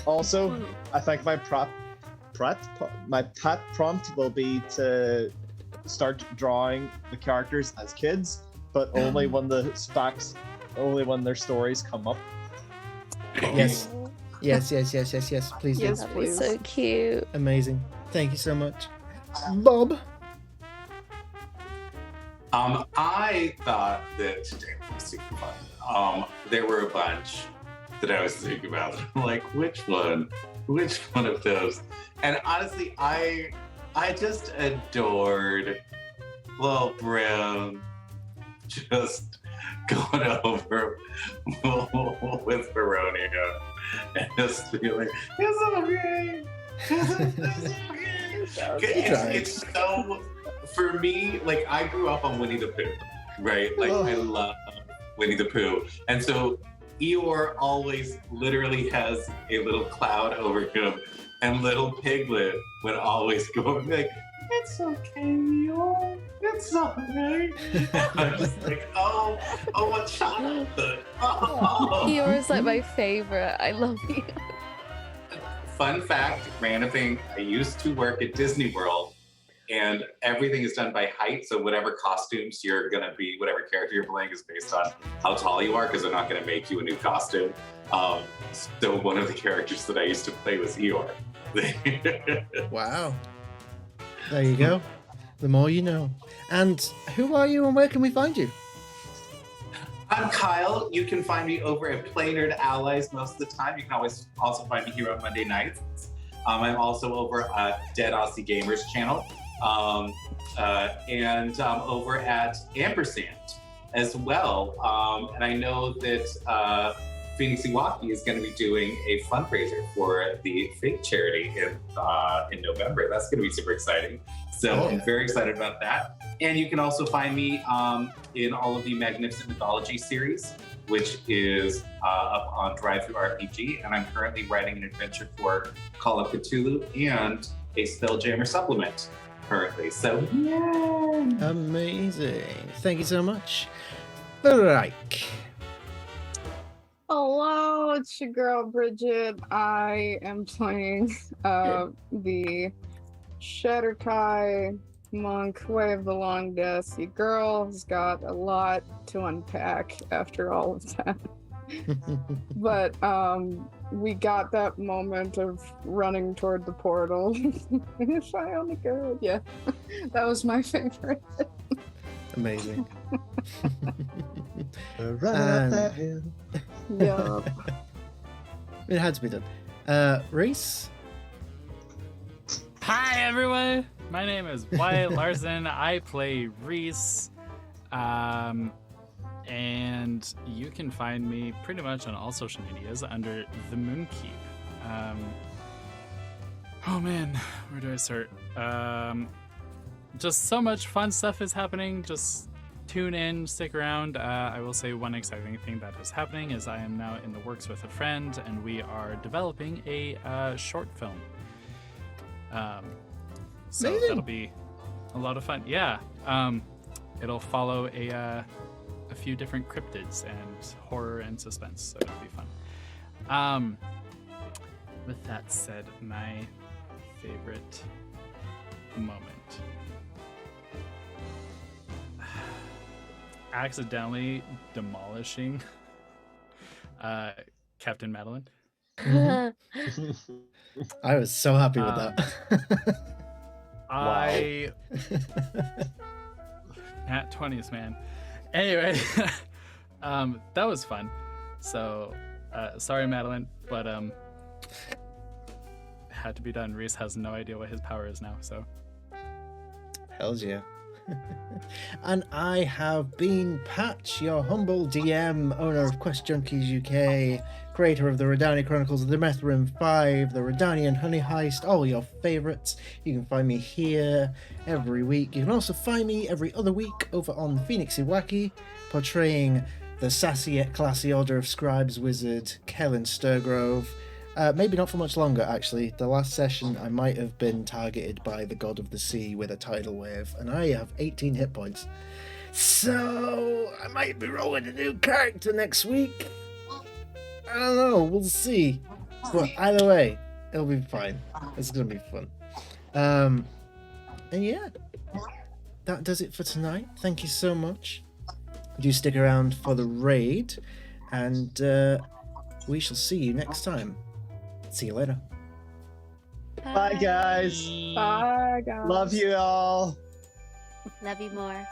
also, I think my pat prompt will be to start drawing the characters as kids, but only when when their stories come up. Yes. Yes. Please do. Yes. That'd be Please. so cute. Amazing. Thank you so much. Bob. I thought that today was super fun. There were a bunch that I was thinking about. Like, which one of those? And honestly, I just adored little Brim just going over with Rhódania and just feeling, it's okay. It's so, for me, like, I grew up on Winnie the Pooh, right? Like, I love Winnie the Pooh. And so Eeyore always literally has a little cloud over him, and little Piglet would always go like, it's okay, Eeyore. It's alright. I'm just like, oh, what childhood. Oh. Eeyore's like my favorite. I love you. Fun fact, random thing, I used to work at Disney World, and everything is done by height, so whatever costumes you're gonna be, whatever character you're playing is based on how tall you are, because they're not gonna make you a new costume. So one of the characters that I used to play was Eeyore. Wow. There you go. The more you know. And who are you and where can we find you? I'm Kyle. You can find me over at Play Nerd Allies most of the time. You can always also find me here on Monday nights. I'm also over at Dead Aussie Gamers channel. And over at Ampersand as well. And I know that Phoenix Iwaki is going to be doing a fundraiser for the Fake charity in November. That's going to be super exciting. So I'm very excited about that. And you can also find me in all of the Magnificent Mythology series, which is up on Drive Through RPG. And I'm currently writing an adventure for Call of Cthulhu and a Spelljammer supplement currently. So, yeah. Amazing. Thank you so much. Right. Hello, it's your girl Bridget. I am playing the Shatterkai monk, Way of the Long Death. The girl has got a lot to unpack after all of that. But we got that moment of running toward the portal. If I only could, yeah. That was my favorite. Amazing. Running up that hill. Yeah. It had to be done. Reese? Hi everyone, my name is Wyatt Larson. I play Reese, and you can find me pretty much on all social medias under the Moonkeep. Oh man, where do I start? Just so much fun stuff is happening. Just tune in, stick around. I will say one exciting thing that is happening is I am now in the works with a friend, and we are developing a short film. So Amazing. that'll be a lot of fun. Yeah. It'll follow a few different cryptids and horror and suspense, so it'll be fun. With that said, my favorite moment. Accidentally demolishing Captain Madeline. Mhm. I was so happy with Um, that. I Nat 20s, man. Anyway, that was fun. So, sorry, Madeline, but had to be done. Reese has no idea what his power is now, so. Hells yeah. And I have been Patch, your humble DM, owner of QuestJunkiesUK, creator of the Rhódania Chronicles, the Methrin 5, the Rhódanian Honey Heist, all your favourites. You can find me here every week. You can also find me every other week over on QuestJunkiesUK, portraying the sassy yet classy Order of Scribes wizard, Kellen Sturgrove. Maybe not for much longer, actually. The last session, I might have been targeted by the God of the Sea with a tidal wave, and I have 18 hit points. So, I might be rolling a new character next week. I don't know, we'll see. But either way, it'll be fine. It's gonna be fun. And yeah, that does it for tonight. Thank you so much. Do stick around for the raid, and we shall see you next time. See you later. Bye, guys. Bye, guys. Love you all. Love you more.